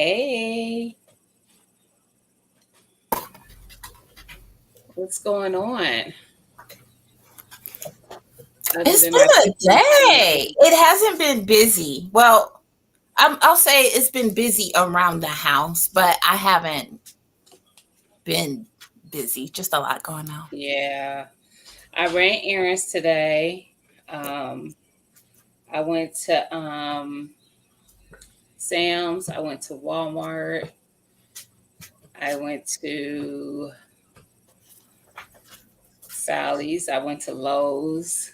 Hey, what's going on? Other It's than been our a day. It hasn't been busy. Well, I'll say it's been busy around the house, but I haven't been busy. Just a lot going on. yeah, I ran errands today. Um, I went to Sam's. I went to Walmart. I went to Sally's. I went to Lowe's.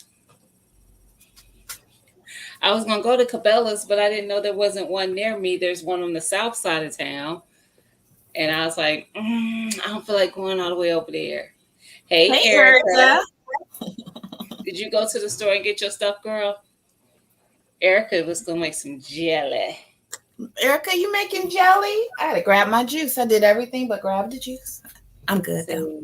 I was gonna go to Cabela's, but I didn't know there wasn't one near me. There's one on the south side of town, and I was like, I don't feel like going all the way over there. Hey, Hey, Erica, Erica. did you go to the store and get your stuff, girl? Erica was gonna make some jelly. Erica, you making jelly? I had to grab my juice. I did everything but grab the juice. I'm good though.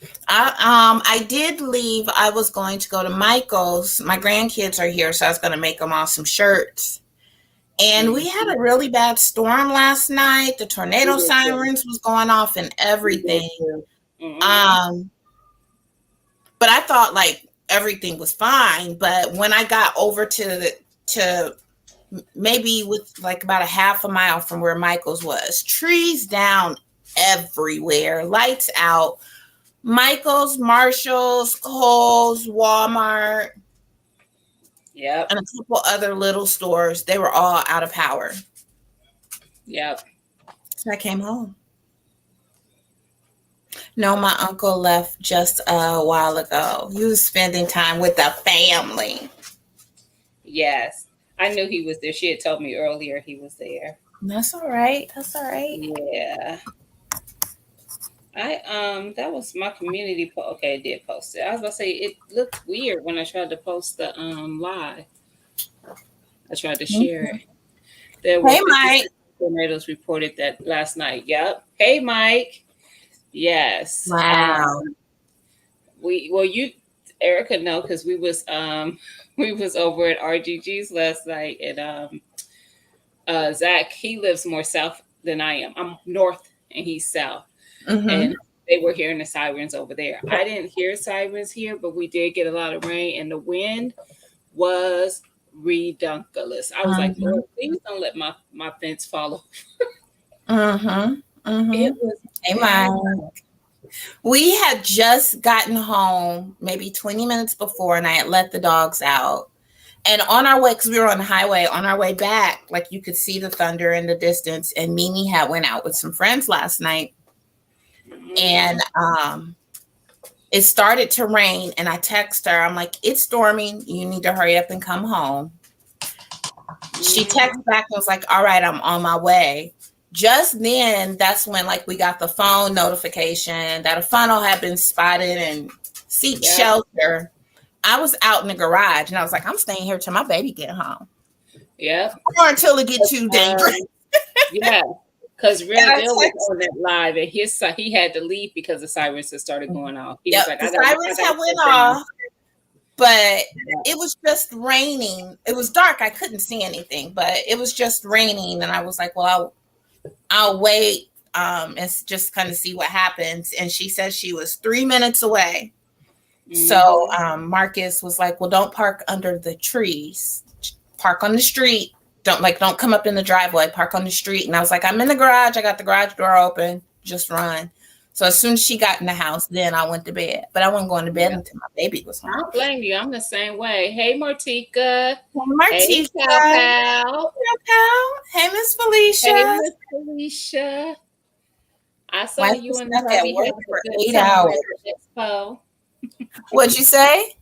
So I did leave. I was going to go to Michael's. My grandkids are here, so I was going to make them all some shirts. And we had mhm. a really bad storm last night. The We tornado did too. sirens was going off and We did everything. too. Mm-hmm. Um, but I thought like everything was fine. But when I got over to maybe with like about a half a mile from where Michael's was, trees down everywhere, lights out. Michael's, Marshalls, Kohl's, Walmart, Yep. and a couple other little stores, they were all out of power. Yep. So I came home. No, my uncle left just a while ago. He was spending time with the family. Yes. I knew he was there. She had told me earlier he was there. That's all right. That's all right. Yeah. I that was my community okay, I did post it. I was about to say it looked weird when I tried to post the live. I tried to share it. There were Hey, 56 Mike. tornadoes reported that last night. Yep. Hey Mike. Yes. Wow. We well you Erica know because we was we was over at RGG's last night and Zach he lives more south than I am. I'm north and he's south Mm-hmm. and they were hearing the sirens over there. I didn't hear sirens here, but we did get a lot of rain and the wind was redunculous. I was like, Mm-hmm. Lord, please don't let my fence fall off. Mm-hmm. Mm-hmm. It was Hey, bad. Mike. We had just gotten home maybe 20 minutes before, and I had let the dogs out. And on our way, because we were on the highway, on our way back, like you could see the thunder in the distance. And Mimi had went out with some friends last night, and Mhm. it started to rain. And I text her, I'm like, "It's storming. You need to hurry up and come home." She Mhm. texted back and was like, "All right, I'm on my way." Just then, that's when like we got the phone notification that a funnel had been spotted and seek Yep. shelter. I was out in the garage and I was like, I'm staying here till my baby get home Yep. or until it get too dangerous. Um, yeah. Because And Real I Deal was text, on that live, and he had to leave because the sirens had started going off. He was yep, like, the I sirens gotta had went sit down. off, but Yeah. it was just raining. It was dark. I couldn't see anything, but it was just raining. And I was like, well, I'll wait and just kind of see what happens. And she said she was 3 minutes away. So Hmm. Marcus was like, well, don't park under the trees. Park on the street. Don't come up in the driveway. Park on the street. And I was like, I'm in the garage. I got the garage door open. Just run. So as soon as she got in the house, then I went to bed. But I wasn't going to bed Yeah. until my baby was I home. don't blame you. I'm the same way. Hey, Martika. Hey, Hey, Martika. Pal Hey, Pal. pal. Hey, Miss Hey, Felicia. Miss Felicia. I saw Wife you was and the stuck at hubby work having a for good 8 hours. time at the expo. What'd you say?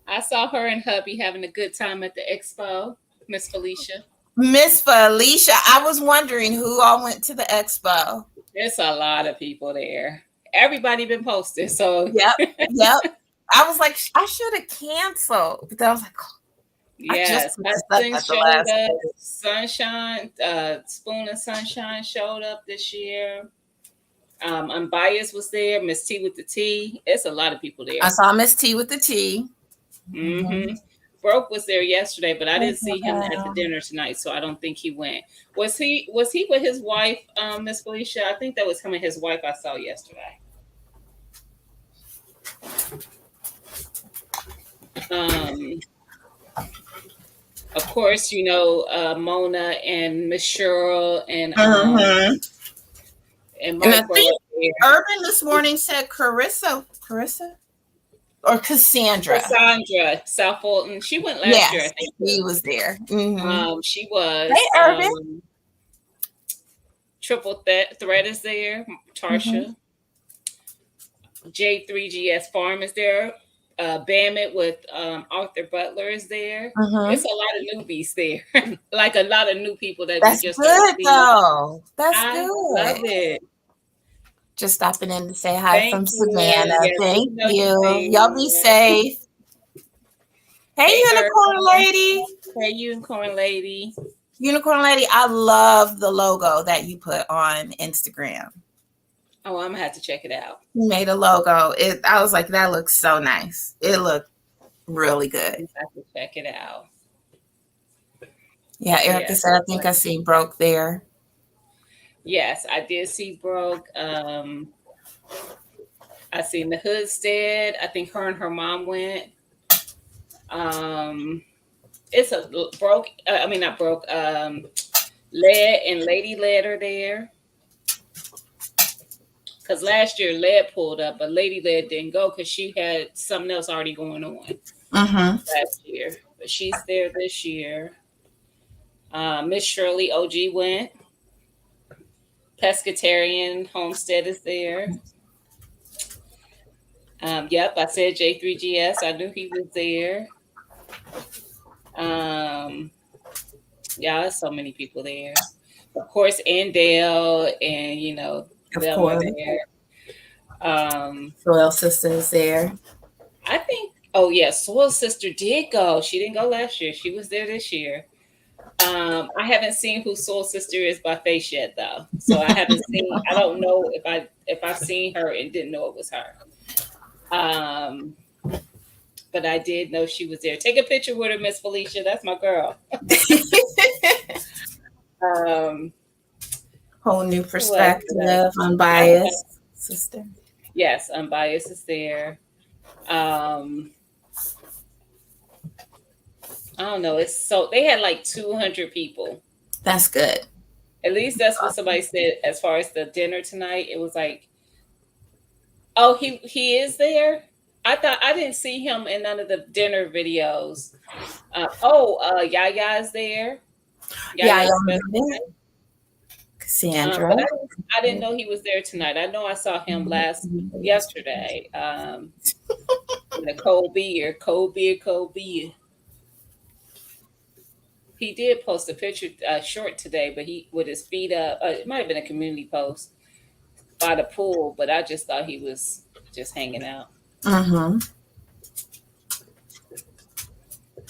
I saw her and hubby having a good time at the expo, Miss Felicia. Miss Felicia. I was wondering who all went to the expo. There's a lot of people there. Everybody been posted, so Yep. Yep. I was like, I should have canceled. But then I was like, I just yes, got stuck Hudson at the showed last up. minute. Sunshine, Spoon and Sunshine showed up this year. Unbiased was there. Miss T with the T. It's a lot of people I there. saw Miss T with the T. Mm-hmm. Mhm. Broke was there yesterday, but I didn't see him at the dinner tonight, so I don't think he went. Was he with his wife, Miss Felicia? I think that was him and his wife I saw yesterday. Of course, Mona and Miss Cheryl and and I think Urban this morning said Carissa or Cassandra. South Fulton. She went last year. I think she was there. She was. Hey, Urban. Triple Threat is there. Tarsha. J3GS Farm is there. Bandit with Arthur Butler is there. It's a lot of newbies there. Like a lot of new people that That's we just good though. That's I good. Love it. Just stopping in to say hi from Savannah. Yes, Thank you. Y'all be safe. Hey, Unicorn Lady. Hey, Unicorn Lady. Unicorn Lady, I love the logo that you put on Instagram. Oh, I'm gonna have to check it out. You made a logo. I was like, that looks so nice. It looked really good. I have to check it out. Yeah, Erica said, I think I see Broke there. Yes, I did see Broke. I seen the Hoodstead. I think her and her mom went. It's a Broke. Not Broke. Led and Lady Led are there. Because last year Led pulled up, but Lady Led didn't go because she had something else already going on last year. But she's there this year. Miss Shirley OG went. Pescatarian Homestead is there. Yep, I said J3GS. I knew he was there. Yeah, there's so many people there. Of course, Andale and them are there. Soil Sister is there. I think. Soil Sister did go. She didn't go last year. She was there this year. I haven't seen who Soul Sister is by face yet, though. So I haven't seen. I don't know if I've seen her and didn't know it was her. But I did know she was there. Take a picture with her, Miss Felicia. That's my girl. Whole new perspective, unbiased sister. Yes, unbiased is there. I don't know. They had like 200 people. That's good. At least that's what somebody said as far as the dinner tonight. It was like, oh, he is there. I thought I didn't see him in none of the dinner videos. Yaya is there. Yaya, Cassandra. I didn't know he was there tonight. I know I saw him yesterday. The cold beer. He did post a picture short today, but he with his feet up. It might have been a community post by the pool, but I just thought he was just hanging out.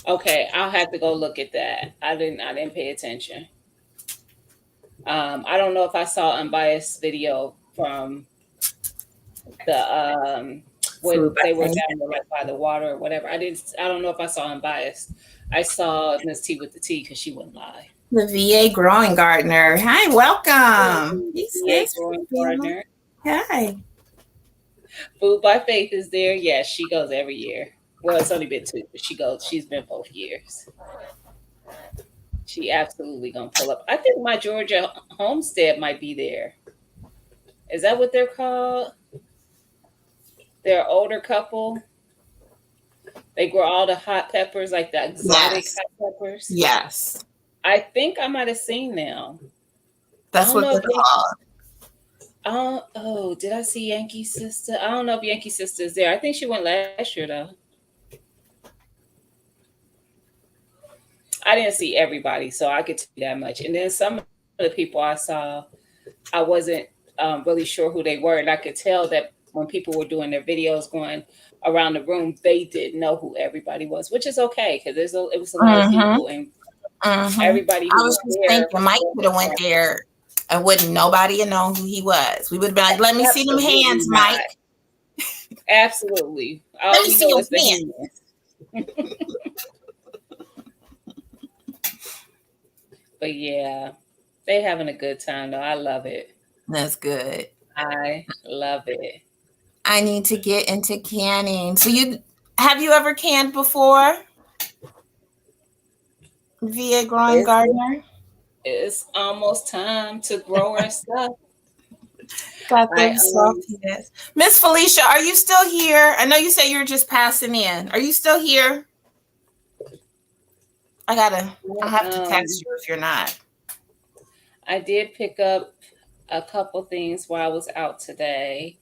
Okay, I'll have to go look at that. I didn't pay attention. I don't know if I saw unbiased video from the when they were down there like by the water or whatever. I don't know if I saw unbiased. I saw Miss T with the T because she wouldn't lie. The VA Growing Gardener. Hi, welcome. VA Growing Gardener. Hi. Food by Faith is there. Yes, she goes every year. Well, it's only been 2, but she's been both years. She absolutely gonna pull up. I think my Georgia Homestead might be there. Is that what they're called? They're an older couple. They grow all the hot peppers, like the exotic hot peppers. Yes. I think I might have seen them. That's what they're called. Did I see Yankee Sister? I don't know if Yankee Sister is there. I think she went last year, though. I didn't see everybody, so I could tell you that much. And then some of the people I saw, I wasn't really sure who they were. And I could tell that when people were doing their videos going around the room, they didn't know who everybody was, which is okay because it was a lot of people and everybody. I was just thinking Mike could have went there and wouldn't nobody have known who he was. We would have been like, let me see them hands, Mike. Absolutely. Let me see your hands. But yeah, they having a good time though. I love it. That's good. I love it. I need to get into canning. So have you ever canned before via Growing It's Gardener? it's almost time to grow our stuff. Got I them saltiness. Miss Felicia, are you still here? I know you said you're just passing in. Are you still here? I have to text you if you're not. I did pick up a couple things while I was out today.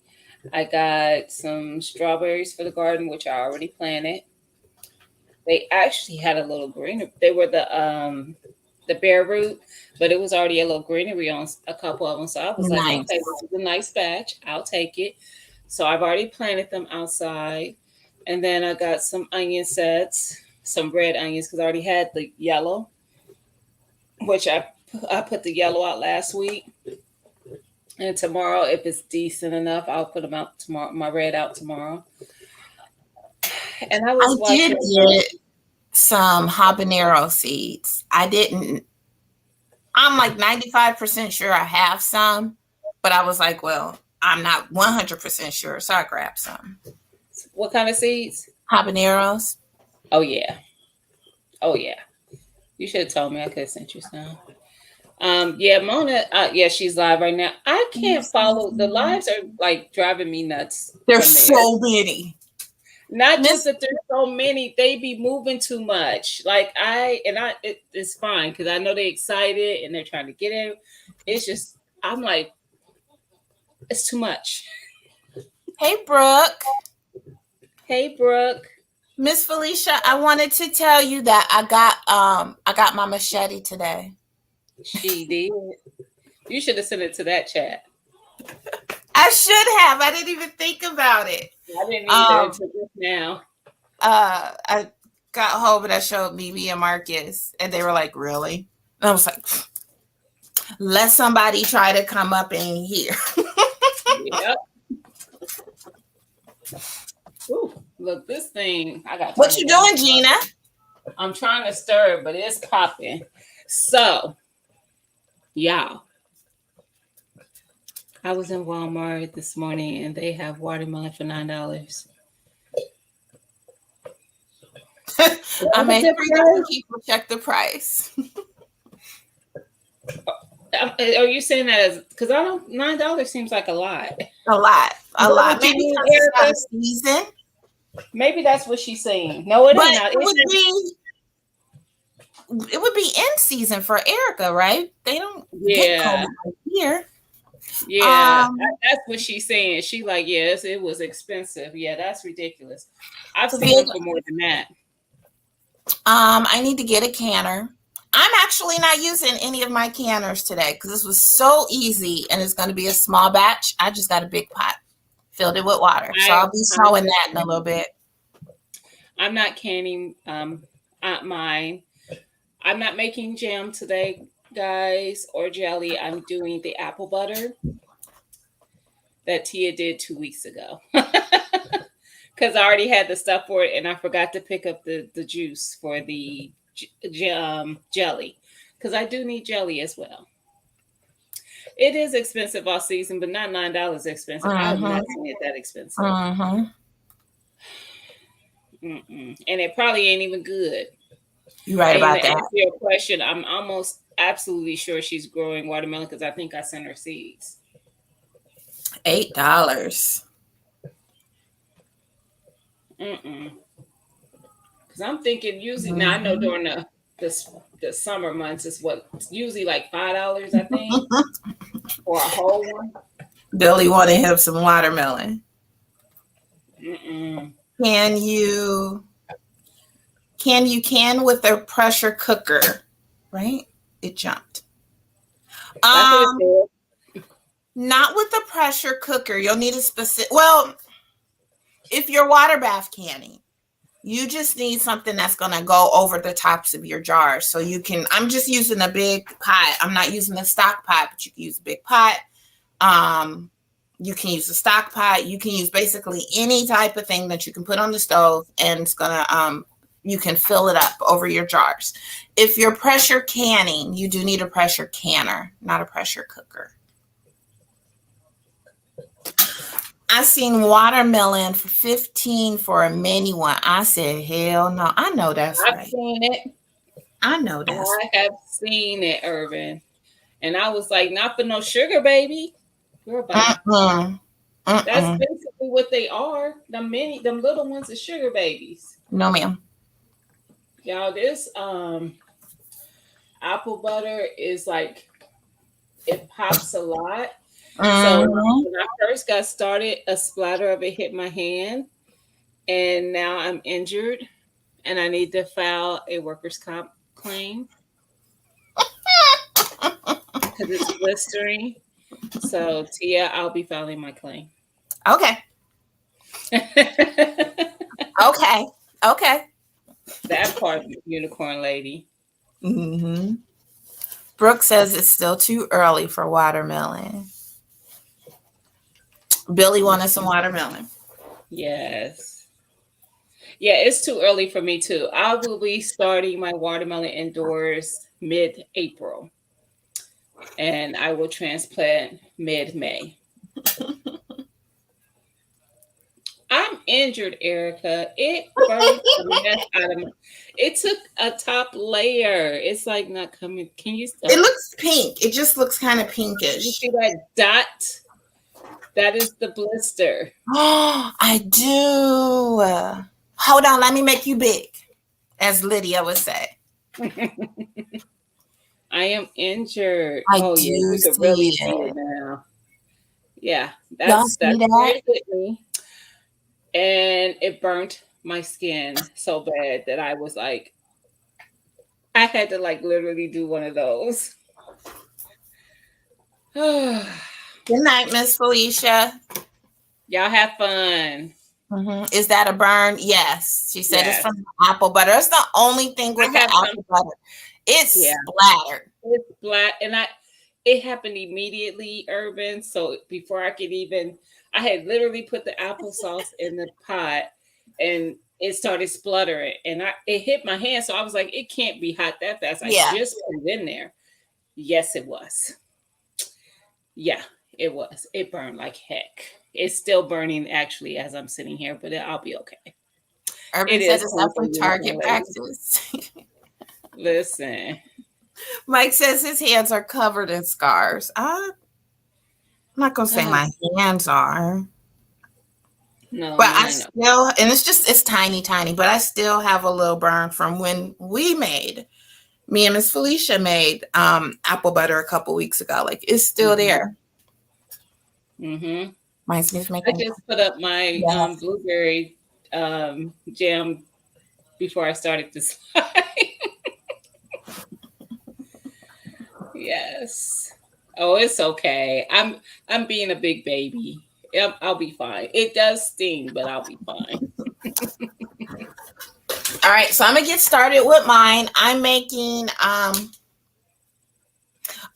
I got some strawberries for the garden, which I already planted. They actually had a little greenery. They were the bare root, but it was already a little greenery on a couple of them. So I was like, Nice. okay, this is a nice batch. I'll take it. So I've already planted them outside. And then I got some onion sets, some red onions, because I already had the yellow, which I put the yellow out last week. And tomorrow, if it's decent enough, I'll put them out tomorrow, my red out tomorrow. And I was did watching get some habanero seeds. I'm like 95% sure I have some, but I was like, well, I'm not 100% sure. So I grabbed some. what kind of seeds? Habaneros. Oh, yeah. Oh, yeah. You should have told me. I could have sent you some. Yeah, Mona, yeah, she's live right now. I can't follow. The lives are like driving me nuts. There's so many. Not just that there's so many, they be moving too much. Like it's fine because I know they're excited and they're trying to get in. It's just I'm like, it's too much. Hey, Brooke. Hey, Brooke. Miss Felicia, I wanted to tell you that I got my machete today. She did. You should have sent it to that chat. I should have. I didn't even think about it. I didn't either until just now. I got home and I showed Mimi and Marcus, and they were like, "Really?" And I was like, "Let somebody try to come up in here." Yep. Ooh, look, this thing I got. What you doing, Gina? I'm trying to stir it, but it's popping. So, y'all, I was in Walmart this morning and they have watermelon for $9. I make sure different people check the price. Are you saying that as because I don't $9 seems like a lot. A lot. Maybe it's not a season. Maybe that's what she's saying. No, it ain't. It would be in season for Erica, right? They don't get cold right here. Yeah, that's what she's saying. She like, yes, it was expensive. Yeah, that's ridiculous. I've seen it for more than that. I need to get a canner. I'm actually not using any of my canners today because this was so easy and it's going to be a small batch. I just got a big pot, filled it with water. So I'll be showing that in a little bit. I'm not canning mine. I'm not making jam today, guys, or jelly. I'm doing the apple butter that Tia did 2 weeks ago. Because I already had the stuff for it and I forgot to pick up the juice for the jelly. Because I do need jelly as well. It is expensive all season, but not $9 expensive. I've not seen it that expensive. And it probably ain't even good. You're right about that. To answer your question, I'm almost absolutely sure she's growing watermelon because I think I sent her seeds. $8. Because I'm thinking usually now I know during the summer months is what usually like $5, I think, for a whole one. Billy wanted him some watermelon. Can you can with a pressure cooker? Right? It jumped. Not with the pressure cooker. You'll need a specific. Well, if you're water bath canning, you just need something that's going to go over the tops of your jars. So you can. I'm just using a big pot. I'm not using a stock pot, but you can use a big pot. You can use a stock pot. You can use basically any type of thing that you can put on the stove, and it's gonna you can fill it up over your jars. If you're pressure canning, you do need a pressure canner, not a pressure cooker. I seen watermelon for 15 for a mini one. I said, hell no. I know that's I've right. seen it. I know that's I have seen it, Urban. And I was like, not for no sugar, baby. Girl, bye. That's basically what they are. Them little ones are sugar babies. No, ma'am. Y'all, this apple butter is like, it pops a lot. So when I first got started, a splatter of it hit my hand, and now I'm injured, and I need to file a workers' comp claim because it's blistering. So Tia, I'll be filing my claim. Okay. Okay. That part, unicorn lady. Mm-hmm. Brooke says it's still too early for watermelon. Billy wanted some watermelon. Yes. Yeah, it's too early for me too. I will be starting my watermelon indoors mid-April. And I will transplant mid-May. I'm injured, Erica. It burned the mess out of me. It took a top layer. It's like not coming. Can you stop? It looks pink. It just looks kind of pinkish. You see that dot? That is the blister. Oh, I do. Hold on, let me make you big, as Lydia would say. I am injured. I oh do yeah, you could see really it. see it now. Yeah, Y'all that's see that? where it hit me. And it burnt my skin so bad that I was like, I had to like literally do one of those. Good night, Miss Felicia. Y'all have fun. Mm-hmm. Is that a burn? Yes. She said Yes. it's from the apple butter. That's the only thing with the apple butter. It's splattered. It's black. And it happened immediately, Urban. So before I could even, I had literally put the applesauce in the pot and it started spluttering. And it hit my hand. So I was like, it can't be hot that fast. I just put it in there. Yes, it was. Yeah, it was. It burned like heck. It's still burning actually as I'm sitting here, but I'll be okay. Urban said it's up for target practice. Listen. Mike says his hands are covered in scars. I'm not going to say my hands are. No, but I still, and it's tiny, but I still have a little burn from when me and Miss Felicia made apple butter a couple weeks ago. Like it's still there. Mm-hmm. I just put up my blueberry jam before I started to slide. Yes. Oh, it's okay. I'm being a big baby. I'll be fine. It does sting, but I'll be fine. All right, so I'm gonna get started with mine. I'm making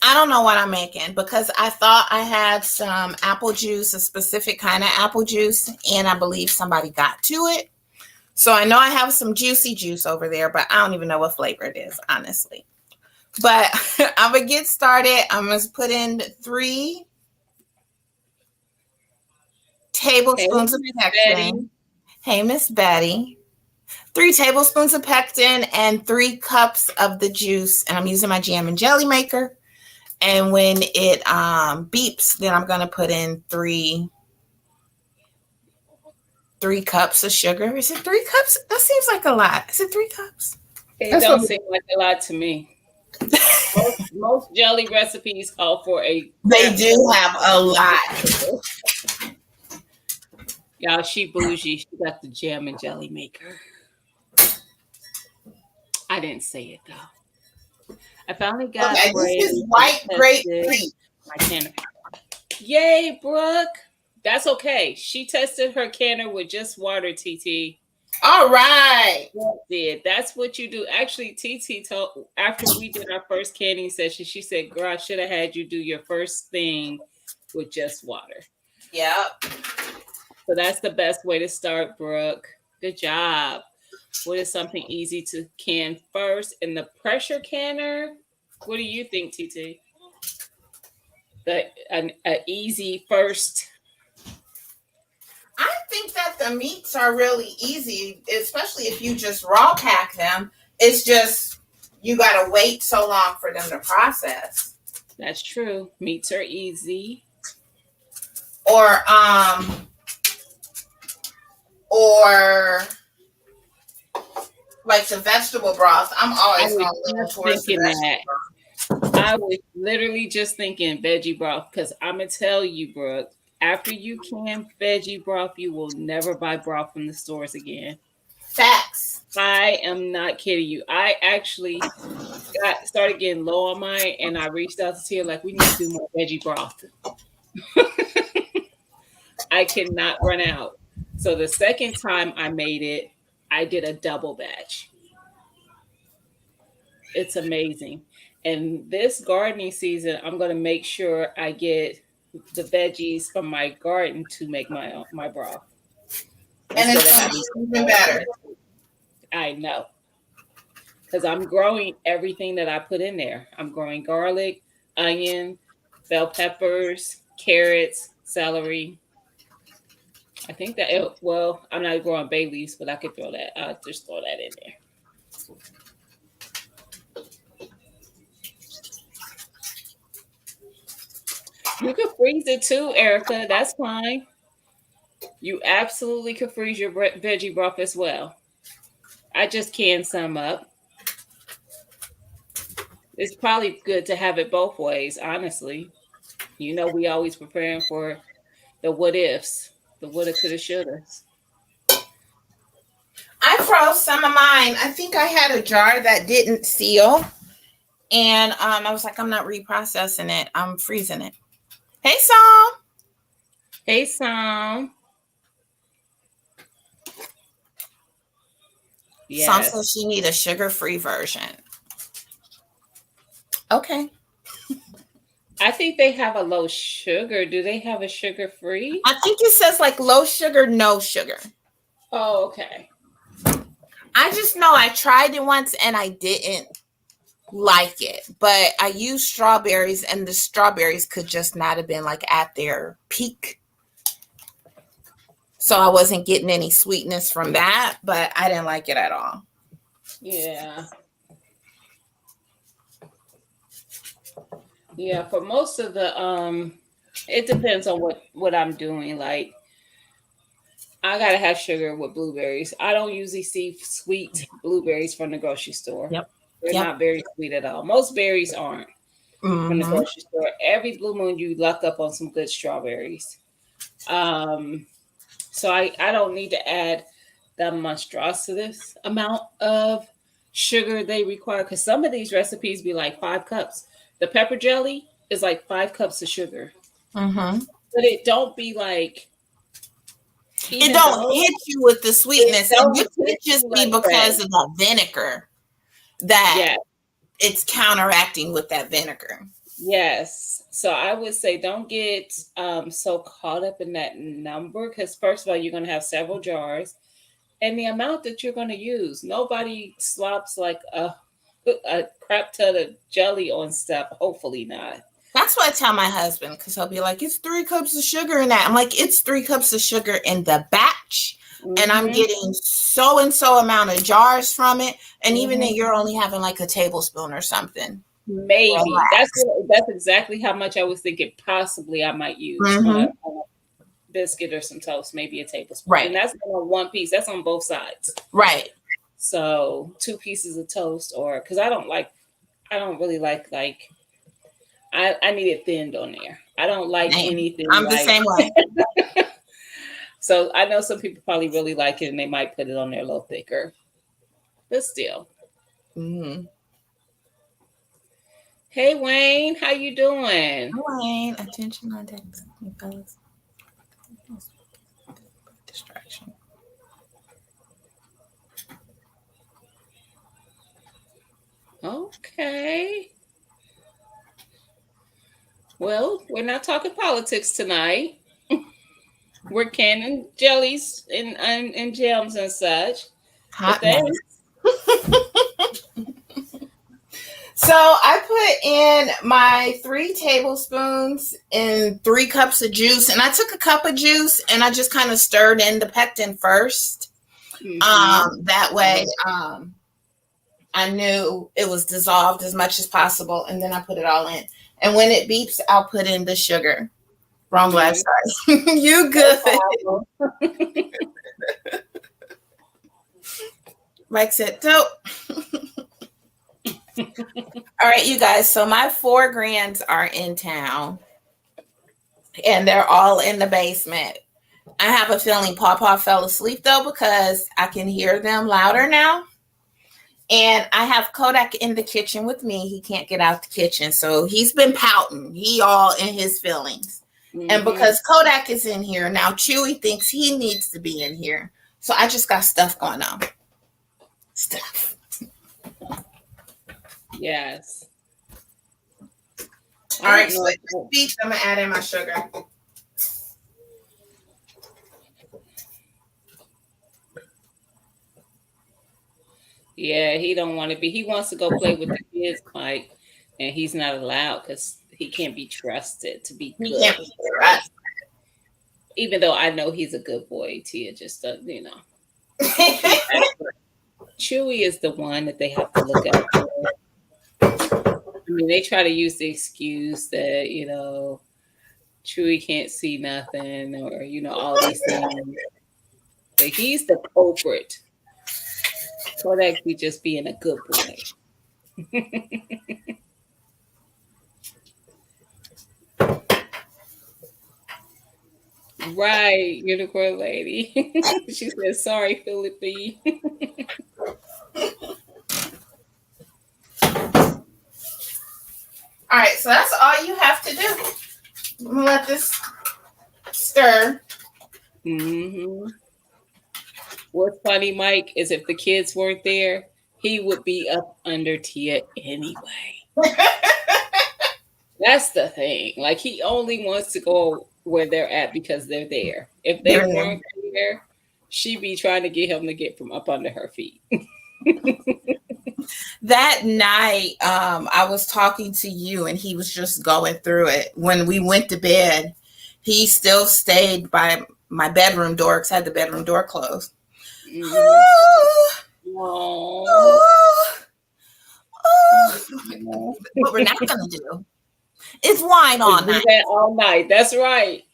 I don't know what I'm making because I thought I had some apple juice, a specific kind of apple juice, and I believe somebody got to it. So I know I have some juicy juice over there, but I don't even know what flavor it is, honestly. But I'm gonna get started. I'm gonna put in 3 tablespoons of pectin. Hey, Miss Betty. 3 tablespoons of pectin and 3 cups of the juice. And I'm using my jam and jelly maker. And when it beeps, then I'm going to put in 3 cups of sugar. Is it 3 cups? That seems like a lot. Is it 3 cups? It don't seem like a lot to me. most jelly recipes call for a. They do have a lot. Y'all, she bougie. She got the jam and jelly maker. I didn't say it though. I finally got this is white grapefruit. Yay, Brooke. That's okay. She tested her canner with just water, TT. All right. That's what you do. Actually, TT told after we did our first canning session, she said, girl, I should have had you do your first thing with just water. Yep. So that's the best way to start, Brooke. Good job. What is something easy to can first? In the pressure canner, what do you think, TT? A easy first. I think that the meats are really easy, especially if you just raw pack them. It's just you gotta wait so long for them to process. That's true. Meats are easy. Or like the vegetable broth. I'm I always was going to lean just towards the thinking that. vegetable broth. I was literally just thinking veggie broth because I'm gonna tell you, Brooke, after you can veggie broth, you will never buy broth from the stores again. Facts. I am not kidding you. I actually started getting low on mine, and I reached out to Tia like, we need to do more veggie broth. I cannot run out. So the second time I made it, I did a double batch. It's amazing. And this gardening season, I'm going to make sure I get the veggies from my garden to make my broth. And it's even better. I know. Because I'm growing everything that I put in there. I'm growing garlic, onion, bell peppers, carrots, celery. I think that, I'm not growing bay leaves, but I could throw that. I'll just throw that in there. You could freeze it too, Erica. That's fine. You absolutely could freeze your veggie broth as well. I just canned some up. It's probably good to have it both ways, honestly. You know, we always preparing for the what ifs, the woulda, coulda, shoulda. I froze some of mine. I think I had a jar that didn't seal. And I was like, I'm not reprocessing it. I'm freezing it. Hey, Sam. Hey, Sam. Sam says she need a sugar-free version. Okay. I think they have a low sugar. Do they have a sugar-free? I think it says like low sugar, no sugar. Oh, okay. I just know I tried it once and I didn't like it, but I used strawberries and the strawberries could just not have been like at their peak. So I wasn't getting any sweetness from that, but I didn't like it at all. Yeah. Yeah, for most of the it depends on what I'm doing. Like I gotta have sugar with blueberries. I don't usually see sweet blueberries from the grocery store. Yep. They're not very sweet at all. Most berries aren't from the grocery store. Every blue moon you luck up on some good strawberries. So I don't need to add the monstrous amount of sugar they require because some of these recipes be like 5 cups. The pepper jelly is like 5 cups of sugar. But it don't be like it don't hit you with the sweetness. It could just be because of the vinegar that it's counteracting with that vinegar. Yes. So I would say don't get so caught up in that number because first of all, you're going to have several jars and the amount that you're going to use. Nobody slops like a crap ton of jelly on stuff. Hopefully not. That's what I tell my husband because he'll be like, it's 3 cups of sugar in that. I'm like, it's 3 cups of sugar in the batch. And I'm getting so and so amount of jars from it. And even then you're only having like a tablespoon or something. Maybe. That's exactly how much I was thinking possibly I might use on a biscuit or some toast, maybe a tablespoon. Right. And that's on one piece. That's on both sides. Right. So 2 pieces of toast or because I don't really like I need it thinned on there. I don't like anything. I'm the same way. So I know some people probably really like it and they might put it on there a little thicker. But still. Hey Wayne, how you doing? Hi Wayne, attention on deck, fellas. Distraction. Okay. Well, we're not talking politics tonight. We're canning jellies and jams and such. Hot thanks. mess. So I put in my 3 tablespoons in 3 cups of juice, and I took a cup of juice and I just kind of stirred in the pectin first. That way, I knew it was dissolved as much as possible, and then I put it all in. And when it beeps, I'll put in the sugar. Wrong glass, sorry. You good. Mike said, dope. All right, you guys. So my 4 grands are in town, and they're all in the basement. I have a feeling Pawpaw fell asleep, though, because I can hear them louder now. And I have Kodak in the kitchen with me. He can't get out the kitchen, so he's been pouting. He all in his feelings. And because Kodak is in here, now Chewy thinks he needs to be in here. So I just got stuff going on. Stuff. Yes. All right, so at this beach, I'm going to add in my sugar. Yeah, he don't want to be. He wants to go play with the kids, Mike, and he's not allowed because he can't be trusted to be good. He can't be trusted. Even though I know he's a good boy, Tia just doesn't, you know. Chewy is the one that they have to look at. I mean, they try to use the excuse that, you know, Chewy can't see nothing or, you know, all these things. But he's the culprit. Kodak be just being a good boy. Right, unicorn lady. She said, sorry, Philippi. All right, so that's all you have to do. I'm gonna let this stir. What's funny, Mike, is if the kids weren't there, he would be up under Tia anyway. That's the thing. Like, he only wants to go where they're at because they're there. If they weren't there, she'd be trying to get him to get from up under her feet. That night, I was talking to you and he was just going through it. When we went to bed, he still stayed by my bedroom door because I had the bedroom door closed. What we're not going to do is whine all night. That all night. That's right.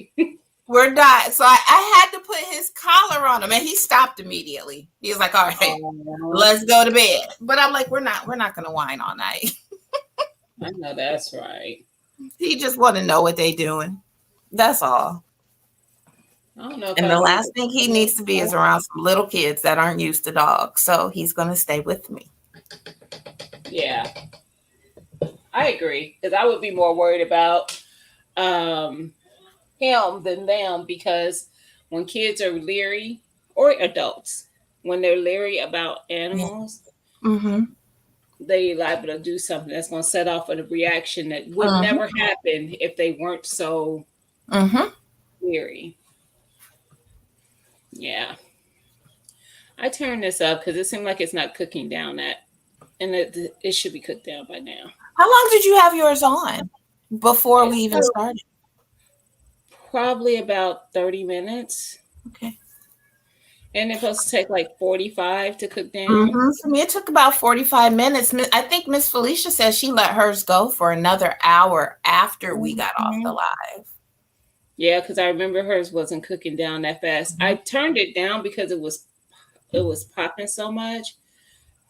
We're not. So I had to put his collar on him, and he stopped immediately. He was like, "All right, let's go to bed." But I'm like, "We're not going to whine all night." I know that's right. He just want to know what they doing. That's all. I don't know. And the last thing he needs to be is around some little kids that aren't used to dogs. So he's going to stay with me. Yeah, I agree, because I would be more worried about him than them, because when kids are leery, or adults, when they're leery about animals, they liable to do something that's going to set off a reaction that would never happen if they weren't so leery. Yeah. I turned this up because it seemed like it's not cooking down and it should be cooked down by now. How long did you have yours on before we even started? Probably about 30 minutes. Okay. And it's supposed to take like 45 to cook down. For me, it took about 45 minutes. I think Miss Felicia says she let hers go for another hour after we got off the live. Yeah, because I remember hers wasn't cooking down that fast. I turned it down because it was popping so much.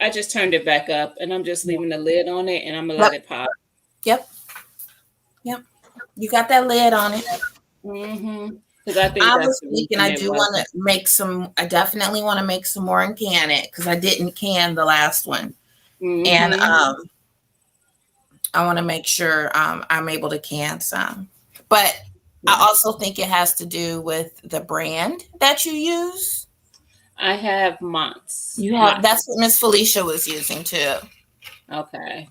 I just turned it back up, and I'm just leaving the lid on it, and I'm gonna let it pop. Yep. You got that lid on it. Because I think I was thinking I do want to make some. I definitely want to make some more and can it because I didn't can the last one, and I want to make sure I'm able to can some. But I also think it has to do with the brand that you use. I have Mott's. You have that's what Miss Felicia was using too. Okay.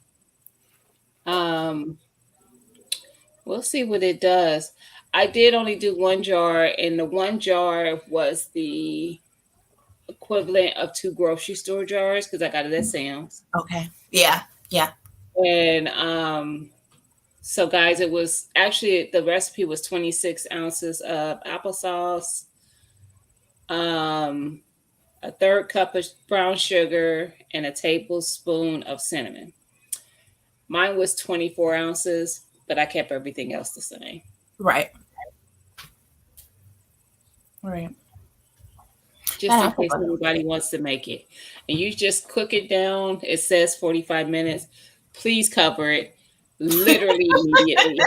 We'll see what it does. I did only do one jar, and the one jar was the equivalent of 2 grocery store jars because I got it at Sam's. Okay. Yeah. Yeah. And so guys, it was actually the recipe was 26 ounces of applesauce, a third cup of brown sugar, and a tablespoon of cinnamon. Mine was 24 ounces, but I kept everything else the same. Right. Right. Just in case anybody wants to make it. And you just cook it down. It says 45 minutes. Please cover it literally immediately.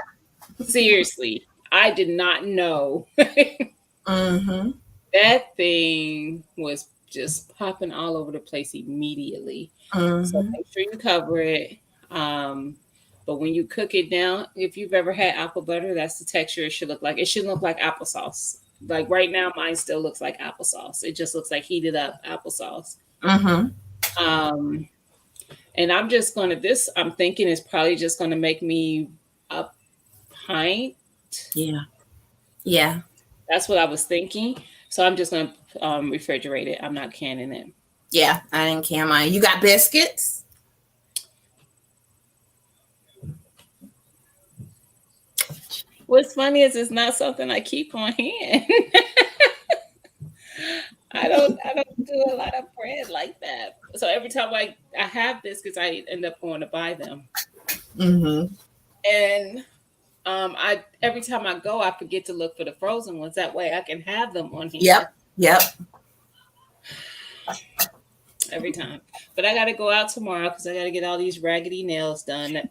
Seriously. I did not know. Mm-hmm. That thing was just popping all over the place immediately. Mm-hmm. So make sure you cover it. But when you cook it down, if you've ever had apple butter, that's the texture it should look like. It shouldn't look like applesauce. Like right now, mine still looks like applesauce. It just looks like heated up applesauce. Mm-hmm. And I'm just going to, I'm thinking is probably just going to make me a pint. Yeah. Yeah. That's what I was thinking. So I'm just going to refrigerate it. I'm not canning it. Yeah, I didn't can mine. You got biscuits? What's funny is it's not something I keep on hand. I don't do a lot of bread like that. So every time I have biscuits, I end up going to buy them. Mm-hmm. And every time I go, I forget to look for the frozen ones. That way I can have them on hand. Yep. Every time. But I got to go out tomorrow because I got to get all these raggedy nails done.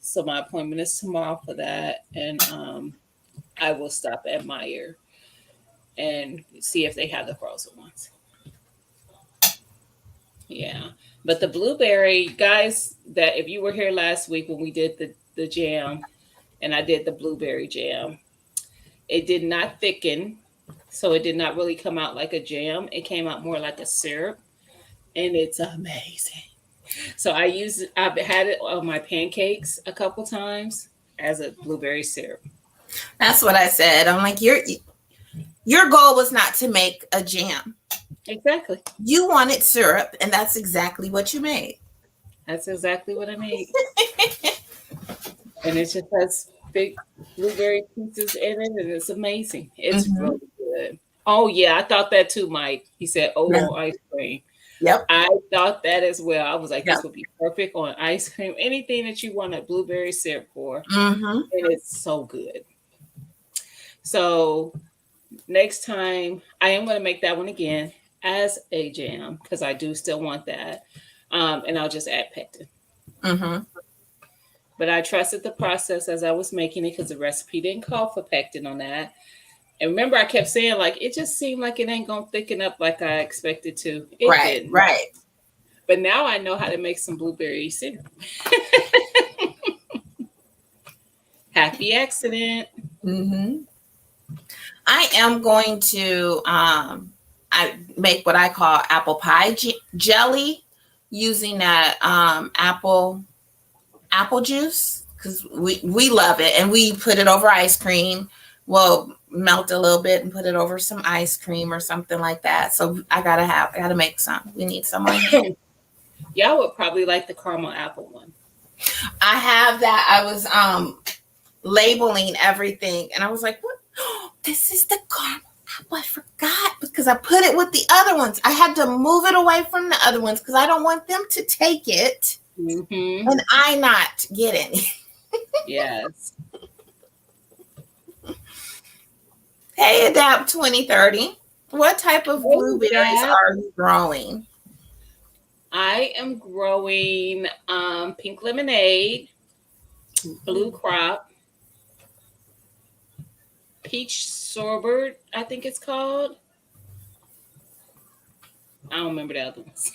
So my appointment is tomorrow for that. And I will stop at Meijer and see if they have the frozen ones. Yeah. But the blueberry, guys, that if you were here last week when we did the jam and I did the blueberry jam, it did not thicken. So it did not really come out like a jam. It came out more like a syrup. And it's amazing. So I've had it on my pancakes a couple times as a blueberry syrup. That's what I said. I'm like, your goal was not to make a jam. Exactly. You wanted syrup, and that's exactly what you made. That's exactly what I made. And it just has big blueberry pieces in it, and it's amazing. It's really good. Oh, yeah, I thought that too, Mike. He said, ice cream. Yep. I thought that as well. I was like, this would be perfect on ice cream. Anything that you want a blueberry syrup for. Mm-hmm. And it's so good. So next time, I am going to make that one again as a jam because I do still want that. And I'll just add pectin. Mm-hmm. But I trusted the process as I was making it because the recipe didn't call for pectin on that. And remember, I kept saying, like, it just seemed like it ain't going to thicken up like I expected to. It didn't. Right. But now I know how to make some blueberry syrup. Happy accident. Mm-hmm. I am going to I make what I call apple pie jelly using that apple juice because we love it, and we put it over ice cream. We'll melt a little bit and put it over some ice cream or something like that. So I gotta make some. We need some. Y'all would probably like the caramel apple one. I have that. I was labeling everything, and I was like, "What? This is the caramel apple." I forgot because I put it with the other ones. I had to move it away from the other ones because I don't want them to take it and I not get any. Yes. Hey, Adapt 2030. What type of blueberries are you growing? I am growing pink lemonade, blue crop, peach sorbet, I think it's called. I don't remember the other ones.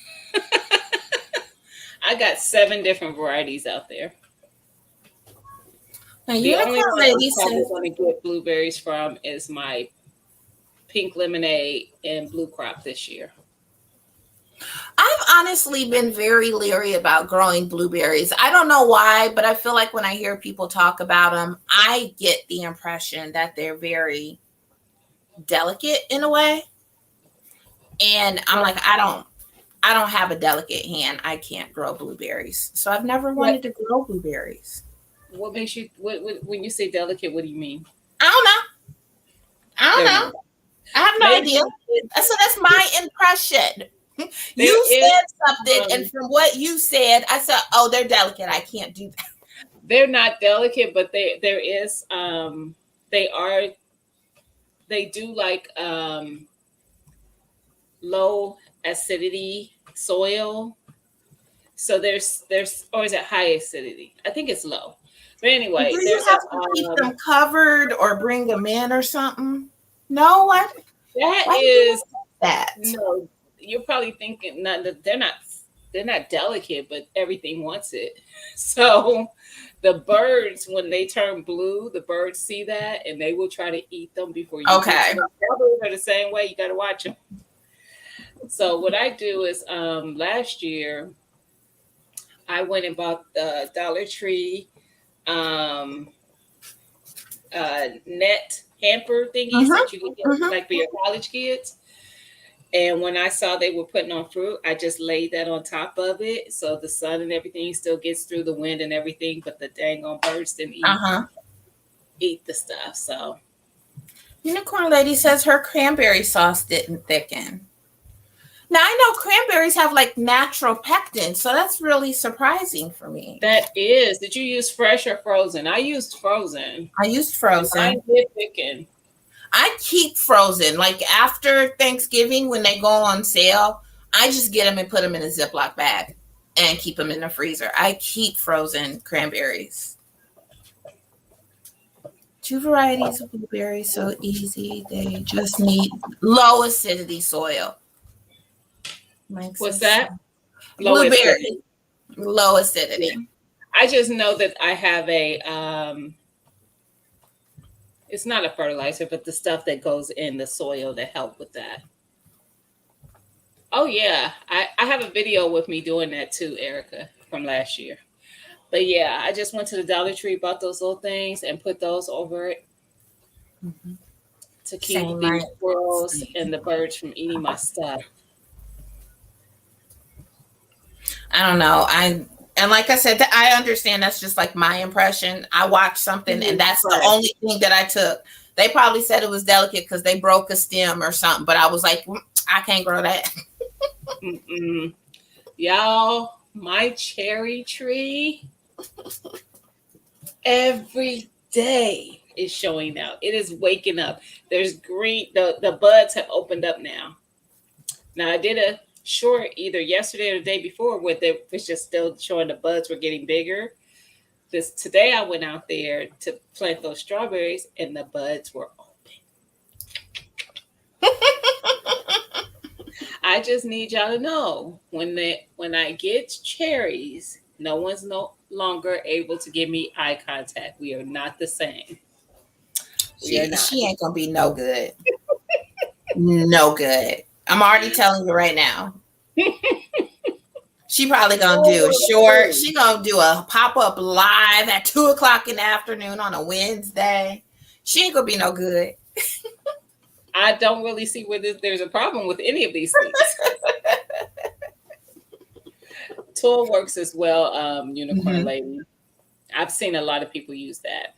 I got 7 different varieties out there. Now, the only one I'm probably going to get blueberries from is my pink lemonade and blue crop this year. I've honestly been very leery about growing blueberries. I don't know why, but I feel like when I hear people talk about them, I get the impression that they're very delicate in a way. And I'm like, I don't have a delicate hand. I can't grow blueberries. So I've never What wanted to grow blueberries. what makes you what when you say delicate? What do you mean? I don't know. I don't They're know. not. I have no Maybe idea. So that's my impression. there You is said something, and um, from what you said, I said, "Oh, they're delicate. I can't do that." they're not delicate, but there is they are they do like low acidity soil. So there's or is it high acidity? I think it's low. But Do anyway, you there's have a to keep them covered or bring them in or something? No, that why do you is want that? no. You're probably thinking not that they're not delicate, but everything wants it. So the birds, when they turn blue, the birds see that and they will try to eat them before you get to Okay. them. Strawberries are the same way. You got to watch them. So what I do is last year I went and bought the Dollar Tree um, net hamper thingies Mm-hmm. that you can get Mm-hmm. like for your college kids. And when I saw they were putting on fruit, I just laid that on top of it so the sun and everything still gets through the wind and everything, but the dang on birds didn't Uh-huh. eat the stuff. So Unicorn Lady says her cranberry sauce didn't thicken. Now I know cranberries have like natural pectin, so that's really surprising for me. that is. Did you use fresh or frozen? I used frozen, I used and mine frozen. did thicken. I keep frozen. Like after Thanksgiving when they go on sale, I just get them and put them in a Ziploc bag and keep them in the freezer. I keep frozen cranberries. Two varieties of blueberries, so easy. They just need low acidity soil. What's that? Low acidity. Blueberry, low Yeah. acidity. I just know that I have a it's not a fertilizer, but the stuff that goes in the soil to help with that. Oh yeah, I have a video with me doing that too, Erica, from last year. But yeah, I just went to the Dollar Tree, bought those little things, and put those over it Mhm. to keep Same, the right? squirrels Same. and the birds from eating my stuff. I don't know. And like I said, I understand that's just like my impression. I watched something and that's the Right. only thing that I took. They probably said it was delicate because they broke a stem or something, but I was like, I can't grow that. Mm-mm. Y'all, my cherry tree every day is showing out. It is waking up. There's green. The buds have opened up now. Now I did a short either yesterday or the day before where they was just still showing the buds were getting bigger. This today I went out there to plant those strawberries and the buds were open. I just need y'all to know when I get cherries, no one's no longer able to give me eye contact. We are not the same. We are not. She ain't gonna be no good. No good. I'm already telling you right now. She probably gonna do a short. She gonna do a pop-up live at 2 o'clock in the afternoon on a Wednesday. She ain't gonna be no good. I don't really see where there's a problem with any of these things. Tool works as well, Unicorn Mhm. Lady. I've seen a lot of people use that.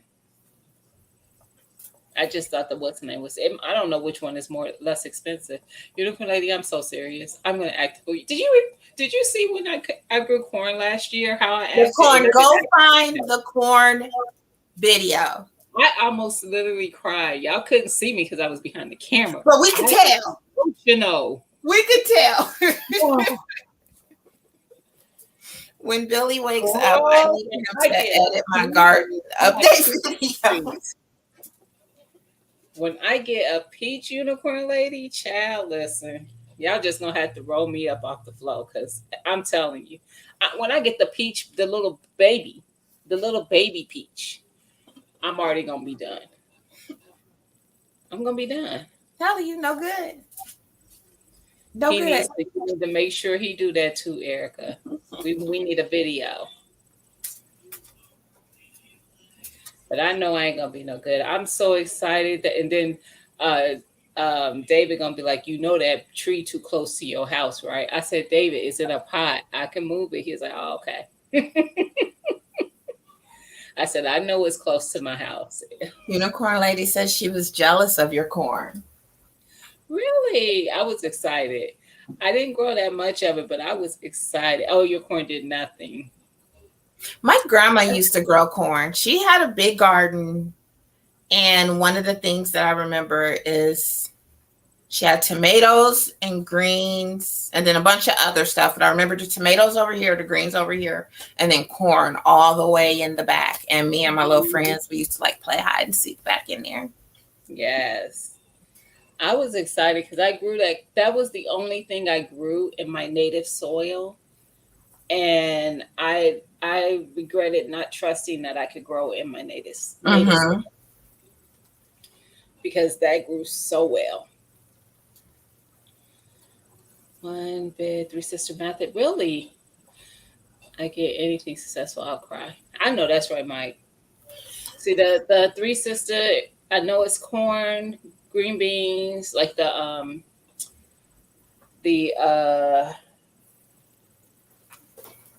I just thought the what's the name was. I don't know which one is more less expensive. Unicorn Lady, I'm so serious. I'm going to act for you. Did you see when I grew corn last year? How I The asked corn. you? Go find the corn video. I almost literally cried. Y'all couldn't see me because I was behind the camera. But we could tell. You know. We could tell. Oh, When Billy wakes up, I need him to edit my garden update video. When I get a peach Unicorn Lady, child, listen, y'all just gonna have to roll me up off the floor because I'm telling you, when I get the peach, the little baby peach, I'm already gonna be done. I'm gonna be done. Telling you, no good. No He good. needs to make sure he do that too, Erica. We need a video. But I know I ain't gonna be no good. I'm so excited that, and then David gonna be like, you know that tree too close to your house, right? I said, David, is it up high? I can move it. He was like, oh, okay. I said, I know it's close to my house. Unicorn Lady says she was jealous of your corn. Really? I was excited. I didn't grow that much of it, but I was excited. Oh, your corn did nothing. My grandma used to grow corn. She had a big garden. And one of the things that I remember is she had tomatoes and greens and then a bunch of other stuff. But I remember the tomatoes over here, the greens over here, and then corn all the way in the back. And me and my little friends, we used to like play hide and seek back in there. Yes. I was excited because I grew that. That was the only thing I grew in my native soil. And I regretted not trusting that I could grow in my native soil because that grew so well. One bed, three sister method. Really? I get anything successful, I'll cry. I know that's right, Mike. See the three sister, I know it's corn, green beans, like the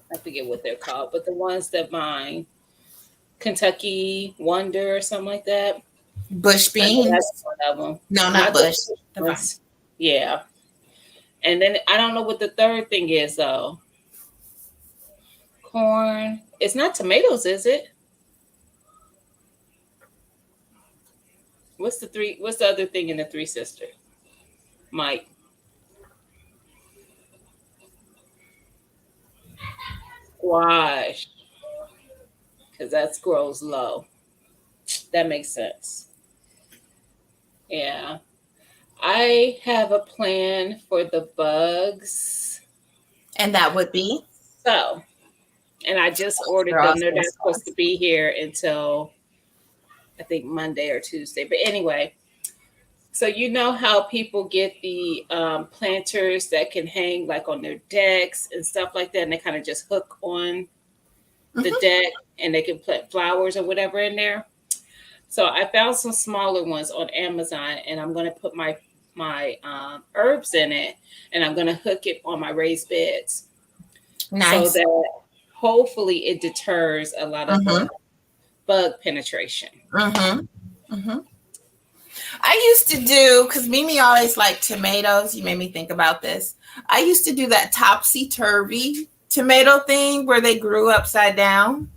I forget what they're called, but the ones that mine, Kentucky Wonder or something like that. Bush beans. That's one of them. No, not bush. Yeah. And then I don't know what the third thing is though. Corn. It's not tomatoes, is it? What's the other thing in the three sister? Mike. Squash. Because that grows low. That makes sense. Yeah. I have a plan for the bugs. And that would be? So, and I just ordered them. They're not supposed to be here until I think Monday or Tuesday. But anyway, so you know how people get the planters that can hang like on their decks and stuff like that, and they kind of just hook on the deck and they can plant flowers or whatever in there. So I found some smaller ones on Amazon, and I'm going to put my herbs in it, and I'm going to hook it on my raised beds. Nice. So that hopefully it deters a lot of bug penetration. I used to do, because Mimi always liked tomatoes. You made me think about this. I used to do that topsy-turvy tomato thing where they grew upside down.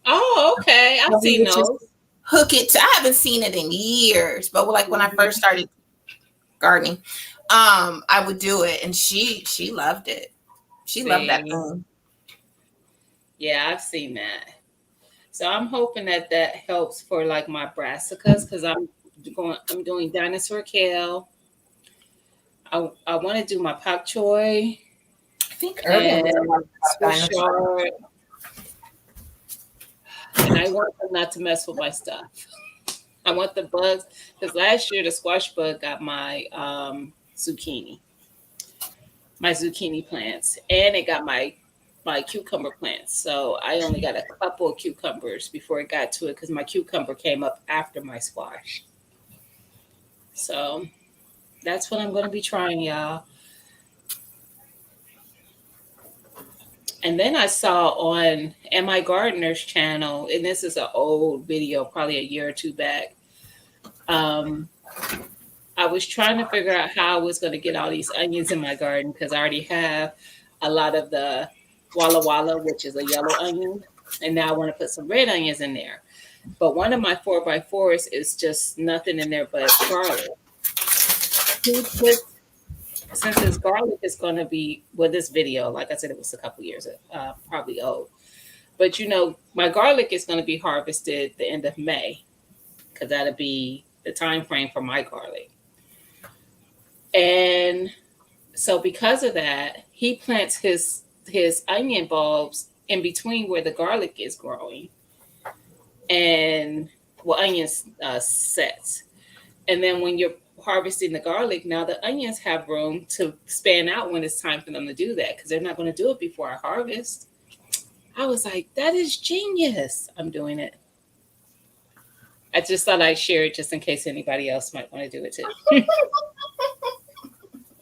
Oh, okay. I've seen those. Hook it. I haven't seen it in years, but like when I first started gardening, I would do it, and she loved it. She loved that thing. Yeah, I've seen that. So I'm hoping that helps for like my brassicas, because I'm doing dinosaur kale. I want to do my pak choi. I think Urban Swiss chard. And I want them not to mess with my stuff. I want the bugs, because last year the squash bug got my zucchini plants, and it got my cucumber plants. So I only got a couple of cucumbers before it got to it, because my cucumber came up after my squash. So that's what I'm going to be trying, y'all. And then I saw on M.I. Gardener's channel, and this is an old video, probably a year or two back. I was trying to figure out how I was going to get all these onions in my garden, because I already have a lot of the Walla Walla, which is a yellow onion. And now I want to put some red onions in there. But one of my 4x4s is just nothing in there but garlic. Since this garlic is going to be, well, this video, like I said, it was a couple years, probably old. But, my garlic is going to be harvested the end of May, because that'll be the time frame for my garlic. And so because of that, he plants his onion bulbs in between where the garlic is growing, and onions sets. And then when you're harvesting the garlic, now the onions have room to span out when it's time for them to do that, because they're not going to do it before I harvest. I was like, that is genius. I'm doing it. I just thought I'd share it just in case anybody else might want to do it too.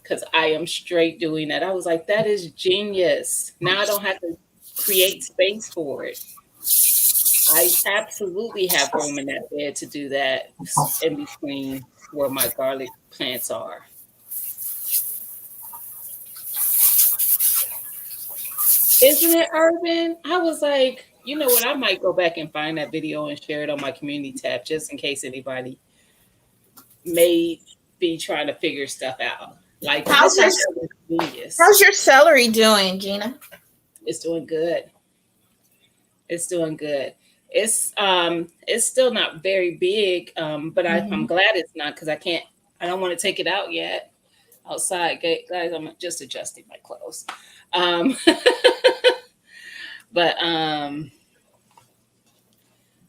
Because I am straight doing that. I was like, that is genius. Now I don't have to create space for it. I absolutely have room in that bed to do that in between where my garlic plants are. Isn't it, Urban? I was like, you know what? I might go back and find that video and share it on my community tab just in case anybody may be trying to figure stuff out. Like, How's this your is genius. How's your celery doing, Gina? It's doing good. It's doing good. It's still not very big, but I'm glad it's not because I don't want to take it out yet. Outside, guys, I'm just adjusting my clothes. But I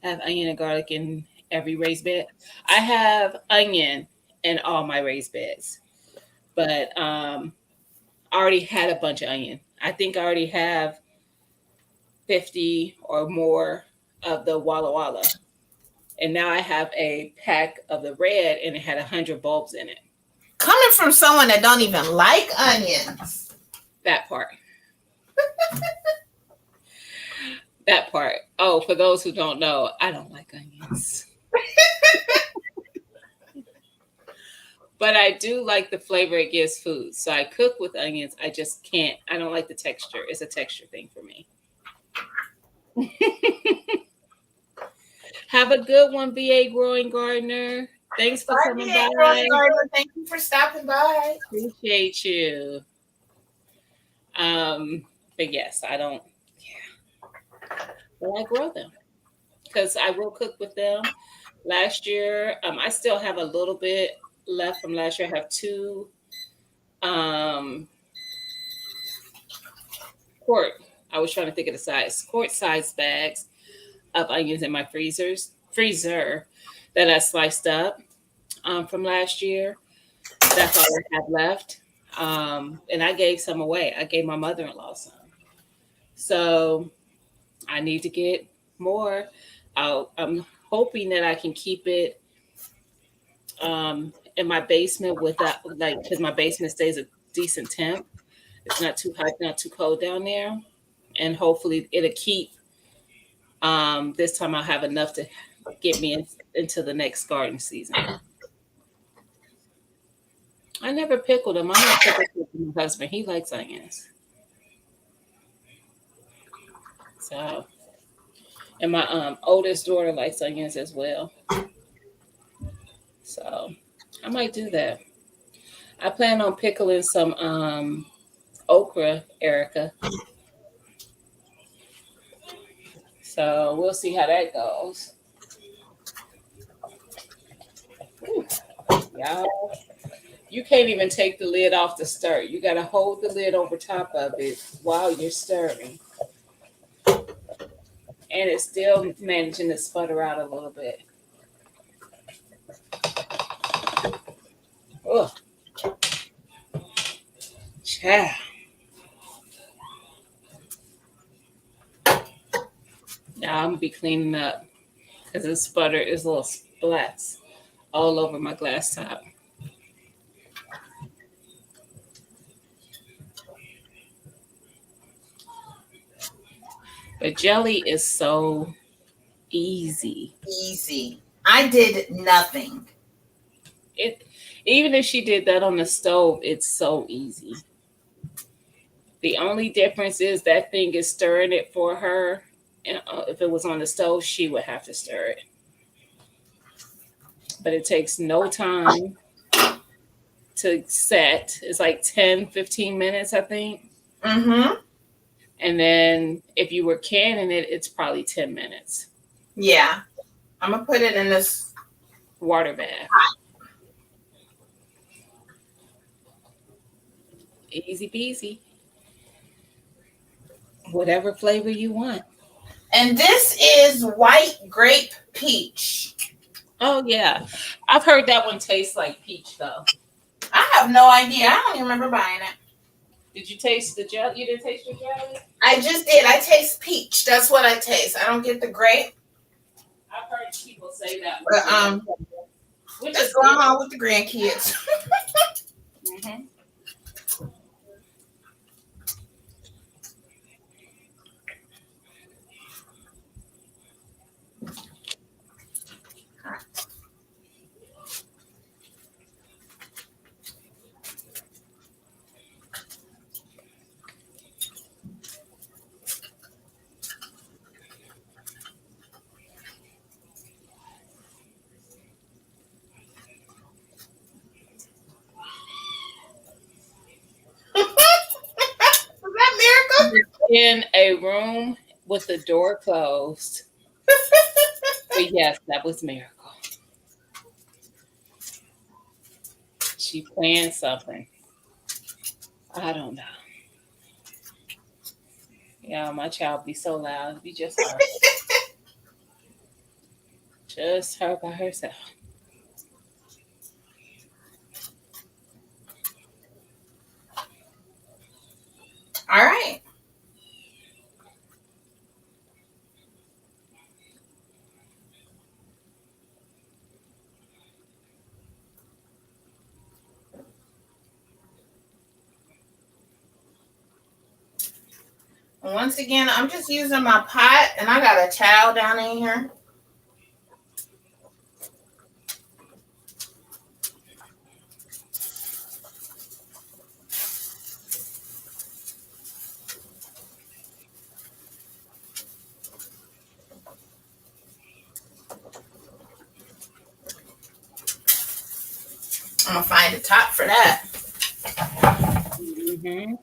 have onion and garlic in every raised bed. I have onion in all my raised beds, but I already had a bunch of onion. I think I already have 50 or more of the Walla Walla. And now I have a pack of the red and it had 100 bulbs in it. Coming from someone that don't even like onions. That part. That part. Oh, for those who don't know, I don't like onions. But I do like the flavor it gives food. So I cook with onions. I just can't. I don't like the texture. It's a texture thing for me. Have a good one, BA Growing Gardener. Thanks for coming by. Thank you for stopping by. Appreciate you. But yes, I don't. Yeah, but I grow them because I will cook with them. Last year, I still have a little bit left from last year. I have two quart. I was trying to think of the size. Quart size bags of onions in my freezer that I sliced up from last year. That's all I have left. And I gave some away. I gave my mother-in-law some. So I need to get more. I'm hoping that I can keep it in my basement with that, like, because my basement stays a decent temp. It's not too hot, not too cold down there. And hopefully it'll keep. This time I'll have enough to get me into the next garden season. I never pickled them. I'm not pickled with my husband. He likes onions. So, and my oldest daughter likes onions as well. So, I might do that. I plan on pickling some okra, Erica. So we'll see how that goes. Ooh, y'all, you can't even take the lid off to stir. You got to hold the lid over top of it while you're stirring. And it's still managing to sputter out a little bit. Oh, child. Now I'm gonna be cleaning up because the sputter is little splats all over my glass top. But jelly is so easy. Easy. I did nothing. Even if she did that on the stove, it's so easy. The only difference is that thing is stirring it for her. And if it was on the stove, she would have to stir it. But it takes no time to set. It's like 10, 15 minutes, I think. Mm-hmm. And then if you were canning it, it's probably 10 minutes. Yeah. I'm going to put it in this water bath. Easy peasy. Whatever flavor you want. And this is white grape peach. Oh, yeah. I've heard that one tastes like peach, though. I have no idea. I don't even remember buying it. Did you taste the jelly? You didn't taste the jelly? I just did. I taste peach. That's what I taste. I don't get the grape. I've heard people say that. But Which let's is go good. on with the grandkids. Mm-hmm. Was that Miracle? In a room with the door closed. But yes, that was Miracle. She planned something. I don't know. Yeah, my child be so loud. It'd be just her. Just her by herself. All right. And once again, I'm just using my pot, and I got a towel down in here. I'm gonna find a top for that. Mm-hmm.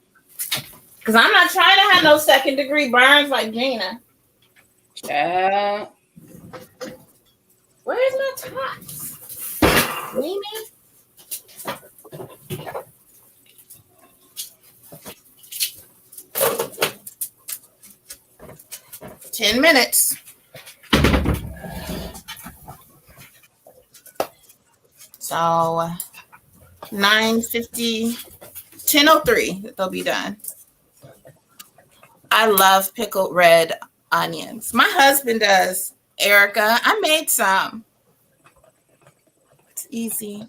Cause I'm not trying to have no second degree burns like Gina. Child. Where's my top? Weenie? 10 minutes. So 9:50, 10:03, they'll be done. I love pickled red onions. My husband does. Erica, I made some. It's easy.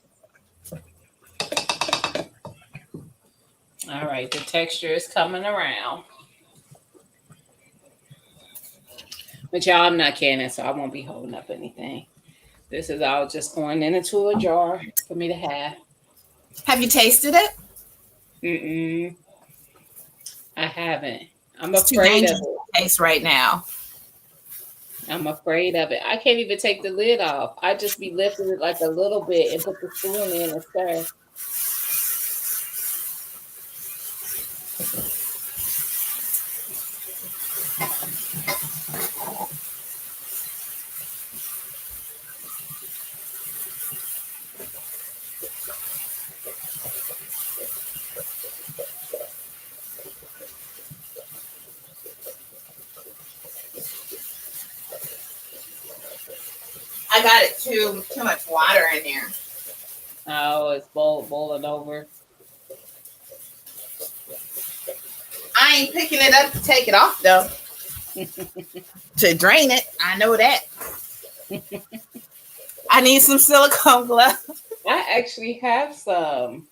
All right, the texture is coming around. But y'all, I'm not canning, so I won't be holding up anything. This is all just going into a jar for me to have. Have you tasted it? Mm-mm. I haven't. I'm It's too afraid of dangerous it. to taste right now. I'm afraid of it. I can't even take the lid off. I just be lifting it like a little bit and put the spoon in and stir. I got it too much water in there. Oh, it's boiling over. I ain't picking it up to take it off though. To drain it. I know that. I need some silicone gloves. I actually have some.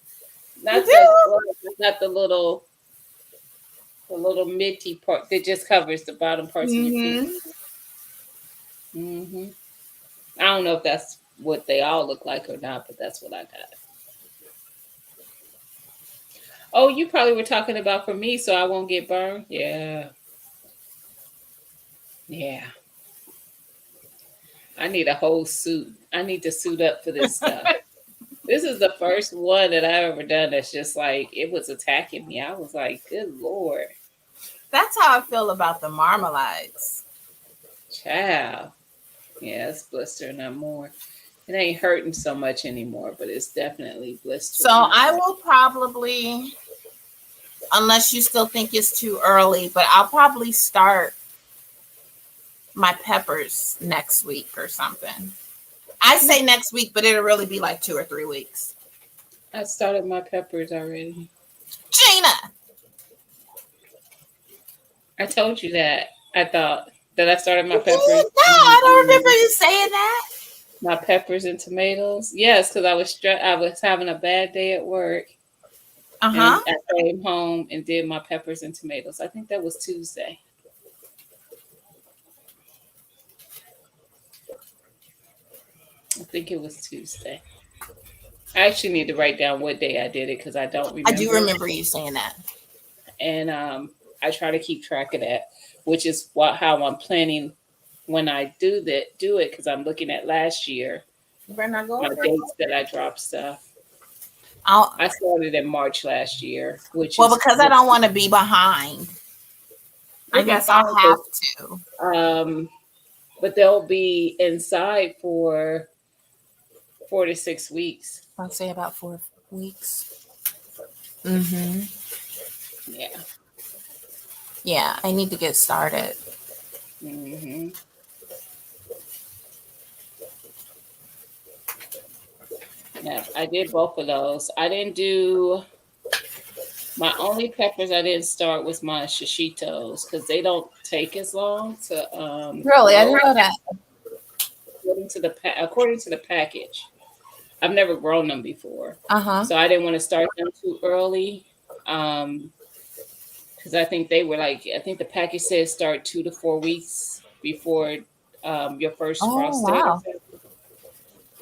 You do? Not the little minty part that just covers the bottom parts of your feet. Hmm. I don't know if that's what they all look like or not, but that's what I got. Oh, you probably were talking about for me, so I won't get burned. Yeah, yeah. I need a whole suit. I need to suit up for this stuff. This is the first one that I've ever done that's just like it was attacking me. I was like, good Lord. That's how I feel about the Marmalides. Child. Yeah, it's blistering no more. It ain't hurting so much anymore, but it's definitely blistering. So I will probably, unless you still think it's too early, but I'll probably start my peppers next week or something. I say next week, but it'll really be like 2 or 3 weeks. I started my peppers already. Gina! I told you that. I thought that I started my You did? peppers. No, I don't remember you saying that. My peppers and tomatoes. Yes, because I was having a bad day at work, Uh-huh. and I came home and did my peppers and tomatoes. I think that was Tuesday. I think it was Tuesday. I actually need to write down what day I did it because I don't I do remember. remember you saying that. And I try to keep track of that, which is how I'm planning when I do it because I'm looking at last year You better not go my over it. dates that I dropped stuff. I'll, I started in March last year, which well, is because I don't want to be behind. I you'll be guess I'll fine. have to. Um, but they'll be inside for 4 to 6 weeks. I'll say about 4 weeks. Mm-hmm. Yeah. Yeah, I need to get started. Hmm. Yeah, I did both of those. I didn't do my only peppers. I didn't start was my shishitos because they don't take as long to Really, I grow didn't know that. according to the package. I've never grown them before, Uh-huh. so I didn't want to start them too early. Um, because I think the package says start 2 to 4 weeks before your first Oh, frost date or wow. something.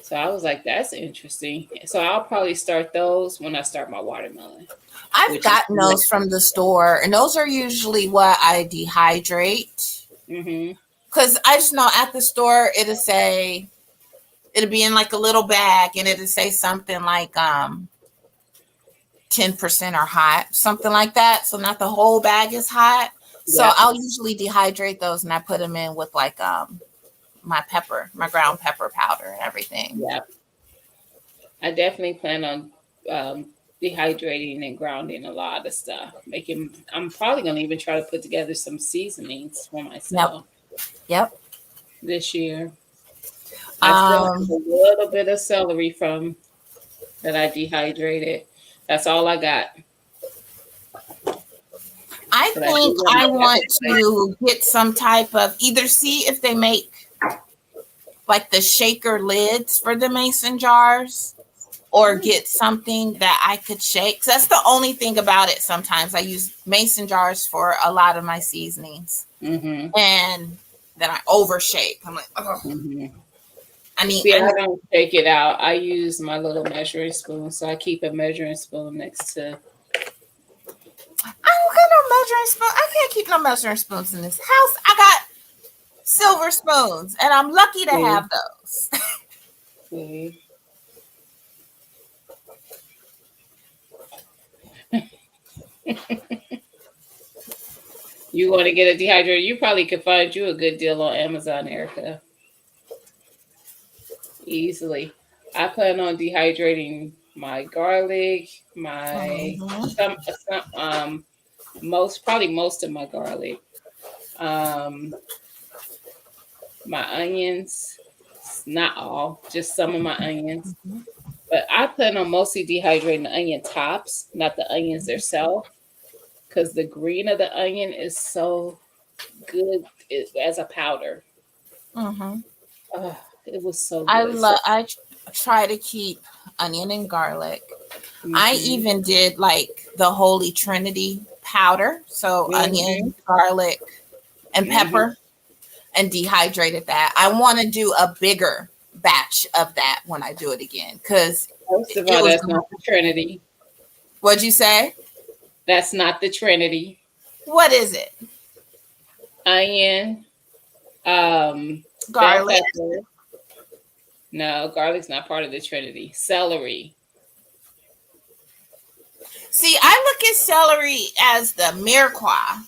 So I was like, that's interesting. So I'll probably start those when I start my watermelon, I've which is gotten those from the store, and those are usually what I dehydrate. mm-hmm. Because I just know at the store, it'll be in like a little bag, and it'll say something like 10% are hot, something like that. So not the whole bag is hot. So Yeah, I'll usually dehydrate those, and I put them in with like my ground pepper powder and everything. yeah. I definitely plan on dehydrating and grounding a lot of stuff. I'm probably gonna even try to put together some seasonings for Yep. myself Yep. this year. I still have Um, a little bit of celery from that I dehydrated. That's all I got. I But I do think want I my want pepper. to get some type of either see if they make like the shaker lids for the mason jars or get something that I could shake. 'Cause that's the only thing about it. Sometimes I use mason jars for a lot of my seasonings Mm-hmm. and then I overshake. I'm like, oh, Mm-hmm. I See, I need, don't take it out. I use my little measuring spoon, so I keep a measuring spoon next to. I don't got no measuring spoon. I can't keep no measuring spoons in this house. I got silver spoons and I'm lucky to See, have those. see. You want to get a dehydrator? You probably could find you a good deal on Amazon, Erica. Easily. I plan on dehydrating my garlic, my Mhm. some most of my garlic, um, my onions, not all, just some of my onions. Mhm. But I plan on mostly dehydrating the onion tops, not the onions themselves, because the green of the onion is so good as a powder. Mhm. Oh, it was so good. So, I try to keep onion and garlic. I hmm even did like the Holy Trinity powder, so hmm onion, garlic, and hmm pepper, and dehydrated that. I want to do a bigger batch of that when I do it again because First of it all, was. that's not the Trinity. What'd you say? That's not the Trinity. What is it? Onion, bell Garlic. pepper. No, garlic's not part of the Trinity. Celery. See, I look at celery as the mirepoix.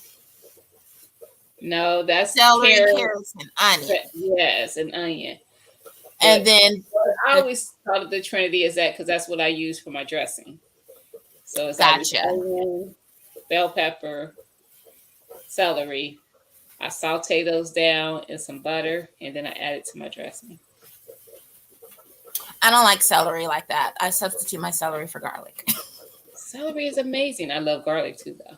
No, that's Celery, carrot. carrots, and onion. Yes, an onion. And But then I the always thought of the Trinity as that because that's what I use for my dressing. So it's either gotcha. onion, bell pepper, celery. I saute those down in some butter and then I add it to my dressing. I don't like celery like that. I substitute my celery for garlic. Celery is amazing. I love garlic too, though.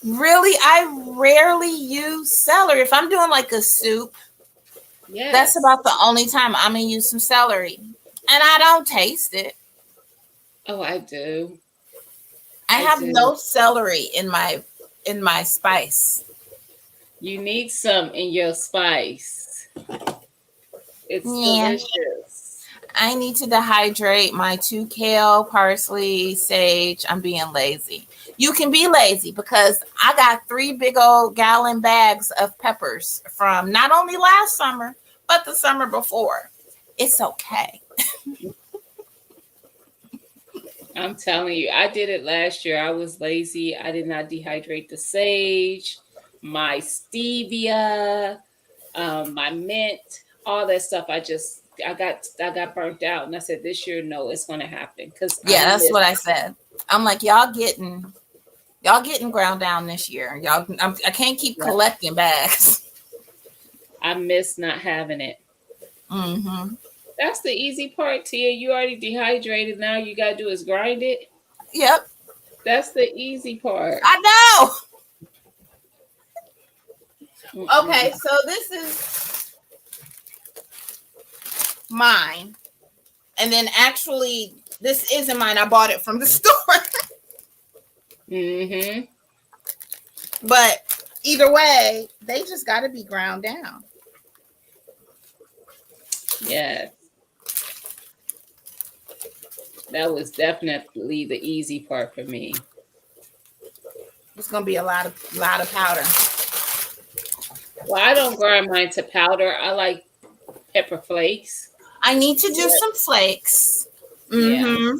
Really, I rarely use celery. If I'm doing like a soup, that's Yes. about the only time I'm gonna use some celery. And I don't taste it. Oh, I do. I I have do. no celery in my spice. You need some in your spice. It's Yeah. delicious. I need to dehydrate my 2 kale, parsley, sage. I'm being lazy. You can be lazy because I got 3 big old gallon bags of peppers from not only last summer, but the summer before. It's okay. I'm telling you, I did it last year. I was lazy. I did not dehydrate the sage, my stevia, my mint, all that stuff. I got burnt out, and I said this year, no, it's going to happen because I Yeah, that's miss what I said. I'm like, y'all getting ground down this year. I can't keep collecting bags. I miss not having it. Mm-hmm. That's the easy part, Tia. You already dehydrated. Now you gotta do is grind it. Yep, That's the easy part. I know. Mm-mm. Okay, so this is mine. And then actually, this isn't mine. I bought it from the store. Mm-hmm. But either way, they just got to be ground down. Yeah. That was definitely the easy part for me. It's gonna be a lot of powder. Well, I don't grind mine to powder. I like pepper flakes. I need to do Yeah. some flakes. Yeah. Mm-hmm.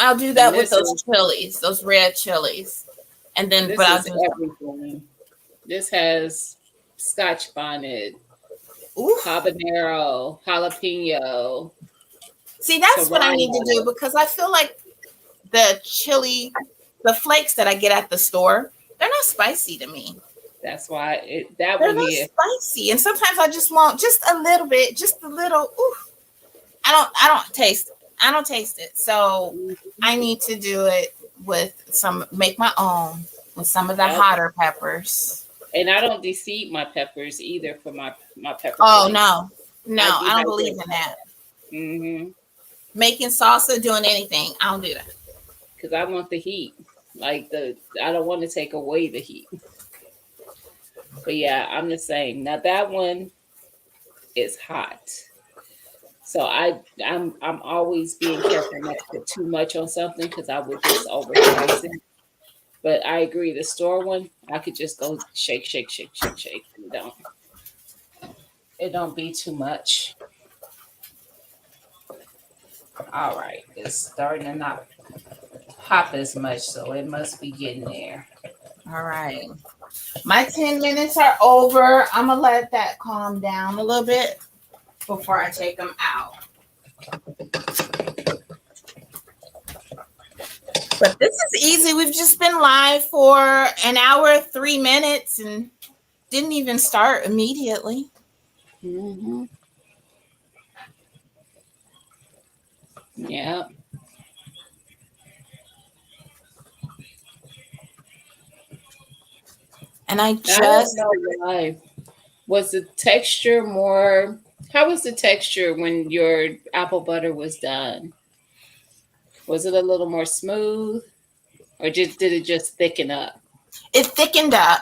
I'll do And that with those chilies, those red chilies, and then but this I'll is do. everything. This has Scotch bonnet, Ooh. habanero, jalapeno, See, that's what I need to do serrano. because I feel like the flakes that I get at the store, they're not spicy to me. That's why that They're one not here. spicy, and sometimes I just want just a little bit, just a little. Ooh, I don't taste. I don't taste it, so I need to do it make my own with some of the Yep. hotter peppers. And I don't deseed my peppers either for my pepper Oh flakes. no, I I don't believe dehydrate. in that. Mm-hmm. Making salsa, doing anything, I don't do that. Because I want the heat. I don't want to take away the heat. But yeah, I'm just saying. Now that one is hot. So I'm always being careful not to put too much on something because I would just overspice it. But I agree, the store one, I could just go shake, shake, shake, shake, shake. It don't be too much. All right. It's starting to not pop as much, so it must be getting there. All right, my 10 minutes are over. I'm gonna let that calm down a little bit before I take them out. But this is easy. We've just been live for an hour, 3 minutes, and didn't even start immediately. Mm-hmm. Yeah. And I I don't just, know why. Was the texture more? How was the texture when your apple butter was done? Was it a little more smooth, or did it just thicken up? it thickened up.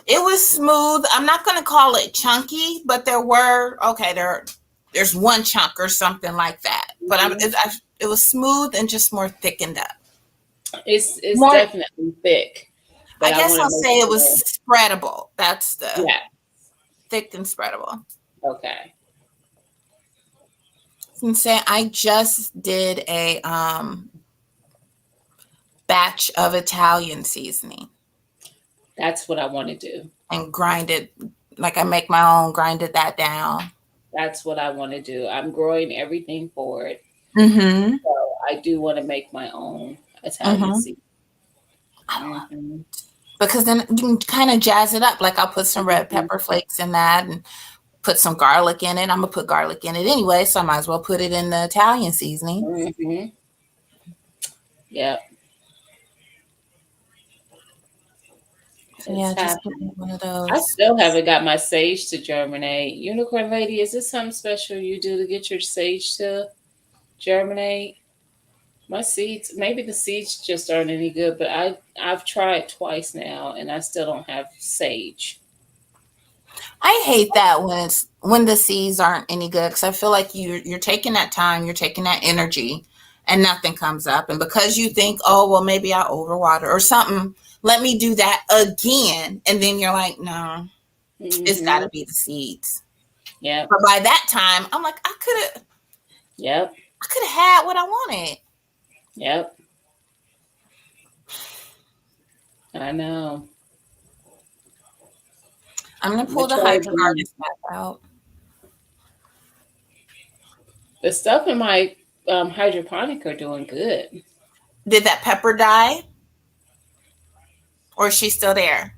It was smooth. I'm not going to call it chunky, but there's one chunk or something like that. But it was smooth and just more thickened up. It's More, definitely thick, but I I guess want to I'll make say it sure. was spreadable. That's the Yeah. thick and spreadable. Okay. And say I just did a batch of Italian seasoning That's what I want to do. and grinded like I make my own, grinded that down. That's what I want to do. I'm growing everything for it. Mm-hmm. So I do want to make my own Italian Mm-hmm. seasoning. Mm-hmm. Because then you can kind of jazz it up. Like I'll put some red Mm-hmm. pepper flakes in that and put some garlic in it. I'm gonna put garlic in it anyway, so I might as well put it in the Italian seasoning. Mm-hmm. Yeah. So It's yeah, just put happening. one of I those. still haven't got my sage to germinate. Unicorn lady, is this something special you do to get your sage to germinate? My seeds, maybe the seeds just aren't any good, but I've tried twice now and I still don't have sage. I hate that when the seeds aren't any good because I feel like you're taking that time, you're taking that energy, and nothing comes up. And because you think, oh well, maybe I overwater or something, let me do that again, and then you're like, no, it's got Hmm. to be the seeds. Yep. But by that time, I'm like, Yep. I could have had what I wanted. Yep. I know. I'm gonna pull the Mature again. hydrocarpus back out. The stuff in my hydroponic are doing good. Did that pepper die, or is she still there?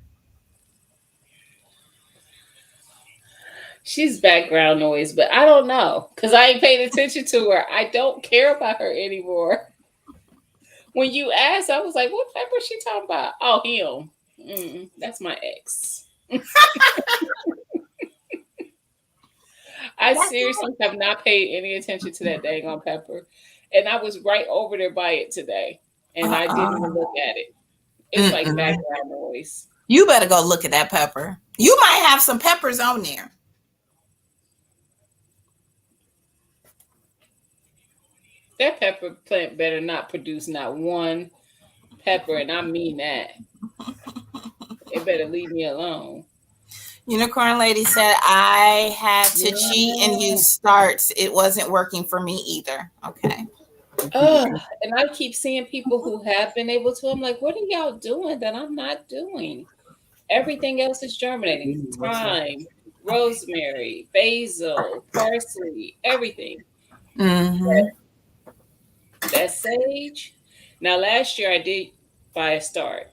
She's background noise, but I don't know because I ain't paying attention to her. I don't care about her anymore. When you asked, I was like, "What pepper she talking about?" Oh, him. That's my ex. I That's seriously have not paid any attention to that dang on pepper, and I was right over there by it today, and I didn't even look at it. It's like Mm-mm. background noise. You better go look at that pepper. You might have some peppers on there. That pepper plant better not produce not one pepper, and I mean that. It better leave me alone. Unicorn Lady said I had to cheat and Yeah. use starts. It wasn't working for me either. Okay. Ugh. And I keep seeing people who have been able to. I'm like, what are y'all doing that I'm not doing? Everything else is germinating. Thyme, rosemary, basil, parsley, everything. Mm-hmm. That sage. Now, last year I did buy a start,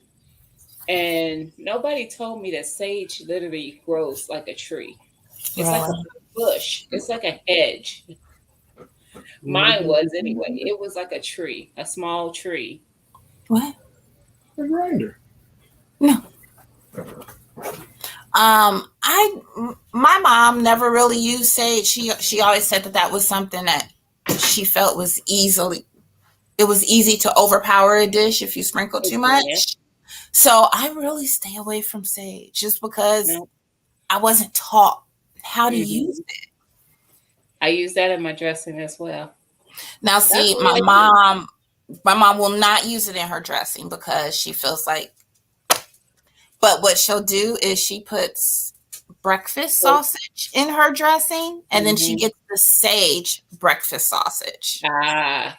and nobody told me that sage literally grows like a tree. It's like a Really? bush. It's like a hedge. Mine was anyway. It was like a tree, a small tree. What? A grinder. No. My mom never really used sage. She always said that was something that she felt was it was easy to overpower a dish if you sprinkle too It can. much. So I really stay away from sage just because No. I wasn't taught how to use Hmm. it. I use that in my dressing as well. Now, That's see, what I do. my mom will not use it in her dressing because she feels like, but what she'll do is she puts breakfast sausage in her dressing and then she Mm-hmm. gets the sage breakfast sausage. Ah,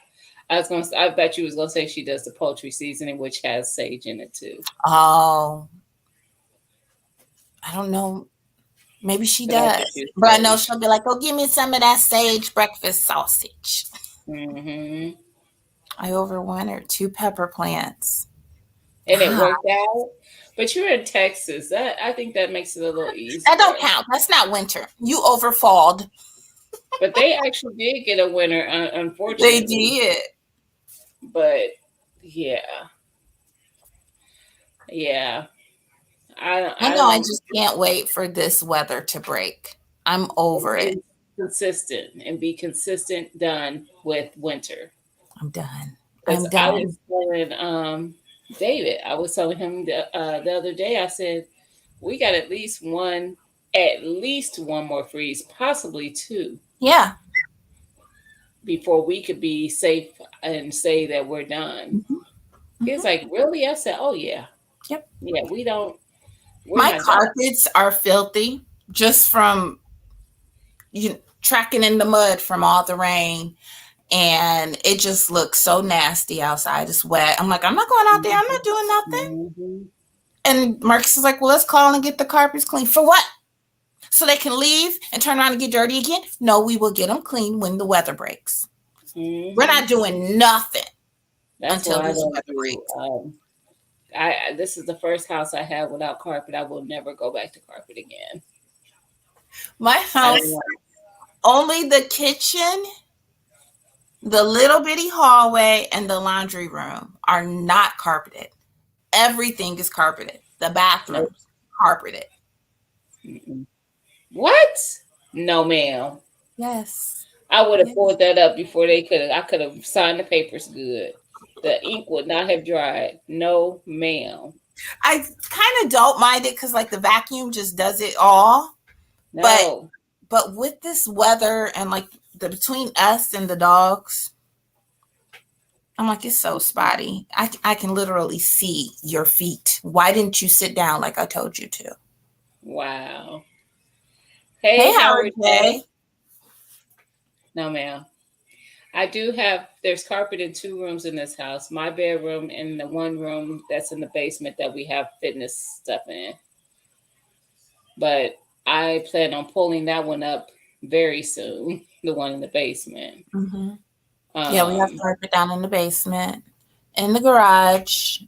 I bet you was gonna say she does the poultry seasoning, which has sage in it too. Oh, I don't know. Maybe she But I does. bet you But I know sage. she'll be like, oh, give me some of that sage breakfast sausage. Hmm. I over one or two pepper plants. And it Ah, worked out. But you're in Texas. That I think that makes it a little that don't easier. count. That's not winter. You overfalled. But they actually did get a winner, They unfortunately. did. But yeah, yeah. I I know. I don't. just can't wait for this weather to break. I'm over it. And consistent and be consistent done with winter. I'm done. Because I'm I was done. telling David, I was telling him the other day. I said we got at least one more freeze, possibly two, Yeah. before we could be safe and say that we're done. Mhm. He's Mhm. like, really? I said, oh yeah, Yep. yeah. We don't. We're My not done. carpets are filthy just from tracking in the mud from all the rain. And it just looks so nasty outside. It's wet. I'm like, I'm not going out there. I'm not doing nothing. Mm-hmm. And Marcus is like, well, let's call and get the carpets clean. For what? So they can leave and turn around and get dirty again? No, we will get them clean when the weather breaks. We're Mm-hmm. not doing nothing That's until why I this don't weather do. breaks. This is the first house I have without carpet. I will never go back to carpet again. My I don't house, want. only the kitchen, the little bitty hallway, and the laundry room are not carpeted. Everything is carpeted. The bathroom carpeted. Mm-mm. What? No, ma'am. Yes. I would have Yes. pulled that up before they could have. I could have signed the papers good. The ink would not have dried. No, ma'am. I kind of don't mind it because like the vacuum just does it all. No. But with this weather and like the between us and the dogs, I'm like, it's so spotty. I can literally see your feet. Why didn't you sit down like I told you to? Wow. Hey, Hey, Howard Howard J. J. No, ma'am. I do have, there's carpet in 2 rooms in this house, my bedroom and the one room that's in the basement that we have fitness stuff in. But I plan on pulling that one up very soon, the one in the basement. Mm-hmm. Yeah, we have carpet down in the basement, in the garage.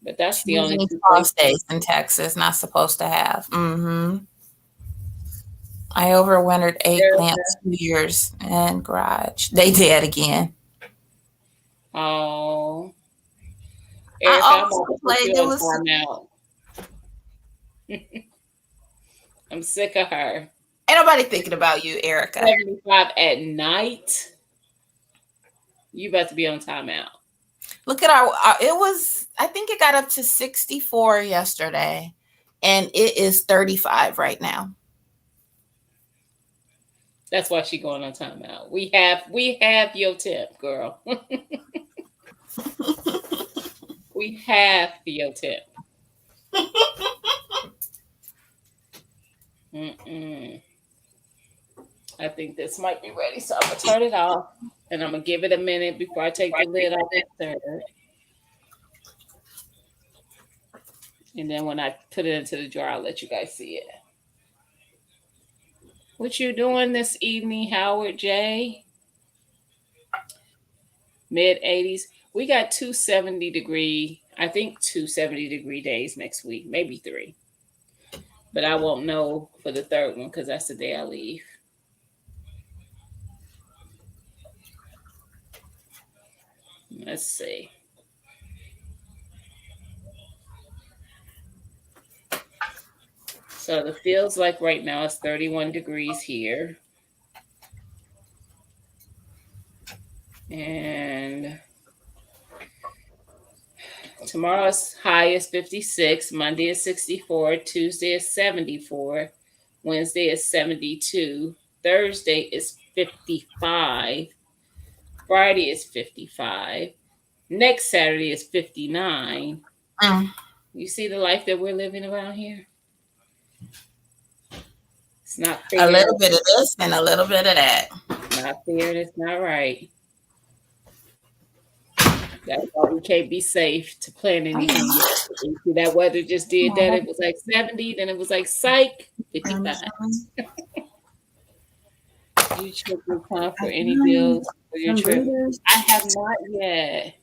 But that's the only 2 frost places. days in Texas, not supposed to have. Mm-hmm. I overwintered eggplants 2 years in garage. They did again. Oh. I Erica, I'm also about to put played. you There on was timeout. I'm sick of her. ain't nobody thinking about you, Erica. 75 at night. You about to be on timeout. Look at our it was, I think it got up to 64 yesterday, and it is 35 right now. That's why she going on timeout. We have your tip, girl. We have your tip. Mm-mm. I think this might be ready, so I'm gonna turn it off, and I'm gonna give it a minute before I take the lid off the third. And then when I put it into the jar, I'll let you guys see it. What you doing this evening, Howard J? Mid 80s. We got 270-degree, I think 270-degree days next week, maybe 3. But I won't know for the third one because that's the day I leave. Let's see. So the feels like right now it's 31 degrees here. And tomorrow's high is 56, Monday is 64, Tuesday is 74, Wednesday is 72, Thursday is 55, Friday is 55, next Saturday is 59. You see the life that we're living around here? It's not fair. A little bit of this and a little bit of that. Not fair and it's not right. That's why we can't be safe to plan anything. That weather just did that. It was like 70, then it was like psych, 55. You check your plan for any bills for your trip? I have not yet.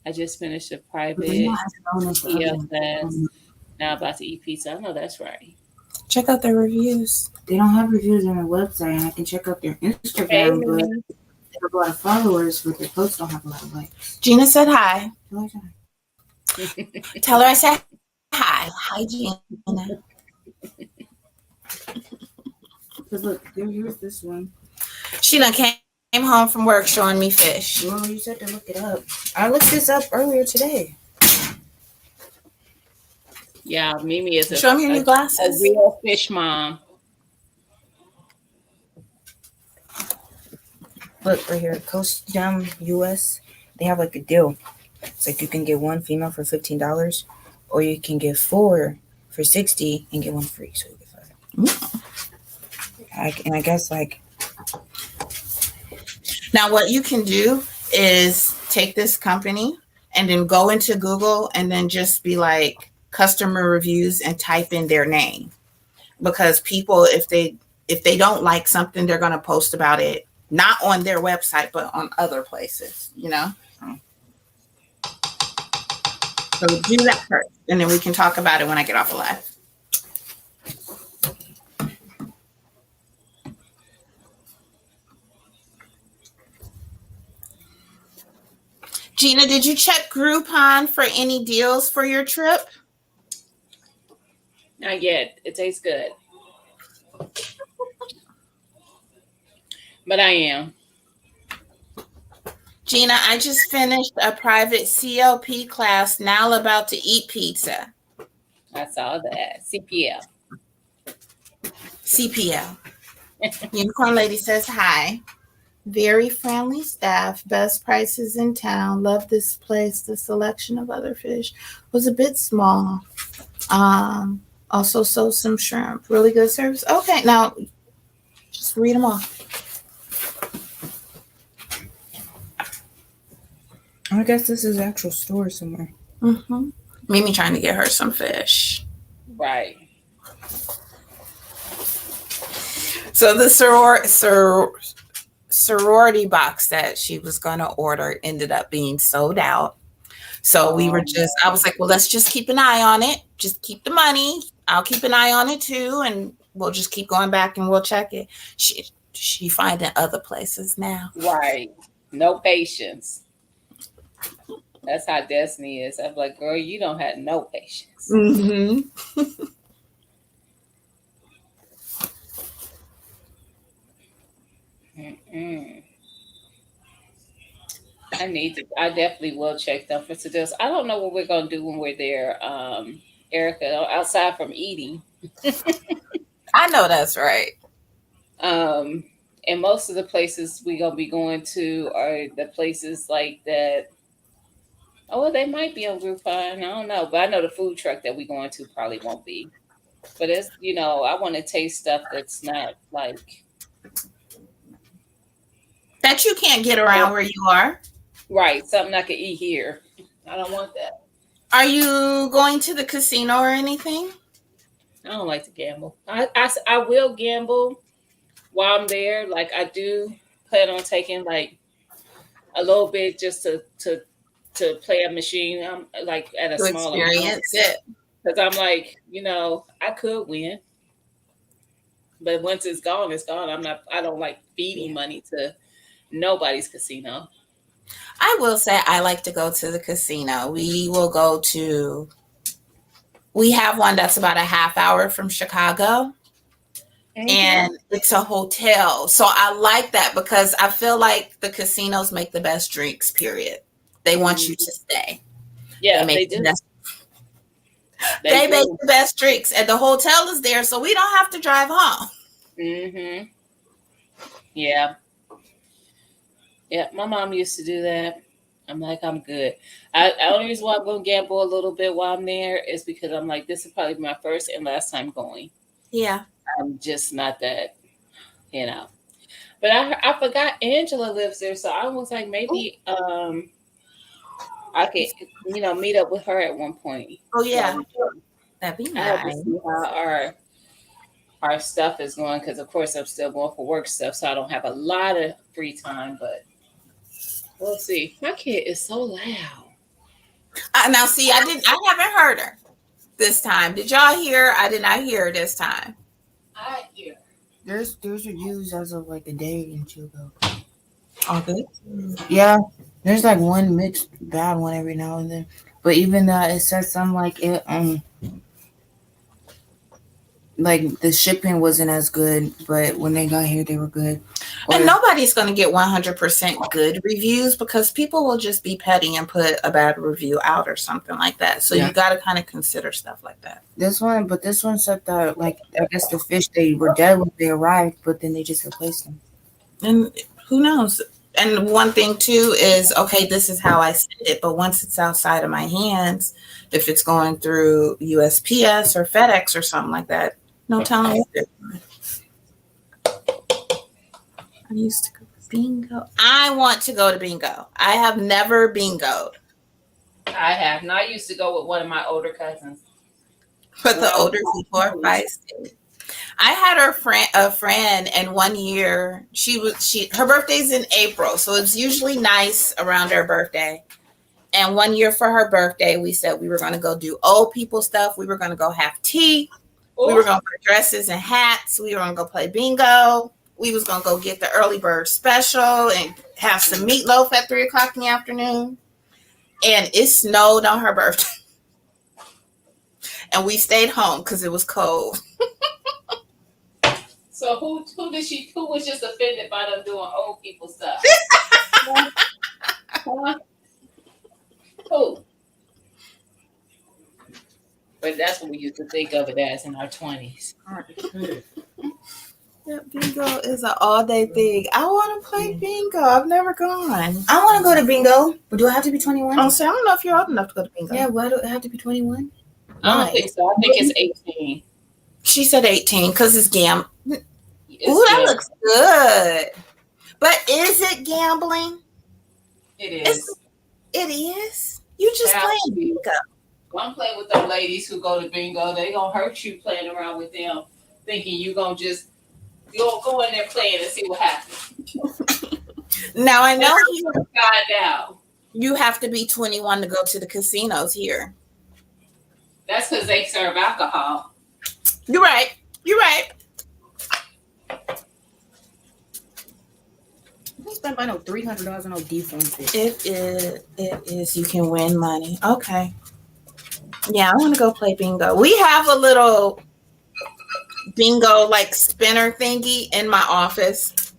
I just finished a private EL class. Now about to eat pizza. I know that's right. Check out their reviews. They don't have reviews on their website, and I can check out their Instagram, but they have a lot of followers, but their posts don't have a lot of likes. Gina said hi. Tell her hi. Tell her I said hi. Hi, Gina. Because look, here's this one. She done came home from work showing me fish. Well, you said to look it up. I looked this up earlier today. Yeah, Mimi is Show me your new glasses. A real fish mom. Look right here, Coast Down US. They have like a deal. It's like you can get 1 female for $15, or you can get 4 for $60 and get 1 free. So you get 5. And I guess like. Now, what you can do is take this company and then go into Google and then just be like customer reviews and type in their name, because people, if they don't like something, they're going to post about it, not on their website, but on other places, you know? So do that first, and then we can talk about it when I get off the live. Gina, did you check Groupon for any deals for your trip? Not yet. It tastes good, but I am. Gina, I just finished a private CLP class. Now about to eat pizza. I saw that. CPL. CPL. Unicorn Lady says hi. Very friendly staff, best prices in town. Love this place. The selection of other fish was a bit small. Also sold some shrimp. Really good service. Okay, now just read them all. I guess this is actual store somewhere. Mm-hmm. Mimi trying to get her some fish. Right. So the sorority box that she was going to order ended up being sold out. So we were just, I was like, well, let's just keep an eye on it. Just keep the money. I'll keep an eye on it too. And we'll just keep going back and we'll check it. She finding other places now. Right. No patience. That's how Destiny is. I'm like, girl, you don't have no patience. Mm-hmm. Mm-mm. I definitely will check them for suggestions. I don't know what we're gonna do when we're there, Erica, outside from eating. I know that's right. And most of the places we're gonna be going to are the places like that. Oh, well, they might be on Groupon. I don't know, but I know the food truck that we're going to probably won't be. But it's I want to taste stuff that's not like That you can't get around where you are. right something I could eat here. I don't want that. Are you going to the casino or anything? I don't like to gamble. I will gamble while I'm there. Like I do plan on taking like a little bit just to play a machine. I'm like at a To small amount experience it. because I'm like I could win, but once it's gone, it's gone. I don't like feeding money to nobody's casino. I will say I like to go to the casino. We have one that's about a half hour from Chicago. And it's a hotel. So I like that because I feel like the casinos make the best drinks, period. They want you to stay. Yeah, they do. They make the best drinks. And the hotel is there, so we don't have to drive home. Mm-hmm. Yeah. Yeah, my mom used to do that. I'm like, I'm good. The only reason why I'm going to gamble a little bit while I'm there is because I'm like, this is probably my first and last time going. Yeah. I'm just not that, But I forgot Angela lives there, so I was like, maybe I could, meet up with her at one point. Oh yeah, that'd be nice. I hope to see how our stuff is going because, of course, I'm still going for work stuff, so I don't have a lot of free time. But we'll see. My kid is so loud. Now, see, I haven't heard her this time. Did y'all hear? I did not hear her this time. I hear. There's reviews as of like a day and two ago. Oh, good. Yeah, there's like one mixed bad one every now and then, but even it says something like it like the shipping wasn't as good, but when they got here they were good. And nobody's going to get 100% good reviews because people will just be petty and put a bad review out or something like that. So you got to kind of consider stuff like that. This one said that like I guess the fish they were dead when they arrived, but then they just replaced them. And who knows? And one thing too is, okay, this is how I send it, but once it's outside of my hands, if it's going through USPS or FedEx or something like that, no telling what they're doing. I used to go to bingo. I want to go to bingo. I have never bingoed. I have. And I used to go with one of my older cousins. But the older people are feisty. I had a friend, and one year her birthday's in April, so it's usually nice around her birthday. And one year for her birthday, we said we were going to go do old people stuff. We were going to go have tea. Ooh. We were going to wear dresses and hats. We were going to go play bingo. We was going to go get the early bird special and have some meatloaf at 3:00 in the afternoon. And it snowed on her birthday. and we stayed home because it was cold. So who was just offended by them doing old people stuff? Huh? Who? But that's what we used to think of it as in our 20s. Yeah, bingo is an all-day thing. I want to play bingo. I've never gone. I want to go to bingo, but do I have to be 21? I don't know if you're old enough to go to bingo. Yeah, why do I have to be 21? I don't think so. I think it's 18. She said 18 because it's Ooh, that gambling. looks good. But is it gambling? It is. It is. You just Yeah. playing bingo. Don't play with them ladies who go to bingo. They gonna hurt you playing around with them, thinking you gonna just go in there playing and see what happens. Now I know Find out. you have to be 21 to go to the casinos here. That's because they serve alcohol. You're right. You're right. I spent by no $300 on no defense. It is. You can win money. Okay. Yeah, I want to go play bingo. We have a little bingo like spinner thingy in my office.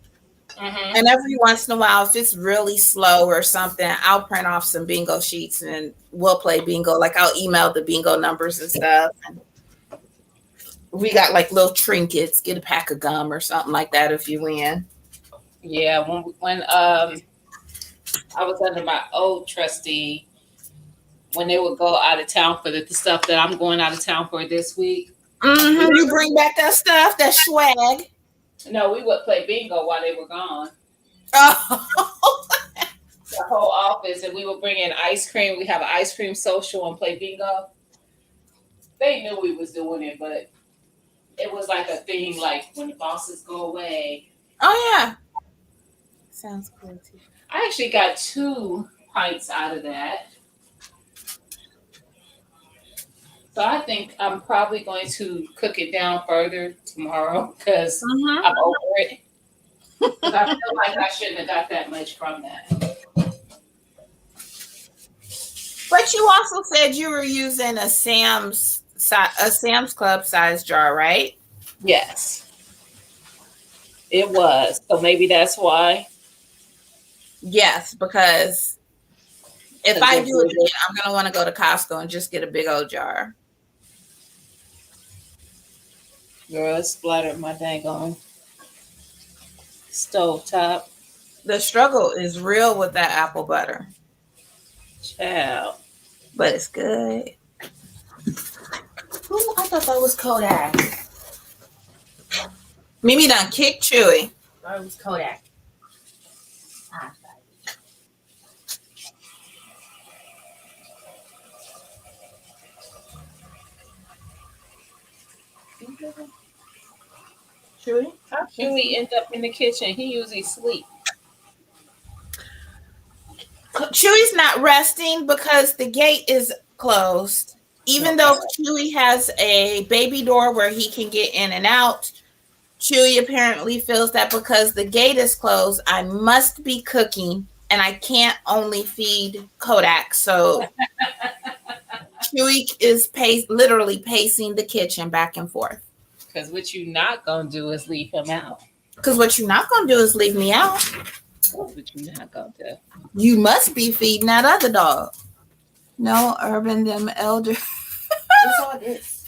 Mm-hmm. And every once in a while, if it's really slow or something, I'll print off some bingo sheets and we'll play bingo. Like I'll email the bingo numbers and stuff. And we got like little trinkets, get a pack of gum or something like that if you win. Yeah, when I was under my old trustee, when they would go out of town for the stuff that I'm going out of town for this week. Mm-hmm. You bring back that stuff, that swag. No, we would play bingo while they were gone. Oh. The whole office, and we would bring in ice cream. We have an ice cream social and play bingo. They knew we was doing it, but it was like a thing, like when the bosses go away. Oh yeah. Sounds cool too. I actually got 2 pints out of that. So I think I'm probably going to cook it down further tomorrow because I'm over it. 'Cause I feel like I shouldn't have got that much from that. But you also said you were using a Sam's Club size jar, right? Yes, it was. So maybe that's why. Yes, because if I do it again, I'm gonna want to go to Costco and just get a big old jar. Girl, it splattered my dang on stove top. The struggle is real with that apple butter, Child. but it's good. Ooh, I thought that was Kodak. Mimi done kicked Chewy. Or it was Kodak. Chewy? How can we end up in the kitchen? He usually sleep. Chewy's not resting because the gate is closed. Even though Chewy has a baby door where he can get in and out, Chewy apparently feels that because the gate is closed, I must be cooking and I can't only feed Kodak. So Chewy is literally pacing the kitchen back and forth. Because what you not going to do is leave him out. Because what you're not going to do is leave me out. That's what you not going to do. You must be feeding that other dog. No, Urban them elder. That's all it is.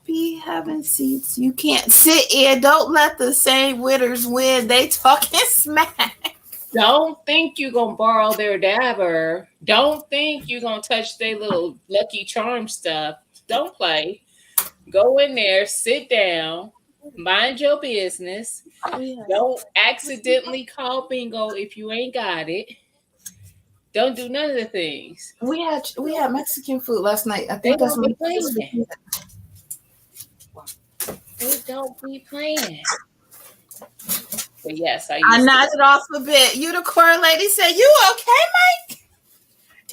Be having seats. You can't sit here. Don't let the same winners win. They talking smack. Don't think you're going to borrow their dabber. Don't think you're going to touch their little Lucky Charm stuff. Don't play. Go in there, sit down, mind your business. Oh, yeah. Don't accidentally call bingo if you ain't got it. Don't do none of the things. We had Mexican food last night. I They think that's don't be what playing. They don't be playing. But yes, I nodded off a bit. Unicorn lady said, "You okay, Mike?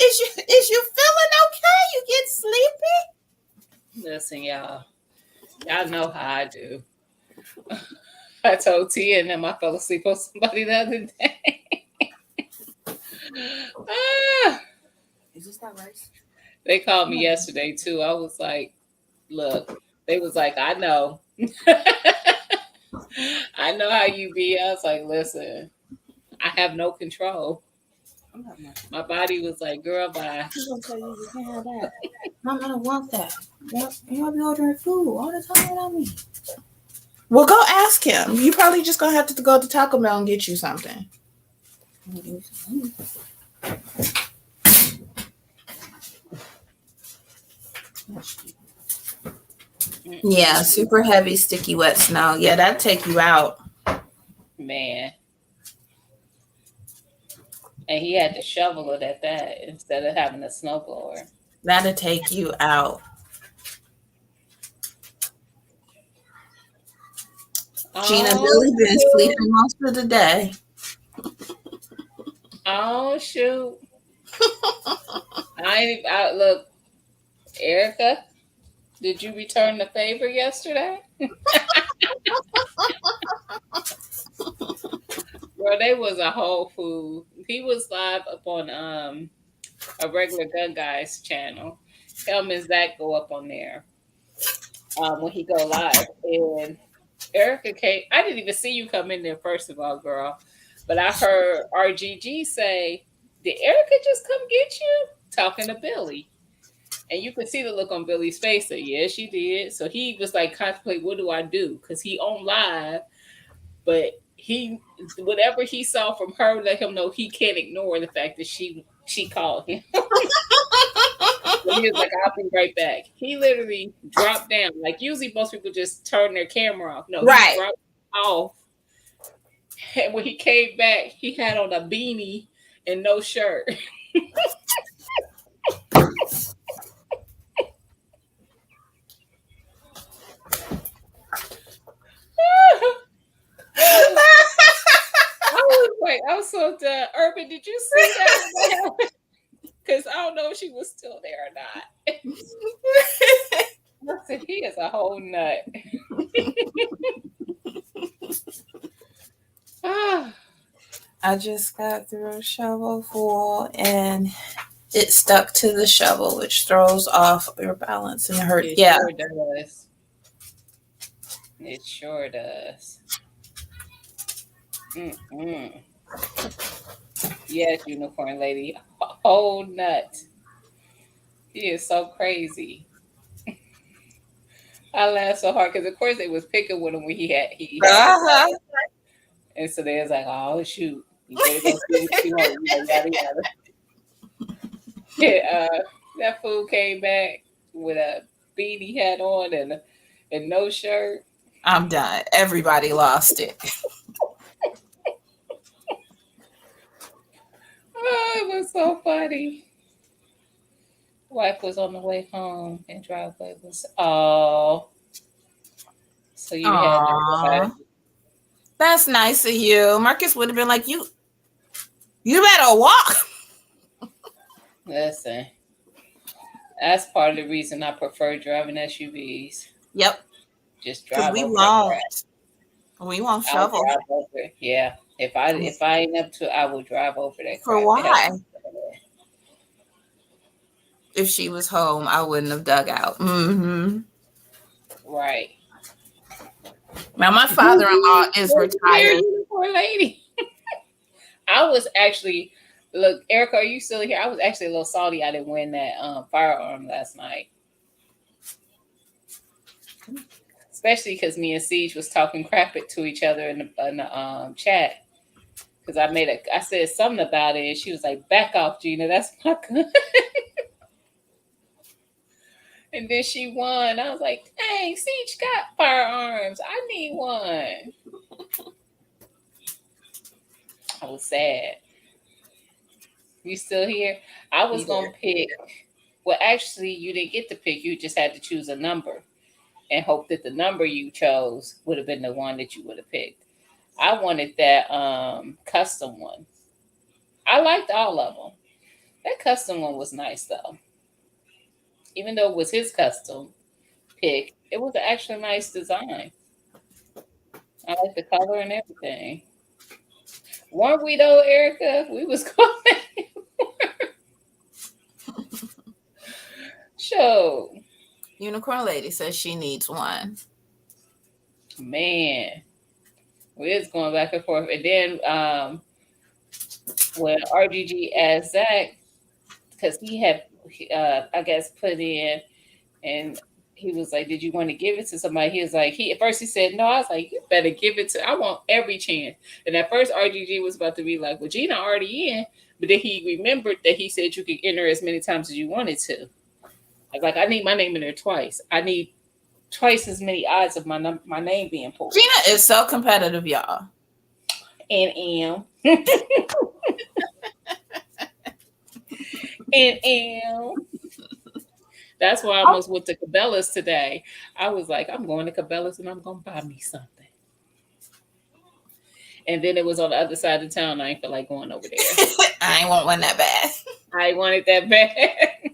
Is you feeling okay? You get sleepy?" Listen, y'all know how I do. I told Tia and them I fell asleep on somebody the other day. Is this that rice? They called me yesterday too. I was like, look, they was like, I know. I know how you be. I was like, listen, I have no control. I'm not much. My body was like, girl, bye. She's gonna tell you can't have that. Mom, I don't want that. You want to be ordering food all the time without me. Well, go ask him. You probably just gonna have to go to Taco Bell and get you something. Yeah, super heavy, sticky, wet snow. Yeah, that'd take you out. Man. And he had to shovel it at that instead of having a snowblower. That'd take you out. Gina Billy been sleeping most of the day. Oh shoot! I look, Erica. Did you return the favor yesterday? Bro, they was a whole food. He was live up on a regular Gun Guys channel. Him and Zach go up on there when he go live, and Erica came. I didn't even see you come in there first of all, girl. But I heard RGG say, "Did Erica just come get you?" Talking to Billy. And you could see the look on Billy's face that, yeah, she did. So he was like, contemplate, what do I do? Because he on live, but whatever he saw from her, let him know he can't ignore the fact that she called him. So he was like, I'll be right back. He literally dropped down. Like usually most people just turn their camera off. No, right. He dropped off. And when he came back, he had on a beanie and no shirt. I was so done. Urban, did you see that? Because I don't know if she was still there or not. I said, he is a whole nut. I just got through a shovel full and it stuck to the shovel, which throws off your balance and hurt. It yeah. Sure does. It sure does. Mm-mm. Yes, unicorn lady. Whole nut. He is so crazy. I laughed so hard because of course they was picking with him when he had and so they was like, oh shoot. You better go see what you want. Yada yada. That fool came back with a beanie hat on and no shirt. I'm done. Everybody lost it. Oh, it was so funny. Wife was on the way home and driveway was so you had to. That's nice of you. Marcus would have been like, you better walk. Listen, that's part of the reason I prefer driving SUVs. Yep. Just drive. We won't shovel. Yeah. If I ain't up to, I will drive over that. For why? If she was home, I wouldn't have dug out. Mm-hmm. Right. Now my father-in-law is retired. Poor lady. I was actually, look, Erica, are you still here? I was actually a little salty I didn't win that firearm last night. Especially because me and Siege was talking crap to each other in the chat. Because I said something about it, and she was like, "Back off, Gina. That's my gun." And then she won. I was like, "Dang, Siege got firearms. I need one." I was sad. You still here? I was gonna pick. Well, actually, you didn't get to pick. You just had to choose a number and hope that the number you chose would have been the one that you would have picked. I wanted that custom one. I liked all of them. That custom one was nice though. Even though it was his custom pick, it was an actually nice design. I like the color and everything. Weren't we though, Erica? We was going. Show. Unicorn Lady says she needs one. Man. We're just going back and forth. And then when RGG asked Zach, because he had, I guess, put in, and he was like, "Did you want to give it to somebody?" He was like, at first he said no. I was like, "You better give it to. I want every chance." And at first RGG was about to be like, "Well, Gina already in," but then he remembered that he said you could enter as many times as you wanted to. Like I need my name in there twice. I need twice as many odds of my name being pulled. Gina is so competitive, y'all. And am. And am. That's why I almost went to Cabela's today. I was like, I'm going to Cabela's and I'm going to buy me something. And then it was on the other side of town. I ain't feel like going over there. I ain't want one that bad. I wanted that bad.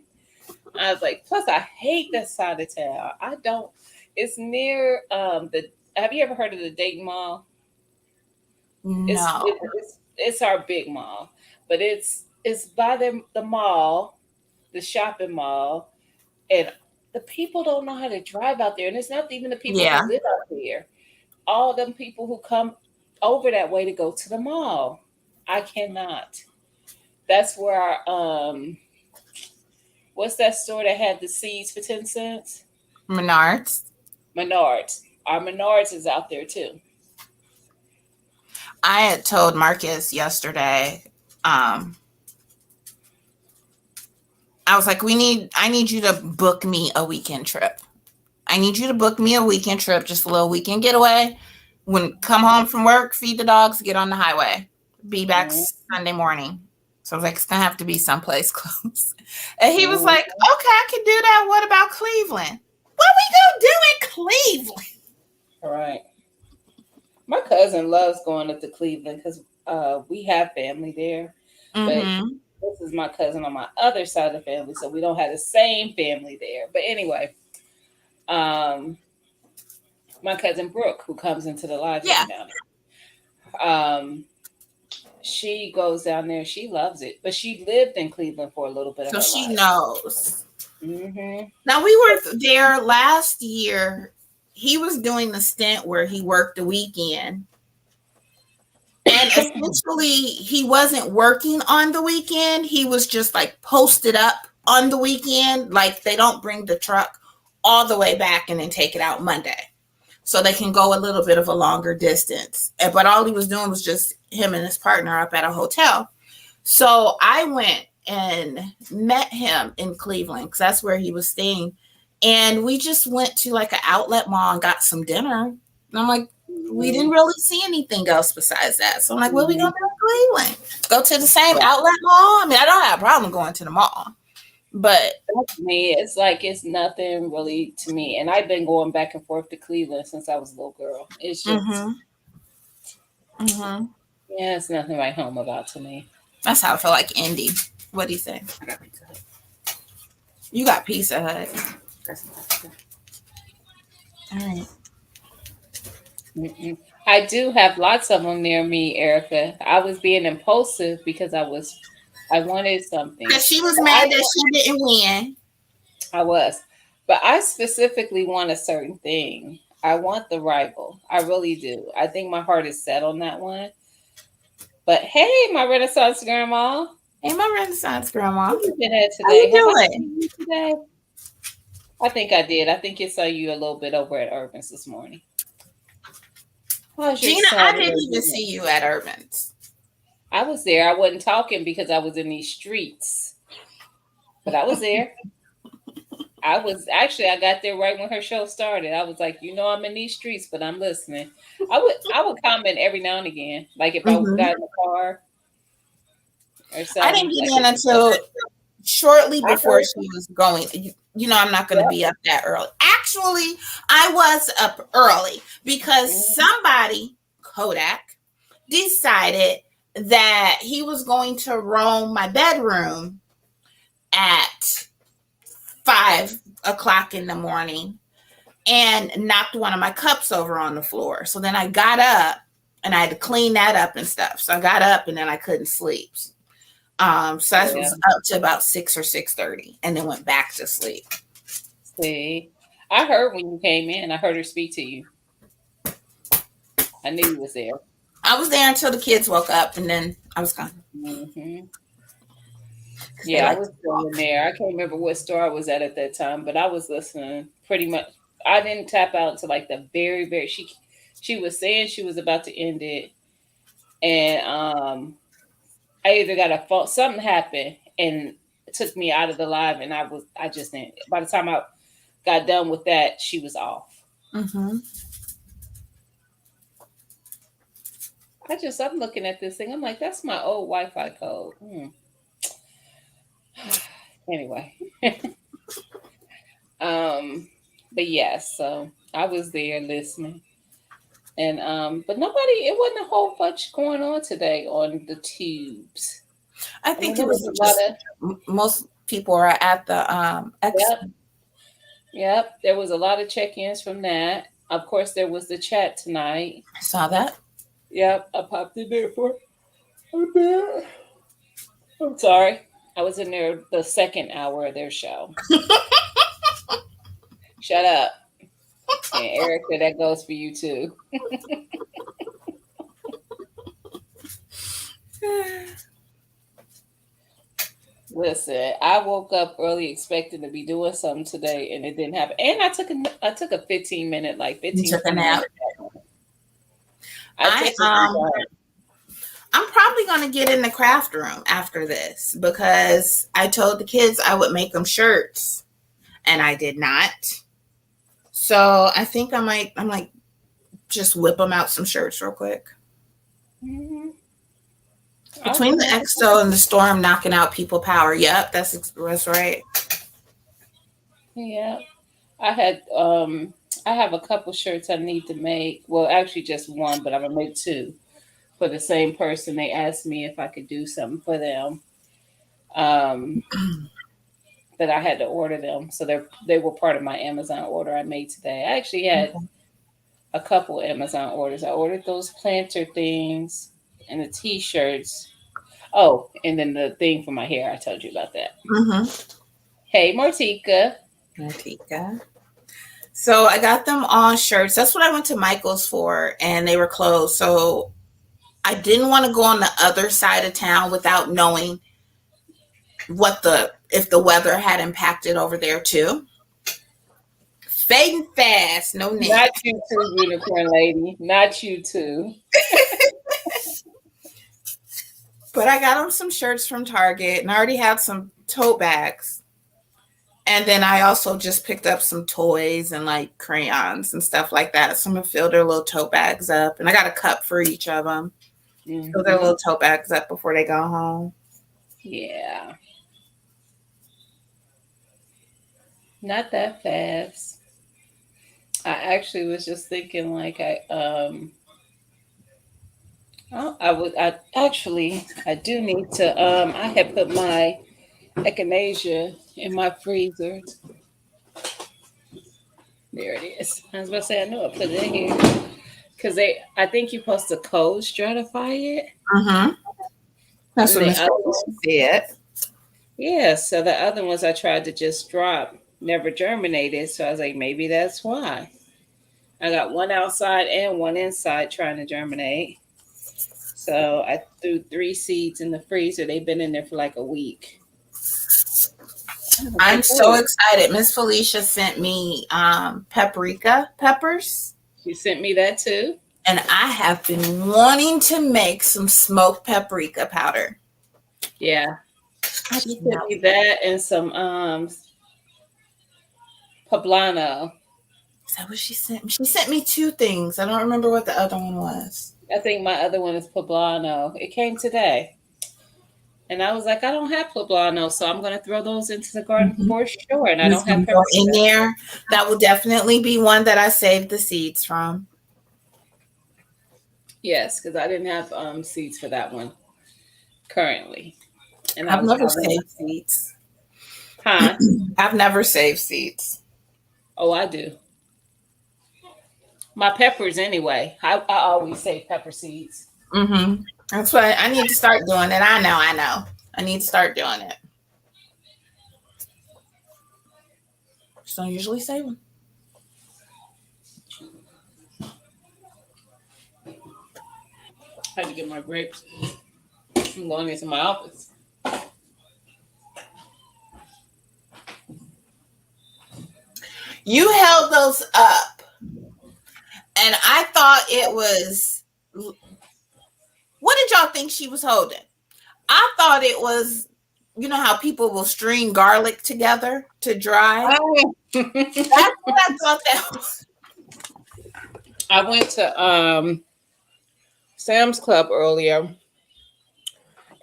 I was like, plus I hate that side of town. I don't. It's near have you ever heard of the Dayton Mall? No. It's our big mall, but it's by the mall, the shopping mall, and the people don't know how to drive out there. And it's not even the people who live out there. All them people who come over that way to go to the mall. I cannot. That's where our, what's that store that had the seeds for 10 cents? Menards. Our Menards is out there too. I had told Marcus yesterday, I was like, I need you to book me a weekend trip. I need you to book me a weekend trip, just a little weekend getaway. Come home from work, feed the dogs, get on the highway, be back Sunday morning. So I was like, it's going to have to be someplace close. And he was like, okay, I can do that. What about Cleveland? What we going to do in Cleveland? All right. My cousin loves going up to Cleveland because we have family there. Mm-hmm. But this is my cousin on my other side of the family, so we don't have the same family there. But anyway, my cousin Brooke, who comes into the lodge down there, she goes down there. She loves it, but she lived in Cleveland for a little bit. So she life. knows. Mm-hmm. Now, we were there last year. He was doing the stint where he worked the weekend. And essentially, he wasn't working on the weekend. He was just like posted up on the weekend. Like they don't bring the truck all the way back and then take it out Monday. So they can go a little bit of a longer distance. But all he was doing was just him and his partner up at a hotel. So I went and met him in Cleveland because that's where he was staying. And we just went to like an outlet mall and got some dinner. And I'm like, we didn't really see anything else besides that. So I'm like, what are we going to do in Cleveland? Go to the same outlet mall? I mean, I don't have a problem going to the mall. But to me, it's like it's nothing really to me. And I've been going back and forth to Cleveland since I was a little girl. It's just, yeah, it's nothing right home about to me. That's how I feel like Indy. What do you say? I got Pizza Hut. You got Pizza Hut. All right. Mm-mm. I do have lots of them near me, Erica. I was being impulsive because I wanted something. Because she was mad that she didn't win. I was. But I specifically want a certain thing. I want the rival. I really do. I think my heart is set on that one. But hey, my Renaissance grandma. Hey, my Renaissance grandma. What you been at today? How you Have I doing? seen you today? I think I did. I think I saw you a little bit over at Urban's this morning. Gina, I didn't even see you at Urban's. I was there. I wasn't talking because I was in these streets. But I was there. I got there right when her show started. I was like, I'm in these streets, but I'm listening. I would comment every now and again. Like if I got in the car or something. I didn't get in until shortly before she was going. I'm not going to be up that early. Actually, I was up early because somebody, Kodak, decided that he was going to roam my bedroom at 5:00 in the morning and knocked one of my cups over on the floor. So then I got up and I had to clean that up and stuff. So I got up and then I couldn't sleep. So I was up to about 6 or 6:30 and then went back to sleep. See, I heard when you came in. I heard her speak to you. I knew you was there. I was there until the kids woke up, and then I was gone. Hmm. 'Cause they Yeah, I like was to still talk. in there. I can't remember what store I was at that time, but I was listening pretty much. I didn't tap out to like the very. She was saying she was about to end it, and I either got a phone. Something happened, and it took me out of the live, and I just didn't. By the time I got done with that, she was off. Mm-hmm. I'm looking at this thing. I'm like, that's my old Wi-Fi code. Anyway, but yes, so I was there listening, and but it wasn't a whole bunch going on today on the tubes. I I mean, think it there was was a lot just of most people are at the X. yep, yep. There was a lot of check-ins from that. Of course, there was the chat tonight. I saw that. Yep, I popped in there for a bit. I'm sorry. I was in there the second hour of their show. Shut up. And Erica, that goes for you too. Listen, I woke up early expecting to be doing something today and it didn't happen. And I took a 15-minute, like You 15, took a 20 nap. minute. I I took some time. I'm probably gonna get in the craft room after this because I told the kids I would make them shirts, and I did not. So I think I might. I'm like just whip them out some shirts real quick. Mhm. Between the EXO and the Storm knocking out People Power. Yep, that's right. Yeah. I have a couple shirts I need to make. Well, actually just one, but I'm gonna make two for the same person. They asked me if I could do something for them. Um, that I had to order them. So they were part of my Amazon order I made today. I actually had a couple Amazon orders. I ordered those planter things and the t-shirts. Oh, and then the thing for my hair. I told you about that. Mm-hmm. Hey, Martika. Martika. So I got them all shirts. That's what I went to Michael's for, and they were closed. So I didn't want to go on the other side of town without knowing if the weather had impacted over there too. Fading fast, no need. Not you too, unicorn lady. Not you too. But I got them some shirts from Target, and I already had some tote bags. And then I also just picked up some toys and like crayons and stuff like that. So I'm gonna fill their little tote bags up, and I got a cup for each of them. Mm-hmm. Fill their little tote bags up before they go home. Yeah. Not that fast. I actually was just thinking like I do need to I had put my echinacea in my freezer. There it is. I was about to say I know I put it in here. Because I think you're supposed to cold stratify it. Mm-hmm. That's what Miss said. Yeah, so the other ones I tried to just drop never germinated. So I was like, maybe that's why. I got one outside and one inside trying to germinate. So I threw 3 seeds in the freezer. They've been in there for like a week. I'm so excited. Miss Felicia sent me paprika peppers. She sent me that too. And I have been wanting to make some smoked paprika powder. Yeah. She sent me that and some poblano. Is that what she sent me? She sent me 2 things. I don't remember what the other one was. I think my other one is poblano. It came today. And I was like, I don't have poblano, so I'm going to throw those into the garden for sure. And I don't have paprika in there. That will definitely be one that I saved the seeds from. Yes, because I didn't have seeds for that one currently. And I've never saved seeds. Huh? I've never saved seeds. Oh, I do. My peppers, anyway. I always save pepper seeds. Mm-hmm. That's why I need to start doing it. I know. I need to start doing it. just don't usually save them. I had to get my grapes. I'm going into my office. You held those up, and I thought it was. What did y'all think she was holding? I thought it was, you know how people will string garlic together to dry? That's what I thought that was. I went to Sam's Club earlier,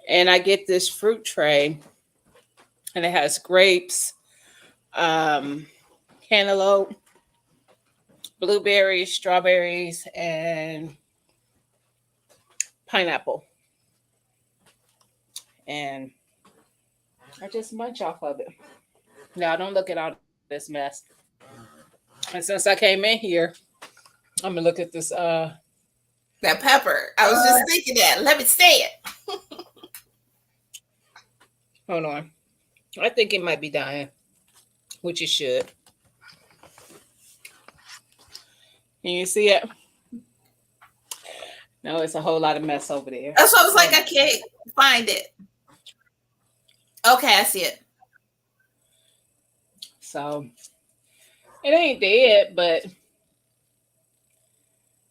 and I get this fruit tray, and it has grapes, cantaloupe, blueberries, strawberries, and pineapple. And I just munch off of it. Now, don't look at all this mess. And since I came in here, I'm gonna look at this. That pepper. I was just thinking that. Let me say it. Hold on. I think it might be dying, which it should. Can you see it? No, it's a whole lot of mess over there. That's why I was like, I can't find it. Okay, I see it. So it ain't dead, but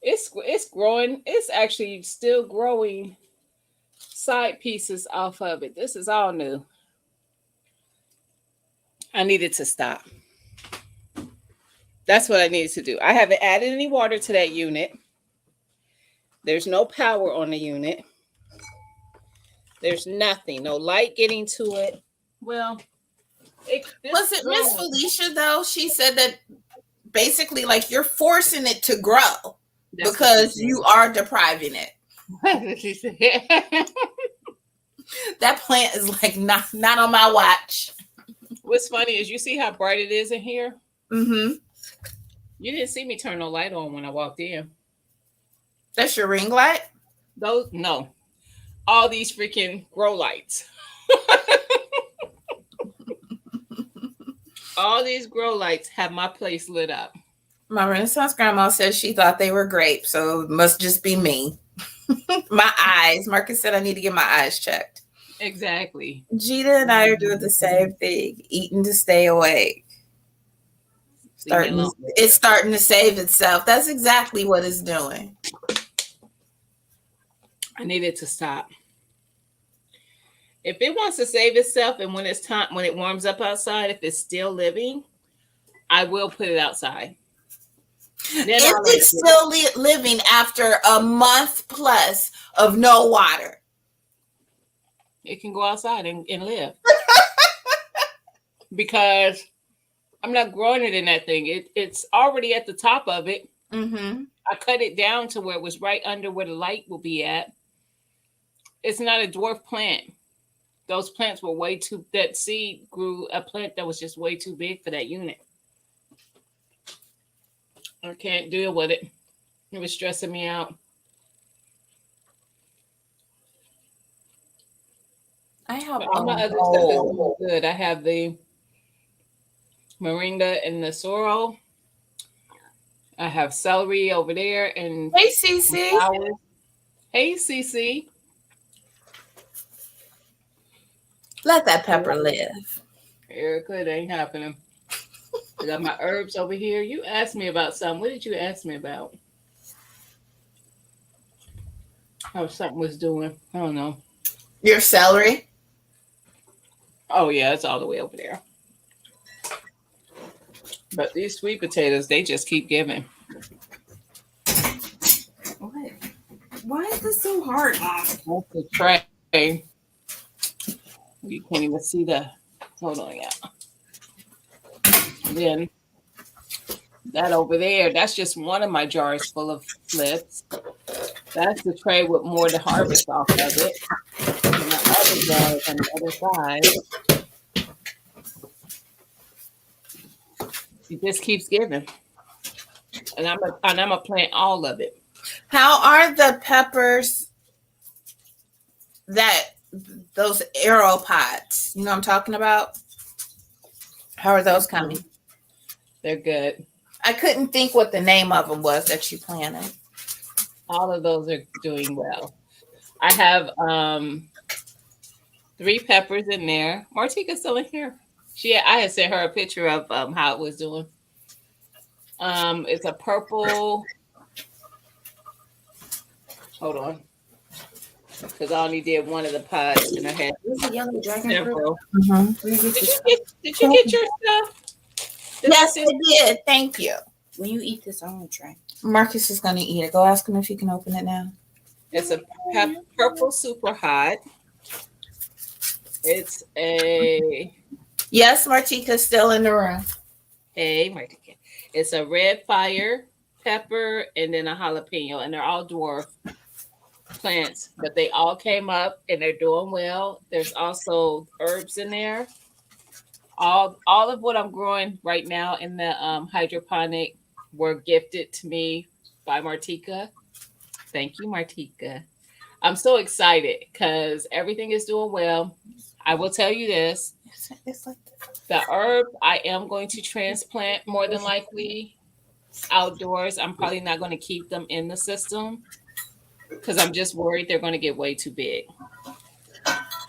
it's growing. It's actually still growing side pieces off of it. This is all new. I needed to stop. That's what I needed to do. I haven't added any water to that unit. There's no power on the unit. There's nothing. No light getting to it. Well, was it Miss Felicia though? She said that basically like you're forcing it to grow because you are depriving it. That's what she said. That plant is like not on my watch. What's funny is you see how bright it is in here? Mm-hmm. You didn't see me turn no light on when I walked in. That's your ring light? No. All these freaking grow lights. All these grow lights have my place lit up. My Renaissance grandma said she thought they were grapes, so it must just be me. My eyes. Marcus said I need to get my eyes checked. Exactly. Gita and I are doing the same thing, eating to stay awake. It's starting to save itself. That's exactly what it's doing. I need it to stop. If it wants to save itself, and when it's time, when it warms up outside, if it's still living, I will put it outside. If it's still living after a month plus of no water, it can go outside and live. Because I'm not growing it in that thing. It's already at the top of it. Mm-hmm. I cut it down to where it was right under where the light will be at. It's not a dwarf plant. Those plants were way too, that seed grew a plant that was just way too big for that unit. I can't deal with it. It was stressing me out. I have all my other stuff is really good. I have the moringa and the sorrel. I have celery over there and hey CC. Flowers. Hey CC. Let that pepper live. Erica, it ain't happening. I got my herbs over here. You asked me about something. What did you ask me about? How something was doing. I don't know. Your celery? Oh, yeah, it's all the way over there. But these sweet potatoes, they just keep giving. What? Why is this so hard, Mom? That's the tray. You can't even see the. Hold on, yeah. Then that over there, that's just one of my jars full of flips. That's the tray with more to harvest off of it. And my other jar is on the other side. It just keeps giving. And I'm gonna plant all of it. How are the peppers those arrow pods? You know what I'm talking about? How are those coming? They're good. I couldn't think what the name of them was that you planted. All of those are doing well. I have 3 peppers in there. Martika's still in here. I had sent her a picture of how it was doing. It's a purple. Hold on, because I only did one of the pods, and I had Where's the yellow dragon fruit? several. Mm-hmm. Where you get this? Did you get your stuff? Yes, I did. Thank you. When you eat this, I'm gonna try. Marcus is going to eat it. Go ask him if he can open it now. It's a purple super hot. It's a Yes, Martika's still in the room. Martika. It's a red fire pepper and then a jalapeno, and they're all dwarf plants, but they all came up and they're doing well. There's also herbs in there. All of what I'm growing right now in the hydroponic were gifted to me by Martika. Thank you, Martika. I'm so excited because everything is doing well. I will tell you this. It's like The herb I am going to transplant more than likely outdoors. I'm probably not going to keep them in the system because I'm just worried they're going to get way too big.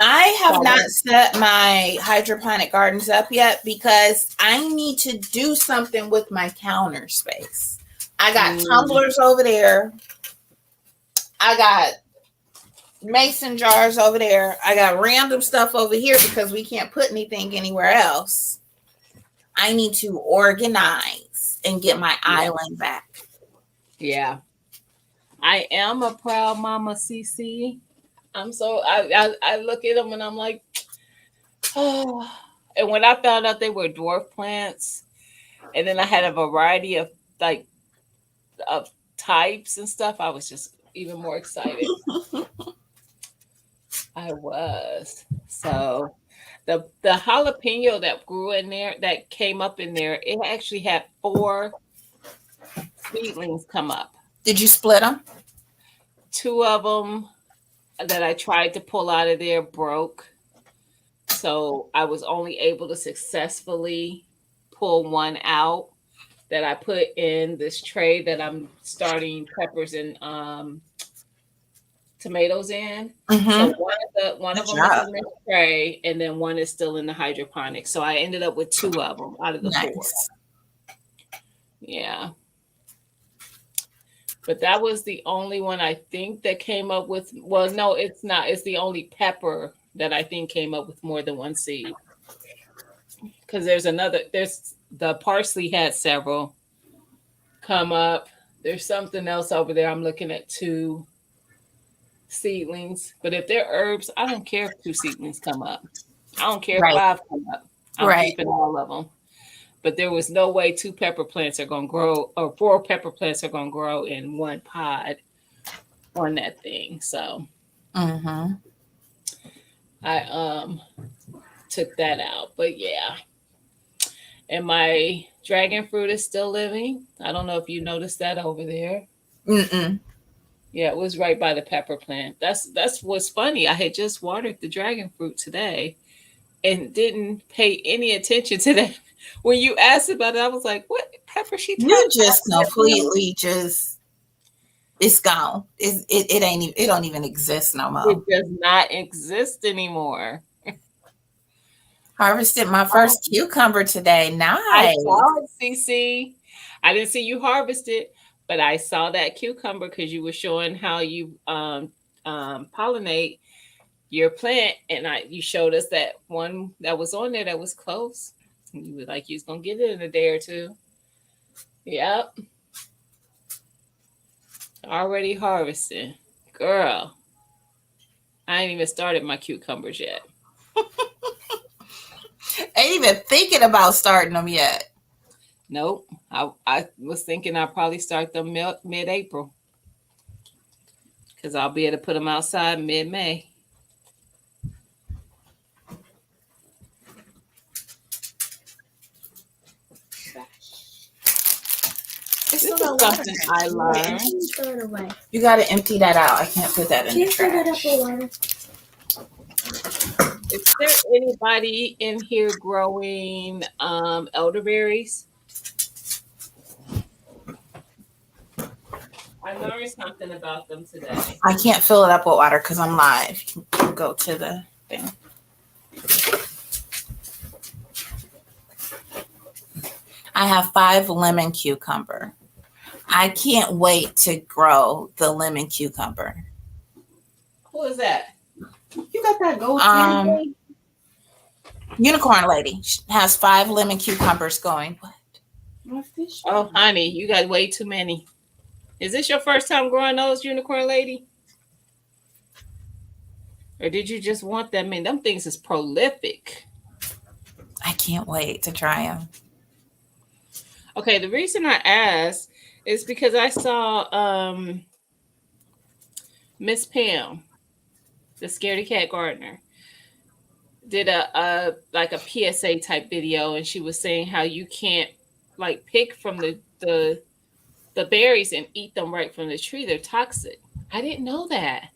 I have not set my hydroponic gardens up yet because I need to do something with my counter space. I got tumblers over there. I got mason jars over there. I got random stuff over here because we can't put anything anywhere else. I need to organize and get my island back. Yeah. I am a proud mama, CC. I look at them and I'm like, oh. And when I found out they were dwarf plants, and then I had a variety of of types and stuff, I was just even more excited. I was. So the jalapeno that grew in there, that came up in there, it actually had 4 seedlings come up. Did you split them? 2 of them that I tried to pull out of there broke. So I was only able to successfully pull one out that I put in this tray that I'm starting peppers and tomatoes in. Mm-hmm. So one of them is in this tray, and then one is still in the hydroponic. So I ended up with 2 of them out of the 4. Yeah. But that was the only one I think that came up with. Well, no, it's not. It's the only pepper that I think came up with more than 1 seed. Because there's the parsley had several come up. There's something else over there. I'm looking at 2 seedlings. But if they're herbs, I don't care if 2 seedlings come up. I don't care if 5 come up. I'm keeping all of them. But there was no way 2 pepper plants are going to grow, or 4 pepper plants are going to grow in one pod on that thing. So I took that out. But yeah. And my dragon fruit is still living. I don't know if you noticed that over there. Mm-mm. Yeah, it was right by the pepper plant. That's what's funny. I had just watered the dragon fruit today and didn't pay any attention to that. When you asked about it, I was like, what pepper she talking You just completely just, it's gone. It don't even exist no more. It does not exist anymore. Harvested my first cucumber today. Nice. I saw it, CC. I didn't see you harvest it, but I saw that cucumber because you were showing how you pollinate your plant, and you showed us that one that was on there that was close. You were like, you was gonna get it in a day or 2. Yep. Already harvesting. Girl. I ain't even started my cucumbers yet. Ain't even thinking about starting them yet. Nope. I was thinking I'll probably start them mid-April. Because I'll be able to put them outside mid-May. This is something I learned. You got to empty that out. I can't put that in the trash. Is there anybody in here growing elderberries? I learned something about them today. I can't fill it up with water because I'm live. You can go to the thing. I have 5 lemon cucumber. I can't wait to grow the lemon cucumber. Who is that? You got that gold Um, Unicorn lady has 5 lemon cucumbers going. What? Oh, honey, you got way too many. Is this your first time growing those, Unicorn lady? Or did you just want them? I mean, them things is prolific. I can't wait to try them. Okay, the reason I asked is because I saw Miss Pam, the Scaredy Cat Gardener, did a like a PSA type video, and she was saying how you can't like pick from the berries and eat them right from the tree. They're toxic. I didn't know that.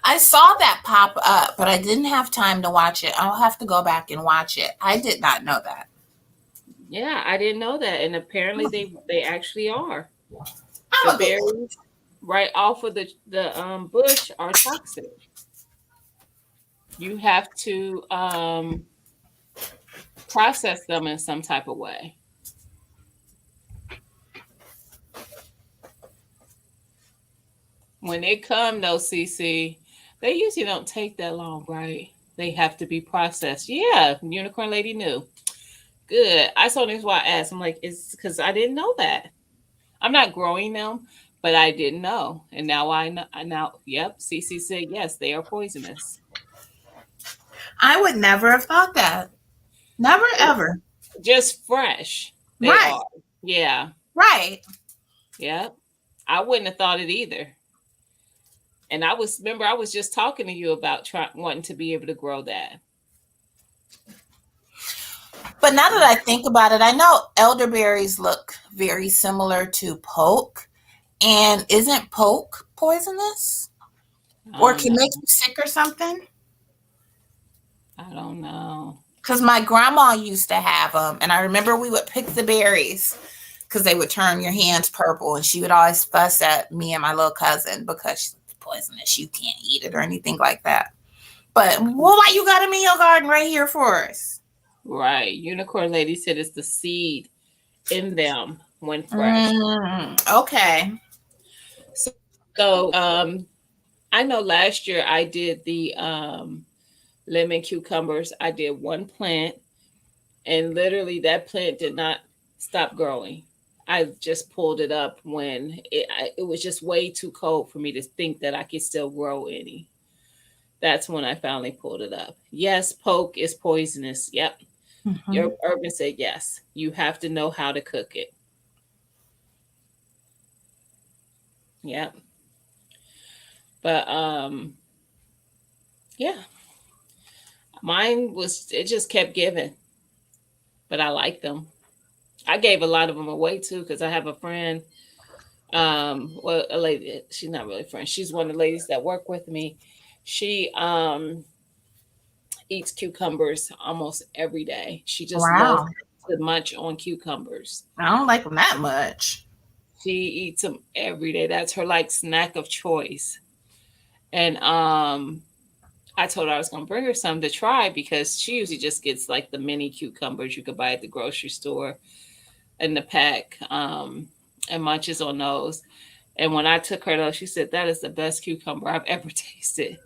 I saw that pop up, but I didn't have time to watch it. I'll have to go back and watch it. I did not know that. Yeah, I didn't know that, and apparently they actually are. I'm The a bit- berries right off of the bush are toxic. You have to process them in some type of way. When they come, though, CC, they usually don't take that long, right? They have to be processed. Yeah, Unicorn Lady knew. Good. I saw this why I asked. I'm like, it's because I didn't know that. I'm not growing them, but I didn't know, and now I know. Now, yep. CC said yes, they are poisonous. I would never have thought that. Never, ever. Just fresh. They Right. are. Yeah. Right. Yep. I wouldn't have thought it either. And I was just talking to you about wanting to be able to grow that. But now that I think about it, I know elderberries look very similar to poke. And isn't poke poisonous? Or can make you sick or something? I don't know. Because my grandma used to have them. And I remember we would pick the berries because they would turn your hands purple. And she would always fuss at me and my little cousin because she's poisonous. You can't eat it or anything like that. But why you got them in your garden right here for us? Right. Unicorn Lady said it's the seed in them when fresh. Okay. So I know last year I did the lemon cucumbers. I did one plant, and literally that plant did not stop growing. I just pulled it up when it was just way too cold for me to think that I could still grow any. That's when I finally pulled it up. Yes, poke is poisonous. Yep. Your urban said yes. You have to know how to cook it. Yep. But yeah. Mine it just kept giving. But I like them. I gave a lot of them away too because I have a friend, well, a lady, she's not really a friend. She's one of the ladies that work with me. She eats cucumbers almost every day. She just loves to munch on cucumbers. I don't like them that much. She eats them every day. That's her like snack of choice. And I told her I was going to bring her some to try because she usually just gets like the mini cucumbers you could buy at the grocery store in the pack and munches on those. And when I took her, though, she said, that is the best cucumber I've ever tasted.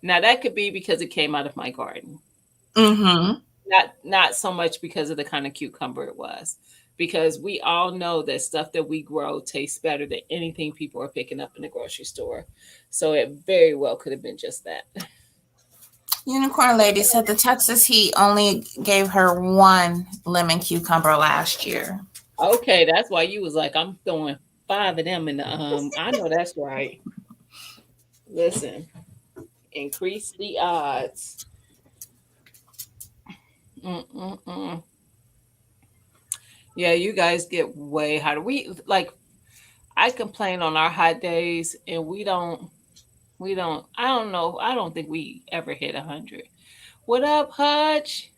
Now, that could be because it came out of my garden. Mm-hmm. Not so much because of the kind of cucumber it was. Because we all know that stuff that we grow tastes better than anything people are picking up in the grocery store. So it very well could have been just that. Unicorn Lady said the Texas heat only gave her 1 lemon cucumber last year. Okay, that's why you was like, I'm throwing 5 of them in the I know that's right. Listen, increase the odds. Yeah, you guys get way hotter. I complain on our hot days, and we don't. I don't know. I don't think we ever hit 100. What up, Hutch?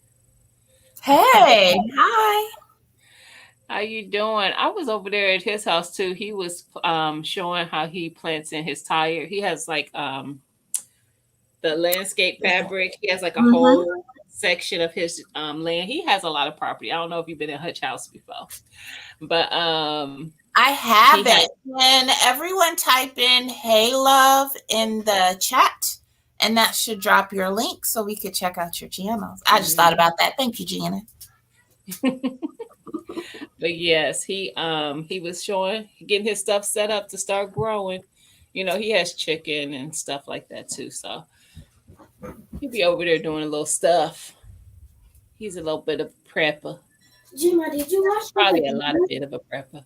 Hey, hi. How you doing? I was over there at his house too. He was showing how he plants in his tire. He has like the landscape fabric. He has like a Mhm. whole section of his land. He has a lot of property. I don't know if you've been in Hutch House before, but I he has. haven't. Can everyone type in "Hey Love" in the chat, and that should drop your link so we could check out your channels. I just thought about that. Thank you, Gina. But yes, he was showing getting his stuff set up to start growing. You know, he has chicken and stuff like that too. So he'll be over there doing a little stuff. He's a little bit of a prepper. Gina, did you wash Probably a lot of bit of a prepper.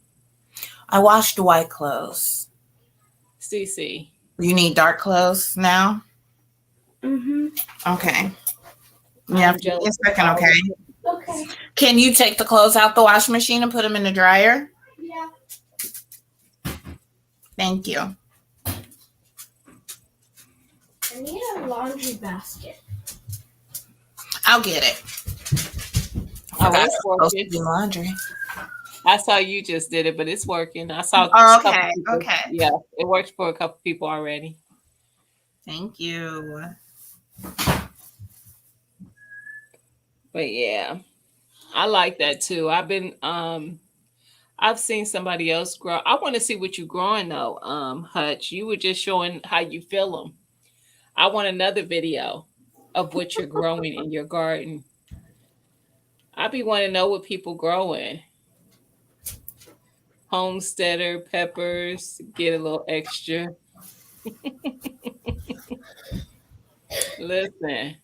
I washed the white clothes. CC. You need dark clothes now? Mm-hmm. Okay. Yeah, I'm give me a jealous. second, okay? Okay. Can you take the clothes out the washing machine and put them in the dryer? Yeah. Thank you. I need a laundry basket. I'll get it. Oh, Forgot I it's was supposed to working. do laundry. I saw you just did it, but it's working. I saw Oh, a couple okay, people. okay. Yeah, it worked for a couple people already. Thank you. But yeah, I like that too. I've seen somebody else grow. I want to see what you're growing though, Hutch. You were just showing how you feel them. I want another video of what you're growing in your garden. I be wanting to know what people growing. Homesteader peppers, get a little extra. Listen.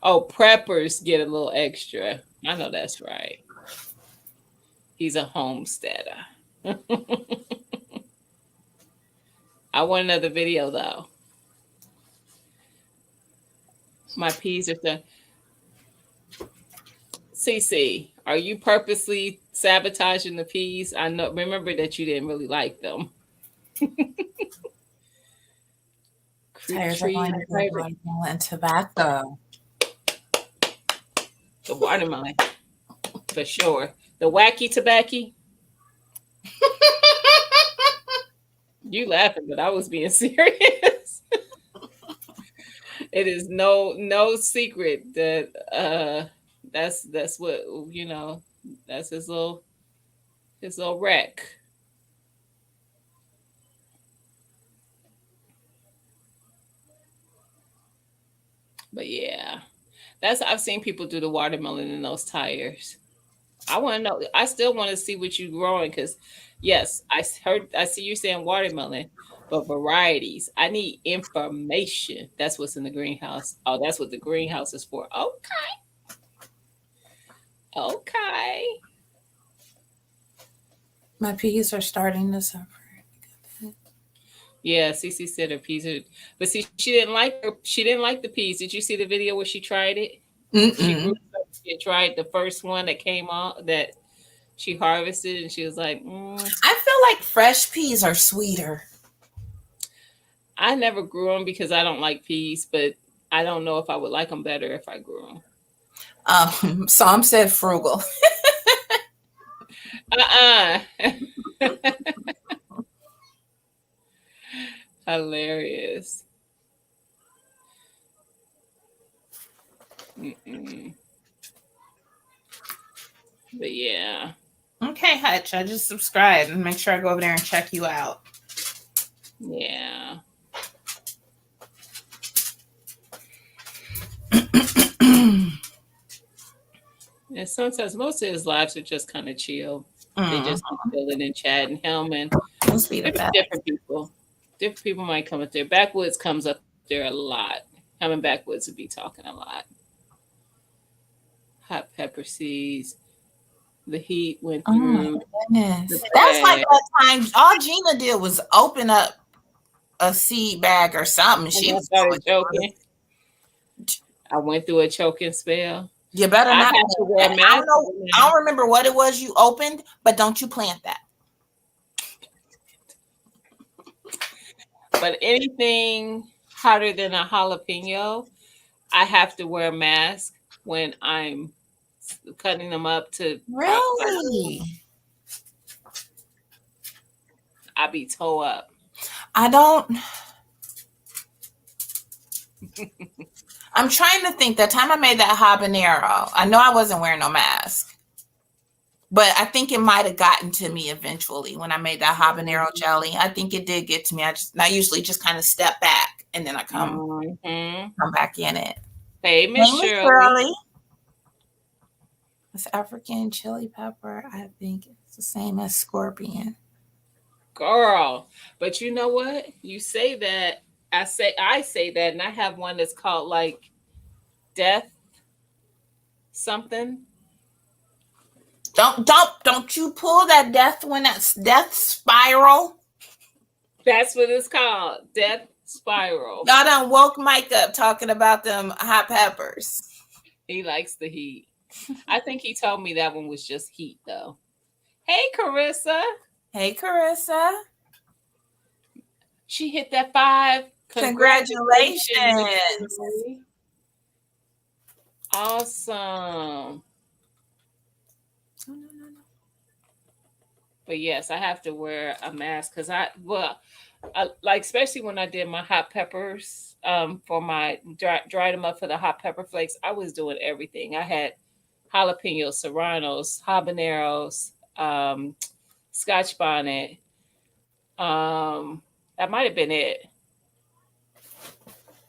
Oh, preppers get a little extra. I know that's right. He's a homesteader. I want another video though. My peas are done. CC, are you purposely sabotaging the peas? I know. Remember that you didn't really like them. Tires are going to go watermelon and tobacco. The watermelon, for sure. The wacky tobacco. You laughing, but I was being serious. It is no secret that that's what that's his little wreck. But yeah, I've seen people do the watermelon in those tires. I want to know. I still want to see what you're growing because, yes, I see you saying watermelon, but varieties. I need information. That's what's in the greenhouse. Oh, that's what the greenhouse is for. Okay, okay. My peas are starting to suffer. Yeah, Cece said her peas are, but see, she didn't like the peas. Did you see the video where she tried it? She tried the first one that came out that she harvested, and she was like, I feel like fresh peas are sweeter. I never grew them because I don't like peas, but I don't know if I would like them better if I grew them. Psalm said frugal. Hilarious. Mm-mm. But yeah. Okay, Hutch, I just subscribed and make sure I go over there and check you out. Yeah. And sometimes most of his lives are just kind of chill. They just be chilling and chatting. Him and different people. Different people might come up there. Backwoods comes up there a lot. Him and Backwoods would be talking a lot. Hot pepper seeds. The heat went through. Oh my goodness. That's like that time all Gina did was open up a seed bag or something. She was choking. I went through a choking spell. You better not. I don't remember what it was you opened, but don't you plant that. But anything hotter than a jalapeno, I have to wear a mask when I'm cutting them up to Really? I be toe up. I don't. I'm trying to think. That time I made that habanero, I know I wasn't wearing no mask, but I think it might have gotten to me eventually when I made that habanero jelly. I think it did get to me. I usually just kind of step back and then I come back in it. Hey, Hey, Miss Miss Shirley. Shirley. It's African chili pepper. I think it's the same as scorpion. Girl, but you know what? You say that. I say that, and I have one that's called like death something. Don't you pull that death when that's death spiral. That's what it's called, death spiral. Y'all done woke Mike up talking about them hot peppers. He likes the heat. I think he told me that one was just heat, though. Hey, Carissa. Hey, Carissa. She hit that 5. Congratulations. Awesome. But yes, I have to wear a mask because like especially when I did my hot peppers for my dried them up for the hot pepper flakes. I was doing everything. I had jalapenos, serranos, habaneros, Scotch bonnet. That might have been it.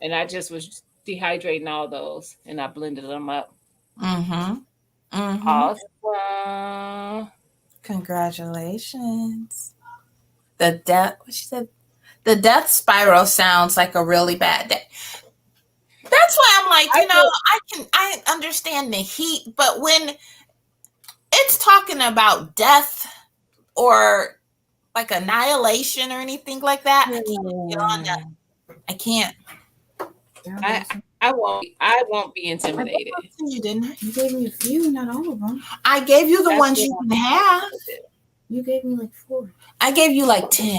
And I just was dehydrating all those, and I blended them up. Awesome. Congratulations. What she said, the death spiral sounds like a really bad day. That's why I'm like, I understand the heat, but when it's talking about death or like annihilation or anything like that, I can't get on that. I can't. I won't be intimidated. You didn't. You gave me a few, not all of them. I gave you the ones you can have. You gave me like 4. I gave you like 10.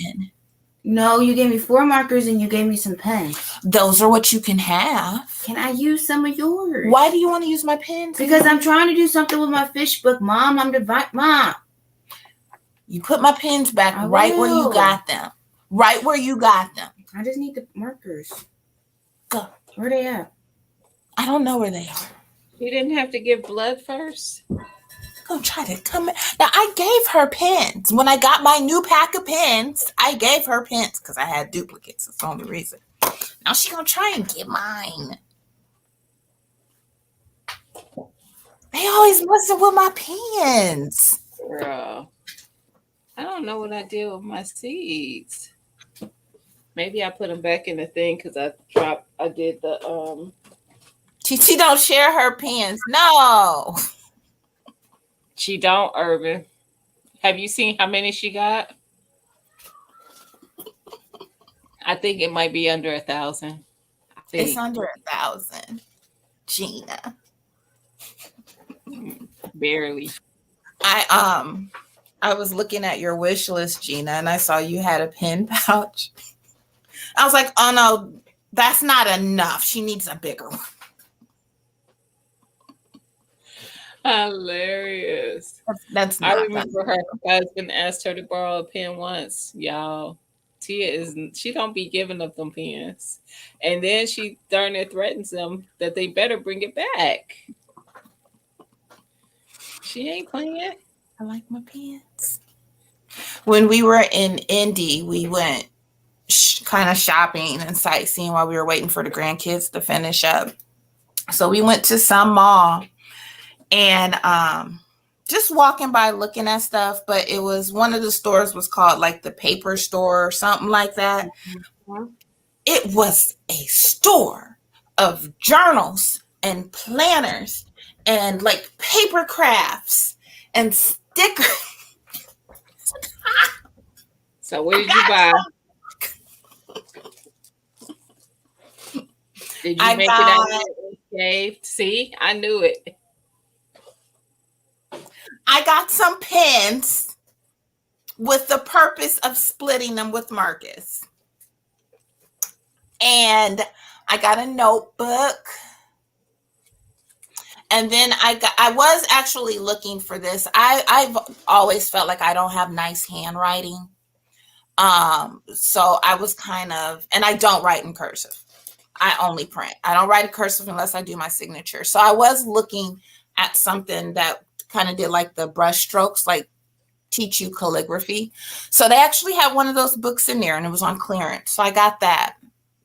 No, you gave me 4 markers and you gave me some pens. Those are what you can have. Can I use some of yours? Why do you want to use my pens? Because I'm trying to do something with my fish book, Mom. Mom. You put my pens back right where you got them. Right where you got them. I just need the markers. Go. Where are they at? I don't know where they are. You didn't have to give blood first? Go try to come in. Now, I gave her pens. When I got my new pack of pens, I gave her pens because I had duplicates. That's the only reason. Now she gonna try and get mine. They always messing with my pens. Girl, I don't know what I did with my seeds. Maybe I put them back in the thing because I did the She don't share her pens. No. She don't, Urban. Have you seen how many she got? I think it might be under 1,000. It's under 1,000. Gina. Barely. I was looking at your wish list, Gina, and I saw you had a pen pouch. I was like, oh no, that's not enough. She needs a bigger one. Hilarious. That's not. I remember her husband asked her to borrow a pen once, y'all. She don't be giving up them pens. And then she darn near threatens them that they better bring it back. She ain't playing. I like my pens. When we were in Indy, we went kind of shopping and sightseeing while we were waiting for the grandkids to finish up. So we went to some mall and just walking by looking at stuff, but it was one of the stores was called like the paper store or something like that. Mm-hmm. It was a store of journals and planners and like paper crafts and stickers. So what did you buy? Did you make it out unscathed? See, I knew it. I got some pens with the purpose of splitting them with Marcus. And I got a notebook. And then I was actually looking for this. I've always felt like I don't have nice handwriting. So I was and I don't write in cursive. I only print. I don't write in cursive unless I do my signature. So I was looking at something that kind of did like the brush strokes, like teach you calligraphy. So they actually had one of those books in there and it was on clearance. So I got that.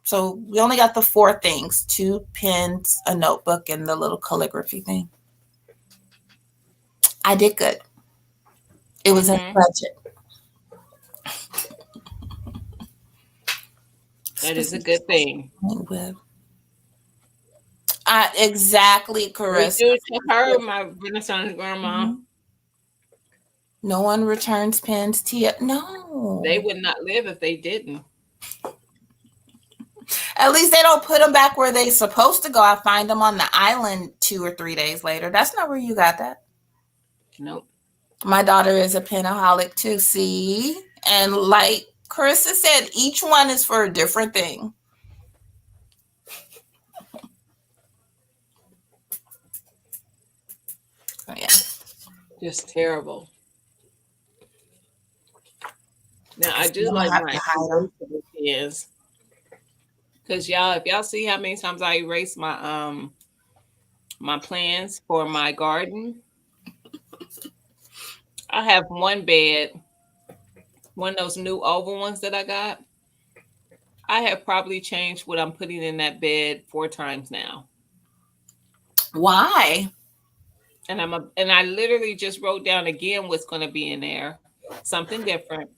So we only got the 4 things: 2 pens, a notebook, and the little calligraphy thing. I did good. It was in the budget. That is a good thing. Exactly, Carissa. We do to her, my Renaissance grandma. Mm-hmm. No one returns pens, Tia. No. They would not live if they didn't. At least they don't put them back where they're supposed to go. I find them on the island 2 or 3 days later. That's not where you got that. Nope. My daughter is a penaholic too, see? And like Carissa said, each one is for a different thing. Oh, yeah. Just terrible. Now, I do like my pens. Because y'all, if y'all see how many times I erase my my plans for my garden, I have one bed, one of those new oval ones that I got. I have probably changed what I'm putting in that bed 4 times now. Why? And I literally just wrote down again what's going to be in there, something different.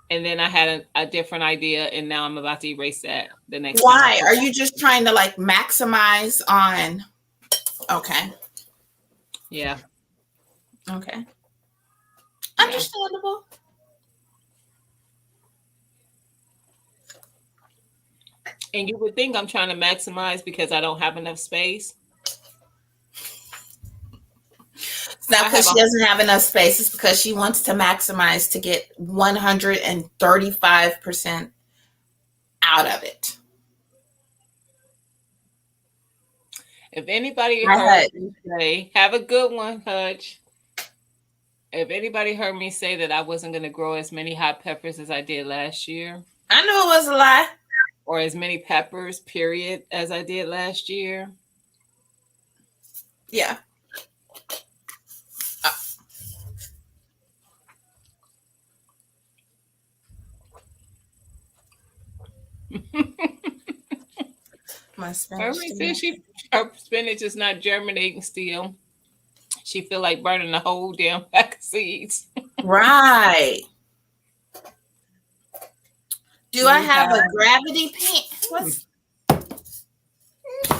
And then I had a different idea, and now I'm about to erase that the next time. Why? Are you just trying to like maximize on? Okay. Yeah. Okay. Understandable. And you would think I'm trying to maximize because I don't have enough space. It's not because she doesn't have enough space. It's because she wants to maximize to get 135% out of it. If anybody heard me say, have a good one, Hutch. If anybody heard me say that I wasn't going to grow as many hot peppers as I did last year. I knew it was a lie. Or as many peppers, period, as I did last year. Yeah. My spinach. Said her spinach is not germinating still. She feel like burning the whole damn pack of seeds. Right. Do I have a gravity pen?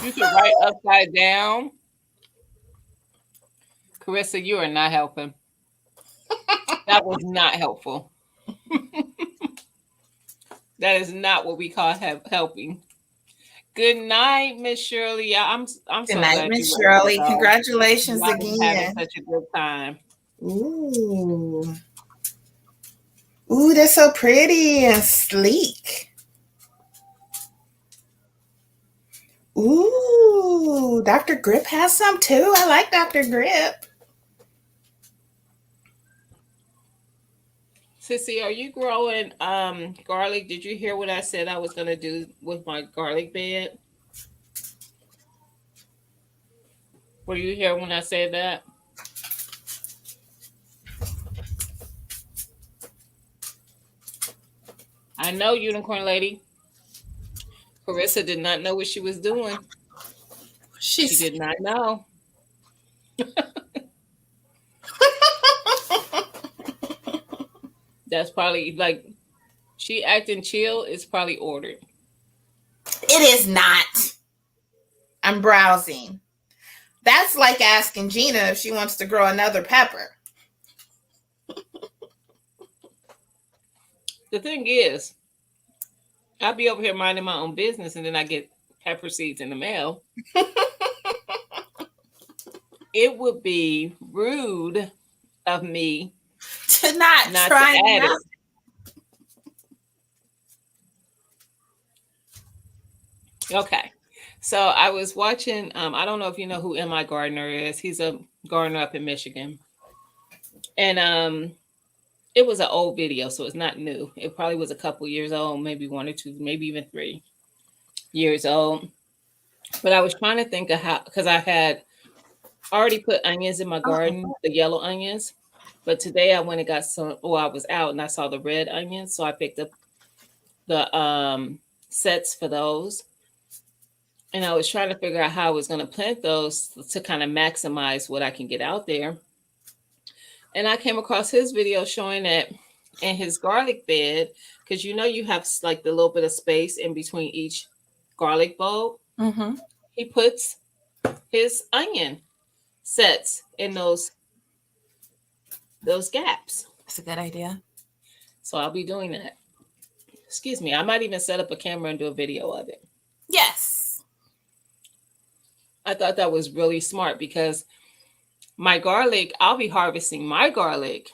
You can write upside down. Carissa, you are not helping. That was not helpful. That is not what we call helping. Good night, Miss Shirley. Yeah, I'm so Good night, Miss Shirley. Congratulations again. Having such a good time. Ooh. Ooh, they're so pretty and sleek. Ooh, Dr. Grip has some too. I like Dr. Grip. Sissy, are you growing garlic? Did you hear what I said I was going to do with my garlic bed? Were you here when I said that? I know, Unicorn Lady. Carissa did not know what she was doing. She did not know. That's probably like she acting chill is probably ordered. It is not. I'm browsing. That's like asking Gina if she wants to grow another pepper. The thing is, I'll be over here minding my own business and then I get pepper seeds in the mail. It would be rude of me to not try to add it. Okay. So I was watching. I don't know if you know who M.I. Gardner is. He's a gardener up in Michigan, and it was an old video, so it's not new. It probably was a couple years old, maybe 1 or 2, maybe even 3 years old. But I was trying to think of how, because I had already put onions in my garden, the yellow onions. But today I went and got some. Oh, I was out and I saw the red onions, so I picked up the sets for those. And I was trying to figure out how I was going to plant those to kind of maximize what I can get out there. And I came across his video showing that in his garlic bed, because you have like the little bit of space in between each garlic bulb, Mm-hmm. he puts his onion sets in those gaps. That's a good idea. So I'll be doing that. Excuse me. I might even set up a camera and do a video of it. Yes. I thought that was really smart because my garlic, I'll be harvesting my garlic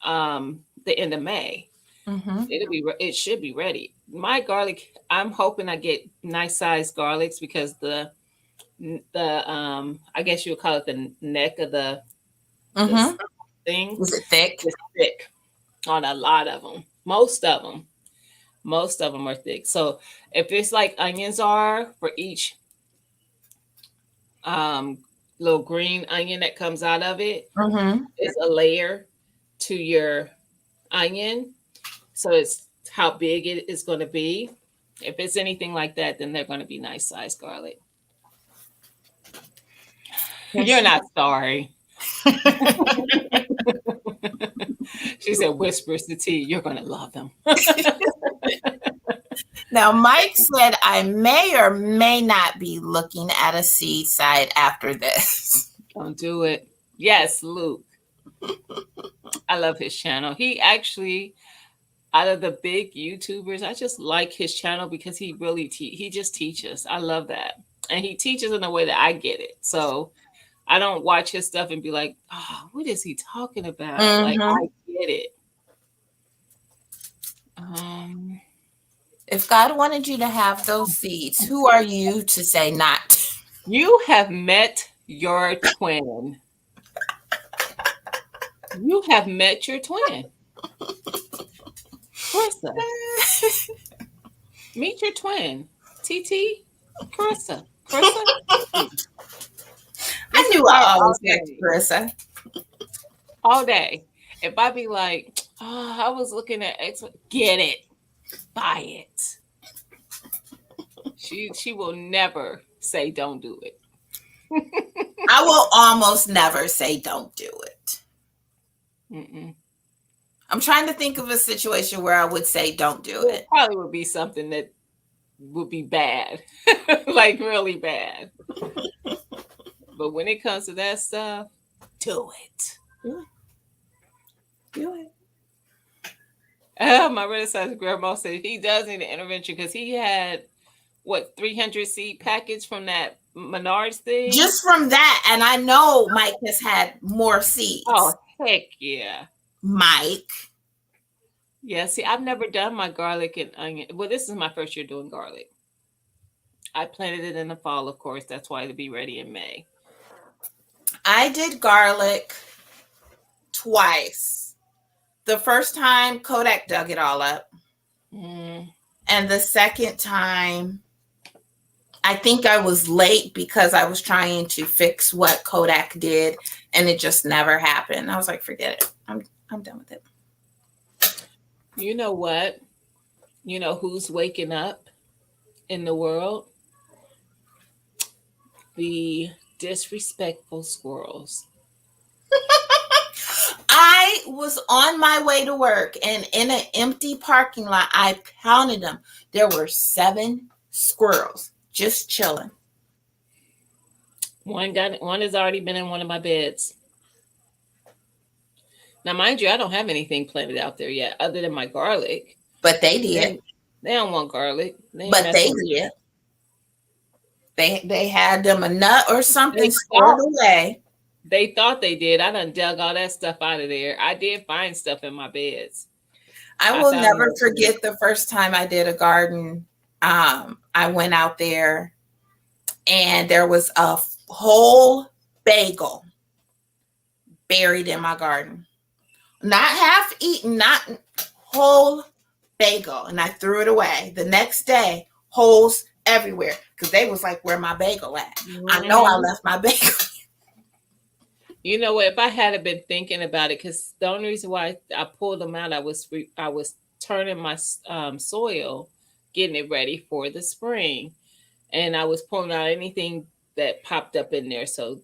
the end of May. Mm-hmm. It should be ready. My garlic, I'm hoping I get nice sized garlics because the I guess you would call it the neck of the Mm-hmm. thing. Is it thick? It's thick on a lot of them. Most of them are thick. So if it's like onions are for each little green onion that comes out of it, Mm-hmm. is a layer to your onion. So it's how big it is going to be. If it's anything like that, then they're going to be nice sized garlic. You're not sorry. She said, whispers to T, you're going to love them. Now, Mike said I may or may not be looking at a seed site after this. Don't do it. Yes, Luke. I love his channel. He actually, out of the big YouTubers, I just like his channel because he really he just teaches. I love that. And he teaches in a way that I get it. So I don't watch his stuff and be like, oh, what is he talking about? Like, I get it. If God wanted you to have those seeds, who are you to say not? You have met your twin. You have met your twin. Carissa. Meet your twin. TT. Carissa. I knew I always met Carissa. All day. If I be like, oh, I was looking at X, get it. Buy it. She will never say don't do it. I will almost never say don't do it. Mm-mm. I'm trying to think of a situation where I would say don't do it. Probably would be something that would be bad. Like really bad. But when it comes to that stuff, do it. Do it. My Renaissance grandma said he does need an intervention because he had 300 seed package from that Menards thing. Just from that, and I know Mike has had more seeds. Oh heck yeah, Mike. Yeah, see, I've never done my garlic and onion. Well, this is my first year doing garlic. I planted it in the fall, of course. That's why it'll be ready in May. I did garlic twice. The first time, Kodak dug it all up. And the second time, I think I was late because I was trying to fix what Kodak did, and it just never happened. I was like, forget it. I'm done with it. You know what? You know who's waking up in the world? The disrespectful squirrels. I was on my way to work, and in an empty parking lot, I counted them. There were 7 squirrels just chilling. One has already been in one of my beds. Now, mind you, I don't have anything planted out there yet other than my garlic. But they did. They don't want garlic. They did. They had them a nut or something stored away. They thought they did. I done dug all that stuff out of there. I did find stuff in my beds. I will never forget the first time I did a garden. I went out there and there was a whole bagel buried in my garden. Not half eaten, not whole bagel. And I threw it away. The next day, holes everywhere because they was like, where my bagel at? I know I left my bagel. You know what? If I had been thinking about it, because the only reason why I pulled them out, I was turning my soil, getting it ready for the spring, and I was pulling out anything that popped up in there. So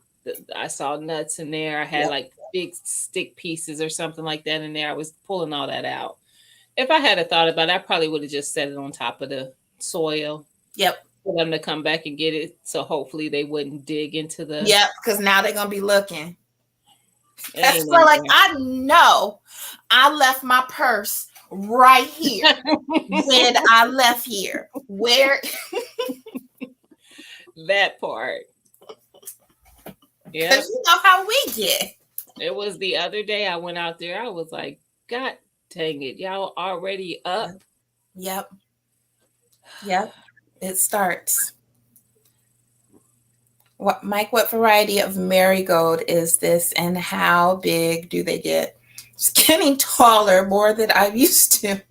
I saw nuts in there. I had like big stick pieces or something like that in there. I was pulling all that out. If I had a thought about it, I probably would have just set it on top of the soil. Yep. For them to come back and get it. So hopefully they wouldn't dig into the. Yep, because now they're gonna be looking. That's why, like, I know I left my purse right here when I left here. Where that part. Yeah. Because you know how we get. It was the other day I went out there. I was like, God dang it. Y'all already up. Yep. It starts. What, Mike, what variety of marigold is this and how big do they get? It's getting taller more than I'm used to.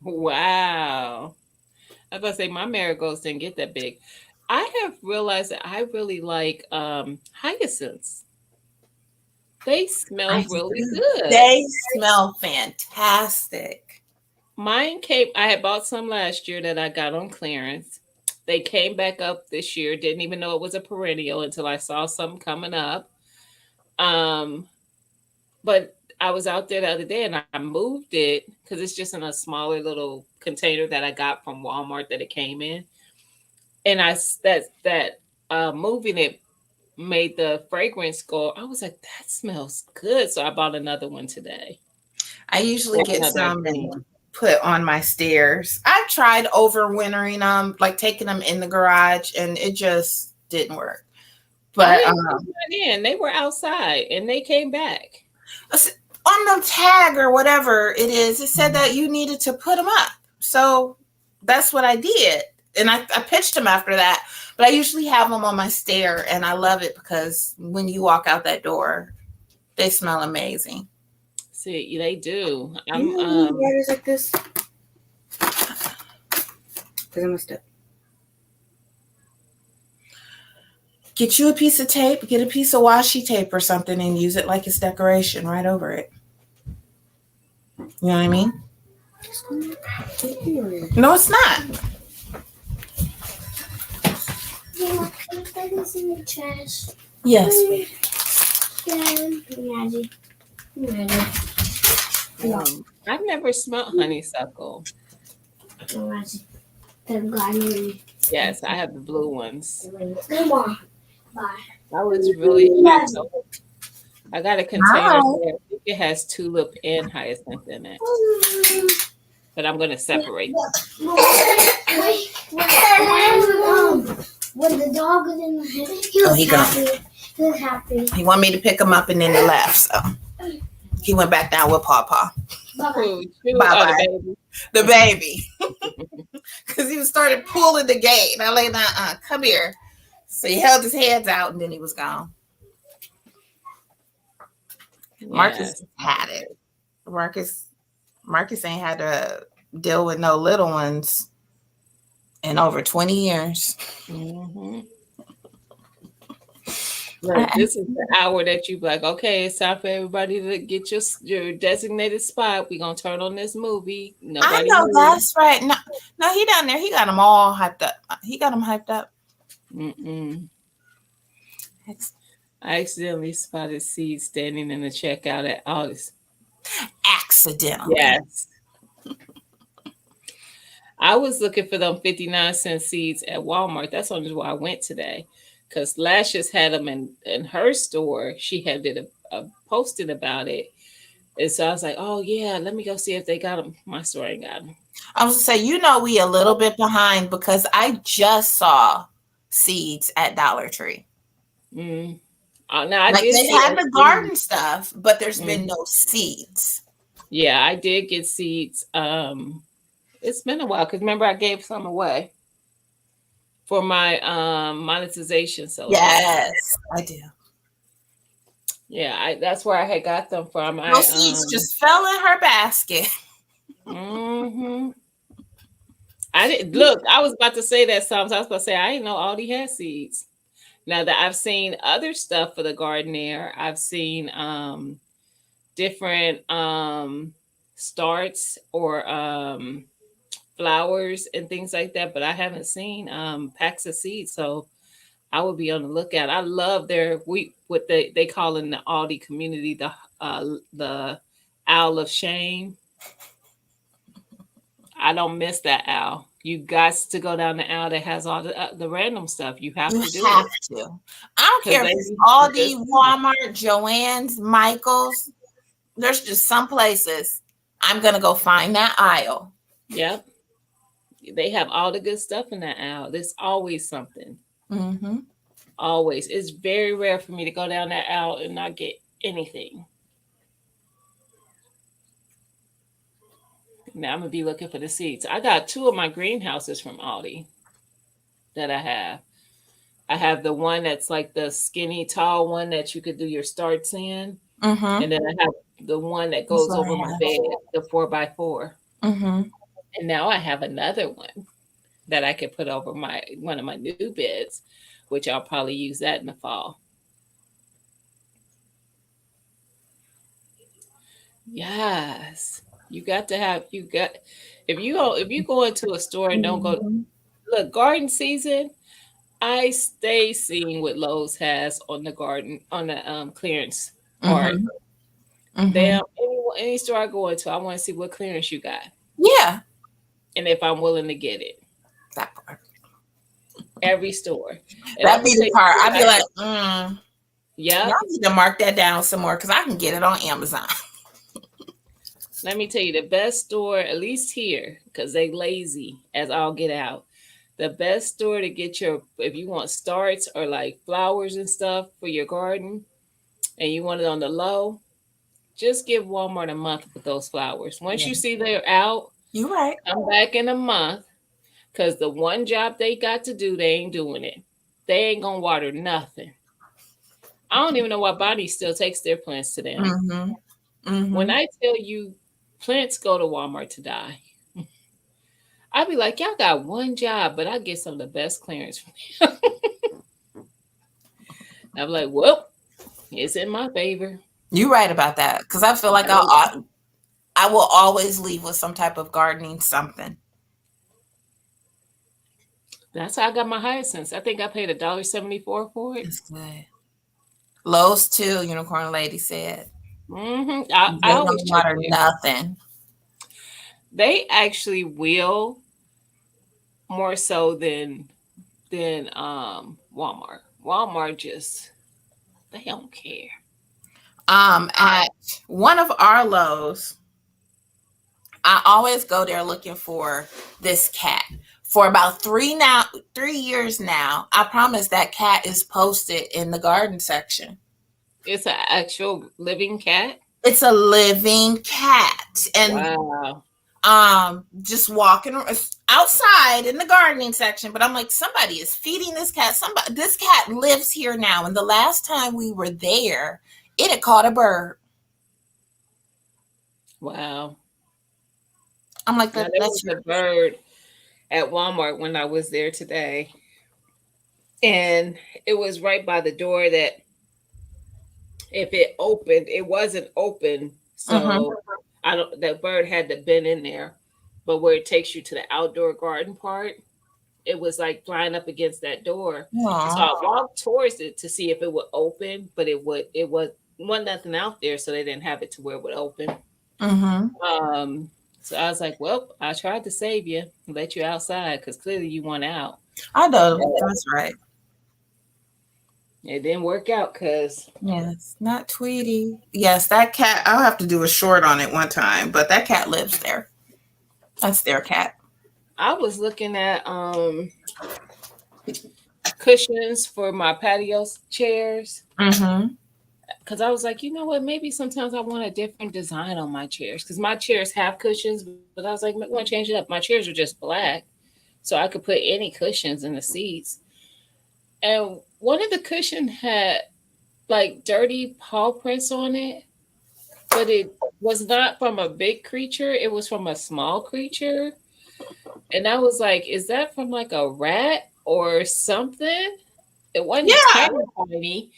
Wow. I was about to say my marigolds didn't get that big. I have realized that I really like hyacinths. They smell really good. They smell fantastic. Mine came, I had bought some last year that I got on clearance. They came back up this year. Didn't even know it was a perennial until I saw some coming up. But I was out there the other day and I moved it because it's just in a smaller little container that I got from Walmart that it came in. And moving it made the fragrance go. I was like, that smells good. So I bought another one today. I usually get some and put on my stairs. I tried overwintering them, like taking them in the garage, and it just didn't work. But they were outside and they came back. On the tag or whatever it is, it said that you needed to put them up. So that's what I did. And I pitched them after that. But I usually have them on my stair, and I love it because when you walk out that door, they smell amazing. See, they do. It's like this. Because I messed up. Get you a piece of tape, get a piece of washi tape or something, and use it like it's decoration right over it. You know what I mean? No, it's not. Yeah, can you put this in the trash? Yes, baby. I've never smelled honeysuckle. Yes, I have the blue ones. Come on. Bye. I was really so I got a container there. I think it has tulip and hyacinth in it. But I'm going to separate them. When the dog was in the head, he was happy. He wanted me to pick him up and then he left. So he went back down with Pawpaw. Bye-bye. The baby. Because he started pulling the gate. And I laid down, come here. So he held his hands out and then he was gone. Yes. Marcus had it. Marcus ain't had to deal with no little ones in over 20 years. Mm-hmm. Like, this is the hour that you be like, okay, it's time for everybody to get your designated spot. We're going to turn on this movie. I know moves. That's right. No, he down there. He got them all hyped up. He got them hyped up. Mm-mm. I accidentally spotted Seed standing in the checkout at August. Accidentally. Yes. I was looking for them 59-cent seeds at Walmart. That's only why I went today. Because Lashes had them in her store. She had did a posting about it. And so I was like, oh, yeah, let me go see if they got them. My store ain't got them. I was going to say, we a little bit behind because I just saw seeds at Dollar Tree. Mm. Now they had the garden stuff, but there's been no seeds. Yeah, I did get seeds. It's been a while because remember I gave some away. for my monetization. So Yes, I do. yeah, that's where I had got them from. Those seeds just fell in her basket. Mm-hmm. I didn't look. I was about to say that sometimes. I was about to say I didn't know Aldi had seeds. Now that I've seen other stuff for the gardener, I've seen different starts or flowers and things like that, but I haven't seen packs of seeds. So I would be on the lookout. I love their what they call in the Aldi community the owl of shame. I don't miss that owl. You got to go down the aisle that has all the random stuff. You have to do have it. to. I don't care if it's Aldi, Walmart, Joann's, Michael's. There's just some places I'm gonna go find that aisle. Yep. They have all the good stuff in that aisle. There's always something. Mm-hmm. Always. It's very rare for me to go down that aisle and not get anything. Now I'm gonna be looking for the seeds. I got 2 of my greenhouses from Aldi that I have. I have the one that's like the skinny, tall one that you could do your starts in, and then I have the one that goes over my bed, the 4x4. And now I have another one that I could put over one of my new beds, which I'll probably use that in the fall. Yes. If you go into a store and don't go look, garden season, I stay seeing what Lowe's has on the garden on the clearance part. Any store I go into, I want to see what clearance you got. Yeah. and if I'm willing to get it. That part. Every store. And That'd be the part. I'd be like, yeah. Y'all need to mark that down some more because I can get it on Amazon. Let me tell you, the best store, at least here, because they lazy as all get out. The best store to get your, if you want starts or like flowers and stuff for your garden, and you want it on the low, just give Walmart a month with those flowers. Once you see they're out, You're right. come back in a month, because the one job they got to do, they ain't doing it. They ain't gonna water nothing. I don't even know why Bonnie still takes their plants to them. Mm-hmm. Mm-hmm. When I tell you plants go to Walmart to die, I'd be like, y'all got one job, but I get some of the best clearance from you. I'm like, well, it's in my favor. You're right about that, because I feel like I will always leave with some type of gardening something. That's how I got my hyacinths. I think I paid $1.74 for it. It's good. Lowe's too, Unicorn Lady said. Mm-hmm. I always water nothing. They actually will more so than Walmart. Walmart just, they don't care. At one of our Lowe's, I always go there looking for this cat. For about 3 years now, I promise that cat is posted in the garden section. It's an actual living cat? It's a living cat. And wow. Just walking outside in the gardening section, but I'm like, somebody is feeding this cat. This cat lives here now, and the last time we were there, it had caught a bird. Wow. I'm like, that's a bird at Walmart when I was there today, and it was right by the door that if it opened, it wasn't open, so that bird had to been in there, but where it takes you to the outdoor garden part, it was like flying up against that door. Aww. So I walked towards it to see if it would open, but it wasn't nothing out there, so they didn't have it to where it would open. So I was like, well, I tried to save you and let you outside because clearly you want out. I know. That's right. It didn't work out because. Yes, not Tweety. Yes, that cat, I'll have to do a short on it one time, but that cat lives there. That's their cat. I was looking at cushions for my patio chairs. Because I was like, you know what? Maybe sometimes I want a different design on my chairs. Because my chairs have cushions, but I was like, I want to change it up. My chairs are just black. so I could put any cushions in the seats. And one of the cushions had like dirty paw prints on it, but it was not from a big creature. It was from a small creature. And I was like, is that from like a rat or something? It wasn't Yeah. tiny.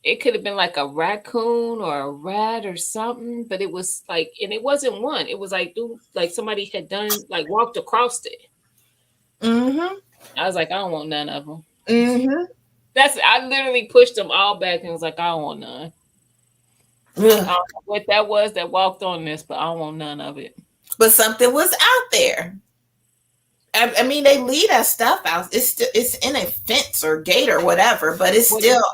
It could have been like a raccoon or a rat or something, but it was like, and it wasn't one. It was like, dude, like somebody had done, like walked across it. Mm-hmm. I was like, I don't want none of them. Mm-hmm. I literally pushed them all back and was like, I don't want none. I don't know what that was that walked on this, but I don't want none of it. But something was out there. I mean, they leave that stuff out. It's in a fence or gate or whatever, but it's still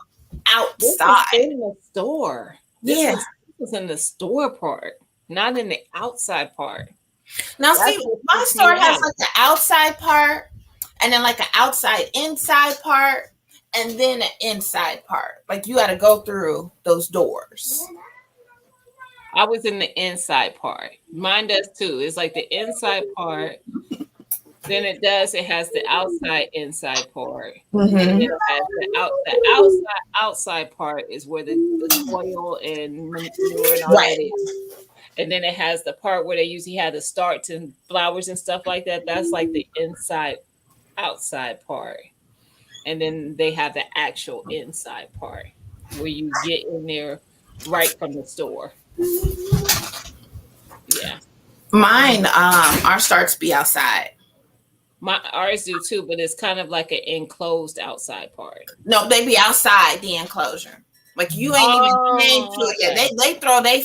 outside. This was in the store. Yeah. This was in the store part, not in the outside part. Now, see, my store has like the outside part, and then like an outside inside part, and then an inside part. Like you got to go through those doors. I was in the inside part. Mine does too. It's like the inside part. Then it has the outside inside part. Mm-hmm. And then it has the outside part is where the soil and manure and all that is. And then it has the part where they usually have the starts and flowers and stuff like that. That's like the outside part. And then they have the actual inside part where you get in there right from the store. Yeah. Mine, our starts be outside. Ours do too, but it's kind of like an enclosed outside part. No, they be outside the enclosure. Like you ain't even came to it yet. They throw they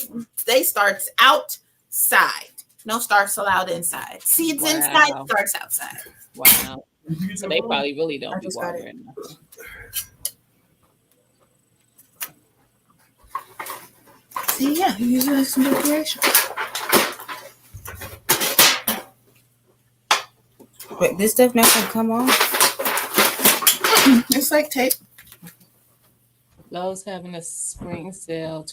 starts outside. No starts allowed inside. Seeds inside, starts outside. Wow. So they probably really don't be watering nothing. See, yeah, you use some decoration. Wait, this stuff not gonna come on? It's like tape. Lowe's having a spring sale.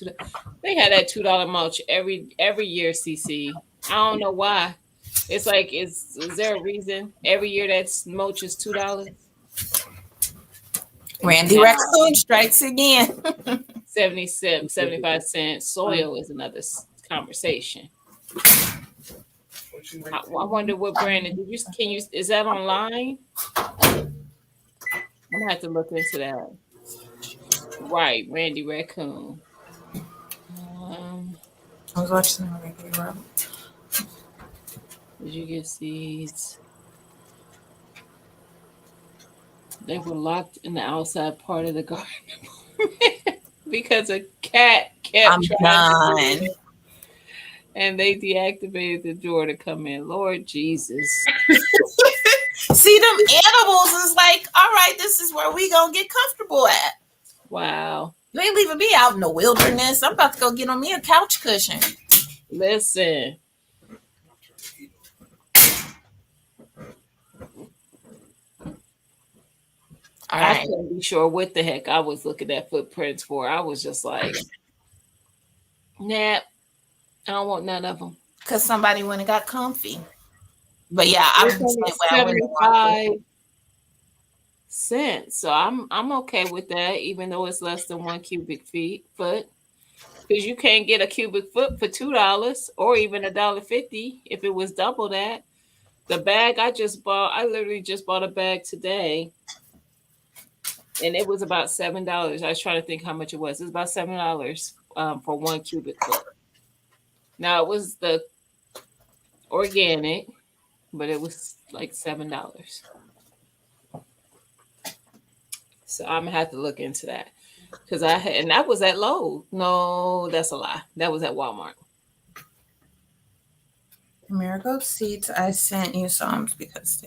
They had that $2 mulch every year, CC. I don't know why. It's like, is there a reason every year that mulch is $2? Randy Raccoon strikes again. 75 cents. Soil is another conversation. I wonder what brand is that online? I'm gonna have to look into that. Right, Randy Raccoon. I was watching the Randy Raccoon. Did you get seeds? They were locked in the outside part of the garden because a cat kept trying to, and they deactivated the door to come in. Lord Jesus. See, them animals is like, all right, this is where we gonna get comfortable at. Wow. You ain't leaving me out in the wilderness. I'm about to go get on me a couch cushion. Listen. I couldn't be sure what the heck I was looking at footprints for. I was just like, nah, I don't want none of them. Because somebody went and got comfy. But yeah, I was 75 cents. So I'm okay with that, even though it's less than 1 cubic foot. Because you can't get a cubic foot for $2 or even $1.50 if it was double that. The bag I literally just bought a bag today. And it was about $7. I was trying to think how much it was. It was about $7 for 1 cubic foot. Now it was the organic, but it was like $7. So I'm gonna have to look into that because and that was at Lowe's. No, that's a lie. That was at Walmart. Marigold seeds. I sent you some because.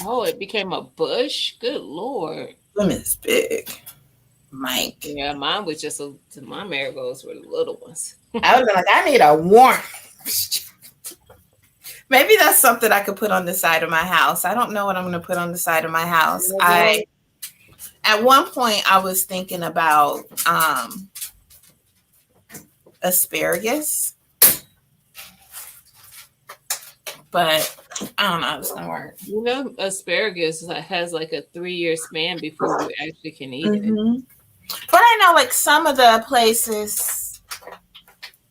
Oh, it became a bush. Good Lord. Them is big. Mike. Yeah, mine was just my marigolds were the little ones. I was like, I need a warm. Maybe that's something I could put on the side of my house. I don't know what I'm going to put on the side of my house. At one point I was thinking about asparagus. but I don't know if it's gonna work. You know, asparagus has like a 3-year span before you actually can eat it. Mm-hmm. But I know like some of the places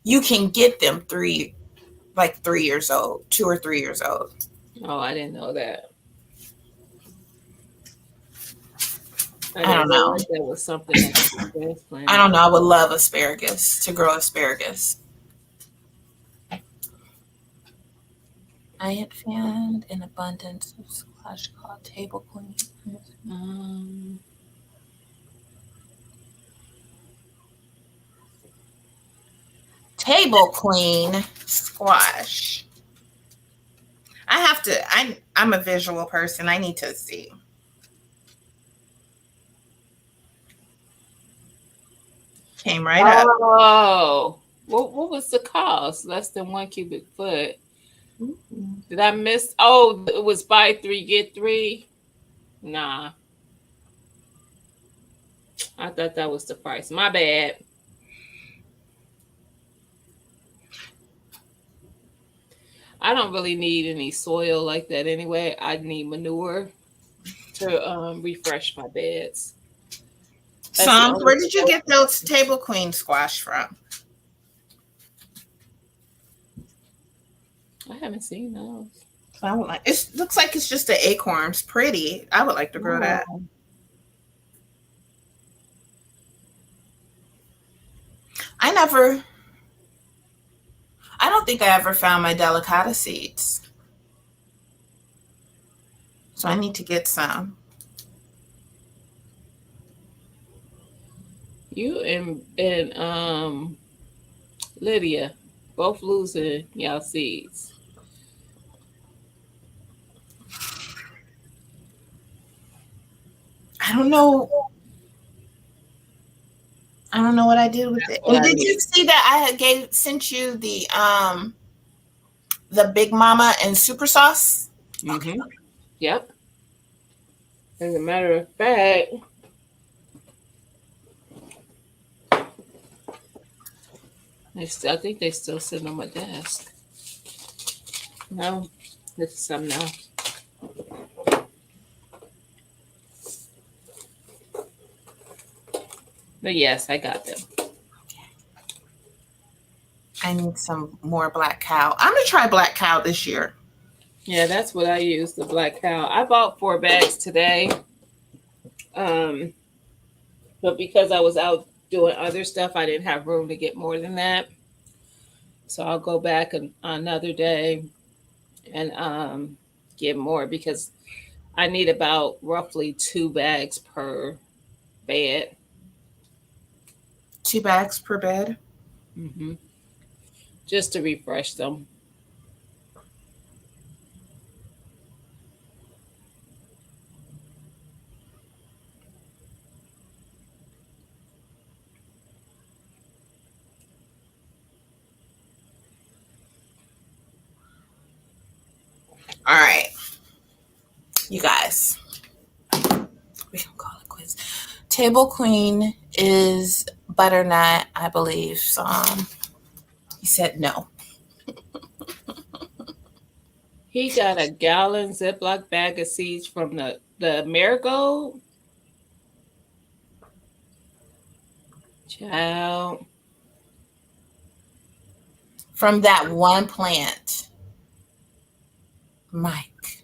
you can get them 3 years old, 2 or 3 years old. Oh, I didn't know that. I don't know. Like that was something that I don't know. I would love asparagus, to grow asparagus. I had found an abundance of squash called table queen. Table queen squash. I'm a visual person. I need to see. Came right up. Oh, what was the cost? Less than 1 cubic foot. Did I miss? Oh, it was buy 3 get 3. Nah, I thought that was the price. My bad. I don't really need any soil like that anyway. I need manure to refresh my beds. Psalms, where did you get those table queen squash from? I haven't seen those. I would like. It looks like it's just the acorns. Pretty. I would like to grow that. I don't think I ever found my delicata seeds. So I need to get some. You and Lydia both losing y'all seeds. I don't know what I did with it. And did you see that I had sent you the Big Mama and super sauce? Mm-hmm. Yep. As a matter of fact, I think they still sit on my desk. No, this is something else. But yes, I got them. I need some more Black Cow. I'm gonna try Black Cow this year. Yeah, that's what I use, the Black Cow. I bought 4 bags today. But because I was out doing other stuff, I didn't have room to get more than that. So I'll go back another day and get more because I need about roughly 2 bags per bed. 2 bags per bed? Mm-hmm. Just to refresh them. All right, you guys, we can call it quiz. Table queen is butternut, I believe. So he said no. He got a gallon Ziploc bag of seeds from the marigold. Child. From that one plant. Mike.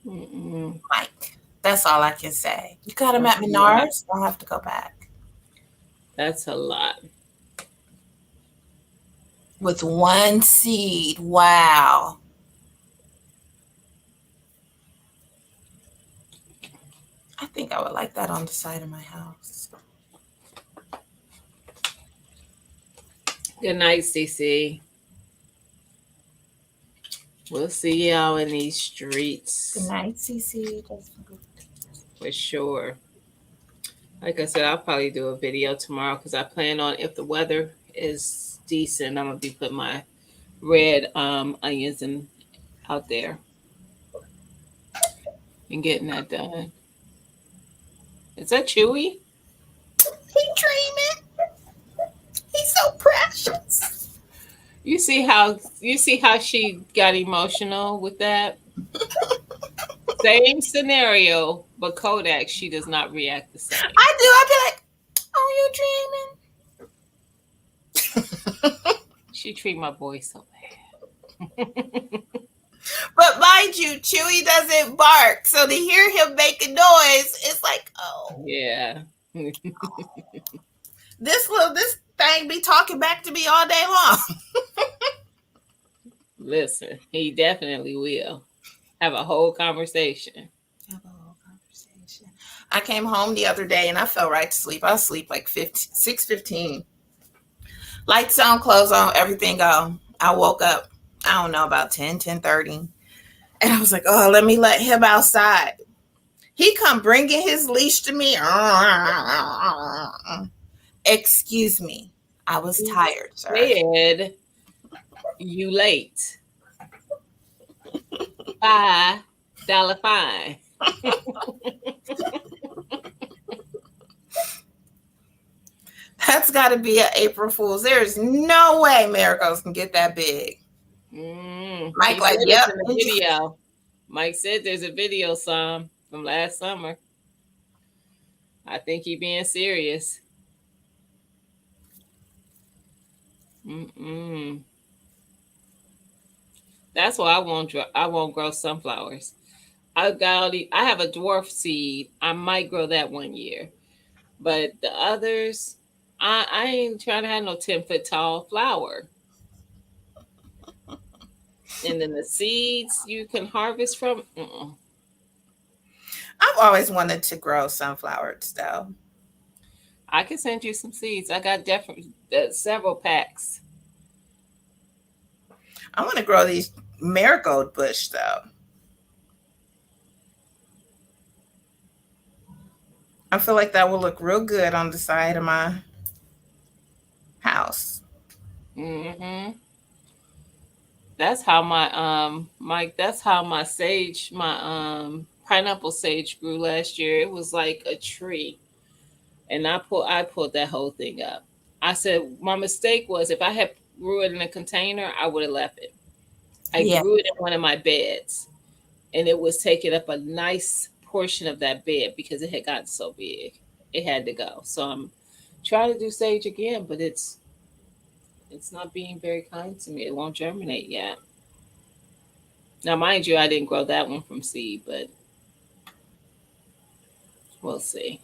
Mm-mm. Mike. That's all I can say. You got him at Menards? I'll have to go back. That's a lot. With 1 seed. Wow. I think I would like that on the side of my house. Good night, CC. We'll see y'all in these streets. Good night, CC. For sure. Like I said, I'll probably do a video tomorrow because I plan on, if the weather is decent, I'm going to be putting my red onions out there and getting that done. Is that Chewy? He dreaming. He's so precious. You see how she got emotional with that? Same scenario, but Kodak, she does not react the same. I do. I'd be like, "Oh, you dreaming?" She treat my boy so bad. But mind you, Chewy doesn't bark, so to hear him make a noise, it's like, oh, Yeah. this thing be talking back to me all day long. Listen, he definitely will have a whole conversation. Have a whole conversation. I came home the other day and I fell right to sleep. I was asleep like 6:15. Lights on, clothes on, everything on. I woke up, I don't know, about 10:30. And I was like, oh, let me let him outside. He come bringing his leash to me. Excuse me. I was tired, sir. Said you late. $5 fine. That's got to be an April Fool's. There's no way miracles can get that big. Mike, like, yep. In the video. Mike said there's a video from last summer. I think he being serious. That's why I won't grow sunflowers. I have a dwarf seed. I might grow that one year, but the others, I ain't trying to have no 10-foot tall flower. And then the seeds you can harvest from. I've always wanted to grow sunflowers, though. I can send you some seeds. I got several packs. I want to grow these marigold bush, though. I feel like that will look real good on the side of my house. That's how my sage, my pineapple sage grew last year. It was like a tree. And I pulled that whole thing up. I said my mistake was if I had grew it in a container, I would have left it. I grew it in one of my beds, and it was taking up a nice portion of that bed because it had gotten so big. It had to go. So I'm trying to do sage again, but it's not being very kind to me. It won't germinate yet. Now, mind you, I didn't grow that one from seed, but we'll see.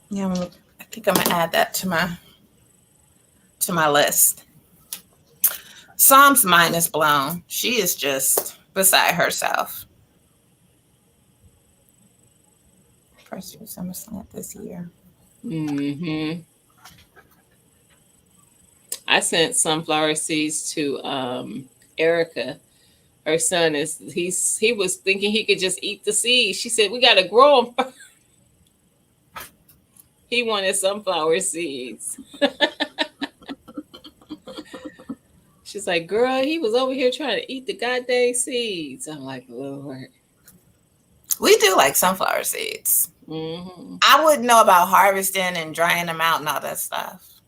Yeah, I think I'm gonna add that to my list. Psalm's mind is blown. She is just beside herself. First year SummerSlam this year. I sent sunflower seeds to Erica. Her son he was thinking he could just eat the seeds. She said we got to grow them. He wanted sunflower seeds. She's like, girl, he was over here trying to eat the goddamn seeds. I'm like, Lord. We do like sunflower seeds. I wouldn't know about harvesting and drying them out and all that stuff.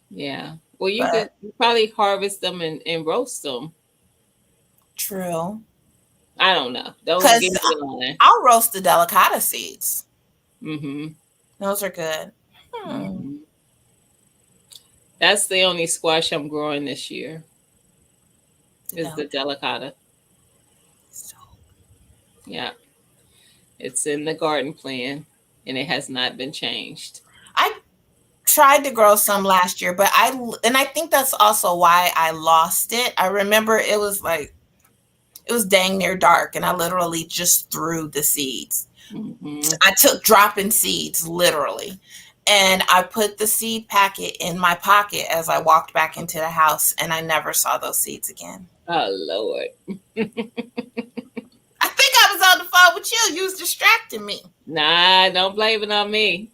Yeah. Well, you could probably harvest them and roast them. True. I don't know. Don't get me on. I'll roast the delicata seeds. Those are good. That's the only squash I'm growing this year. Is the delicata. Yeah. It's in the garden plan and it has not been changed. I tried to grow some last year, but I think that's also why I lost it. I remember it was dang near dark and I literally just threw the seeds. I took dropping seeds, literally. And I put the seed packet in my pocket as I walked back into the house and I never saw those seeds again. Oh, Lord. I think I was on the phone with you. You was distracting me. Nah, don't blame it on me.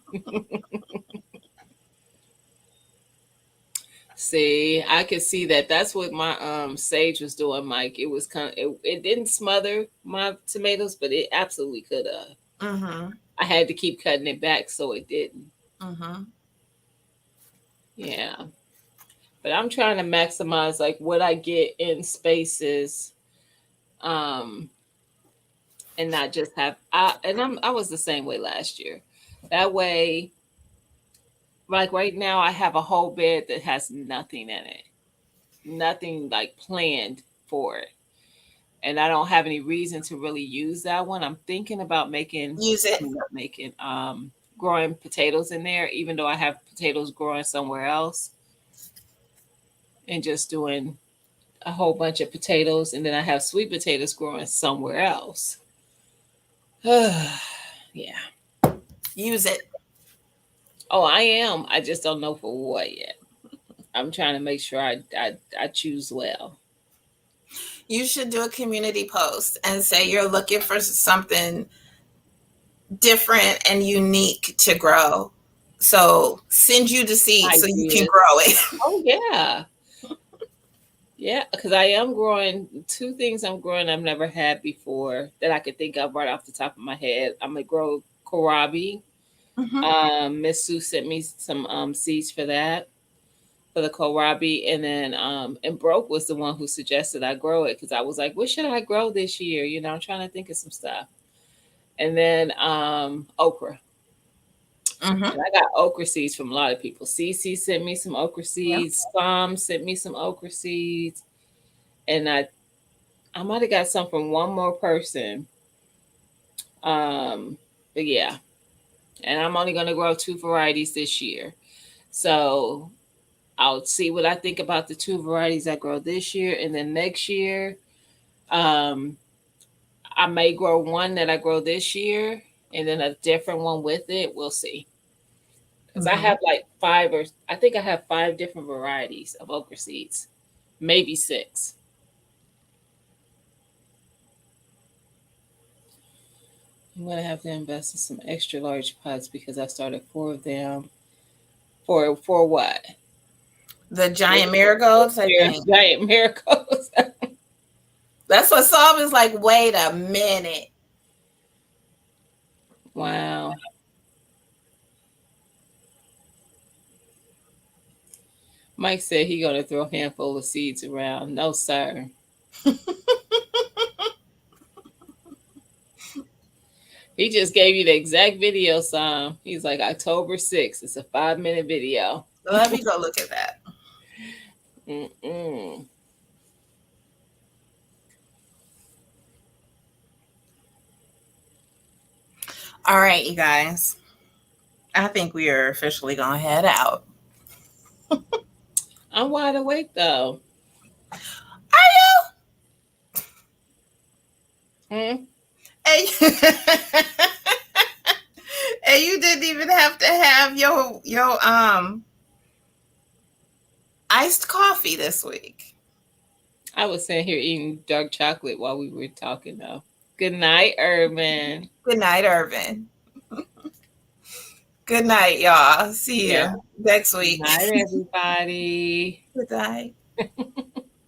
See, I could see that. That's what my sage was doing, Mike. It was it didn't smother my tomatoes, but it absolutely could have. I had to keep cutting it back so it didn't. Yeah. But I'm trying to maximize like what I get in spaces, um, and not just have. I was the same way last year. That way, like right now, I have a whole bed that has nothing in it, nothing like planned for it, and I don't have any reason to really use that one. I'm thinking about making, Use I it. mean, not making, growing potatoes in there, even though I have potatoes growing somewhere else, and just doing a whole bunch of potatoes, and then I have sweet potatoes growing somewhere else. Yeah. Use it. Oh, I am. I just don't know for what yet. I'm trying to make sure I choose well. You should do a community post and say you're looking for something different and unique to grow. So send you the seed so you can Ideas. grow it. Oh yeah. Yeah, because I am growing two things I'm growing I've never had before that I could think of right off the top of my head. I'm gonna grow kohlrabi. Mhm. Miss Sue sent me some seeds for that, for the kohlrabi, and then and Broke was the one who suggested I grow it because I was like, what should I grow this year? You know, I'm trying to think of some stuff. And then okra. Mhm. And I got okra seeds from a lot of people. Cece sent me some okra Yeah. seeds. Sam sent me some okra seeds, and I might have got some from one more person. But yeah, and I'm only gonna grow two varieties this year, so I'll see what I think about the two varieties I grow this year, and then next year, um, I may grow one that I grow this year, and then a different one with it. We'll see. Because I Mhm. have like five, or I think I have five different varieties of okra seeds, maybe six. I'm gonna have to invest in some extra large pots because I started four of them. For what? The giant marigolds, I think. Giant miracles. That's what Saul is like. Wait a minute. Wow. Mike said he gonna throw a handful of seeds around. No, sir. He just gave you the exact video, Sam. He's like October 6th. It's a 5-minute video. Let me go look at that. Mm-mm. All right, you guys. I think we are officially gonna head out. I'm wide awake though. Are you? Hmm? And and you didn't even have to have your iced coffee this week. I was sitting here eating dark chocolate while we were talking though. Good night, Urban. Good night, Irvin. Good night, y'all. See Yeah. you next Good week. night, everybody. Good night.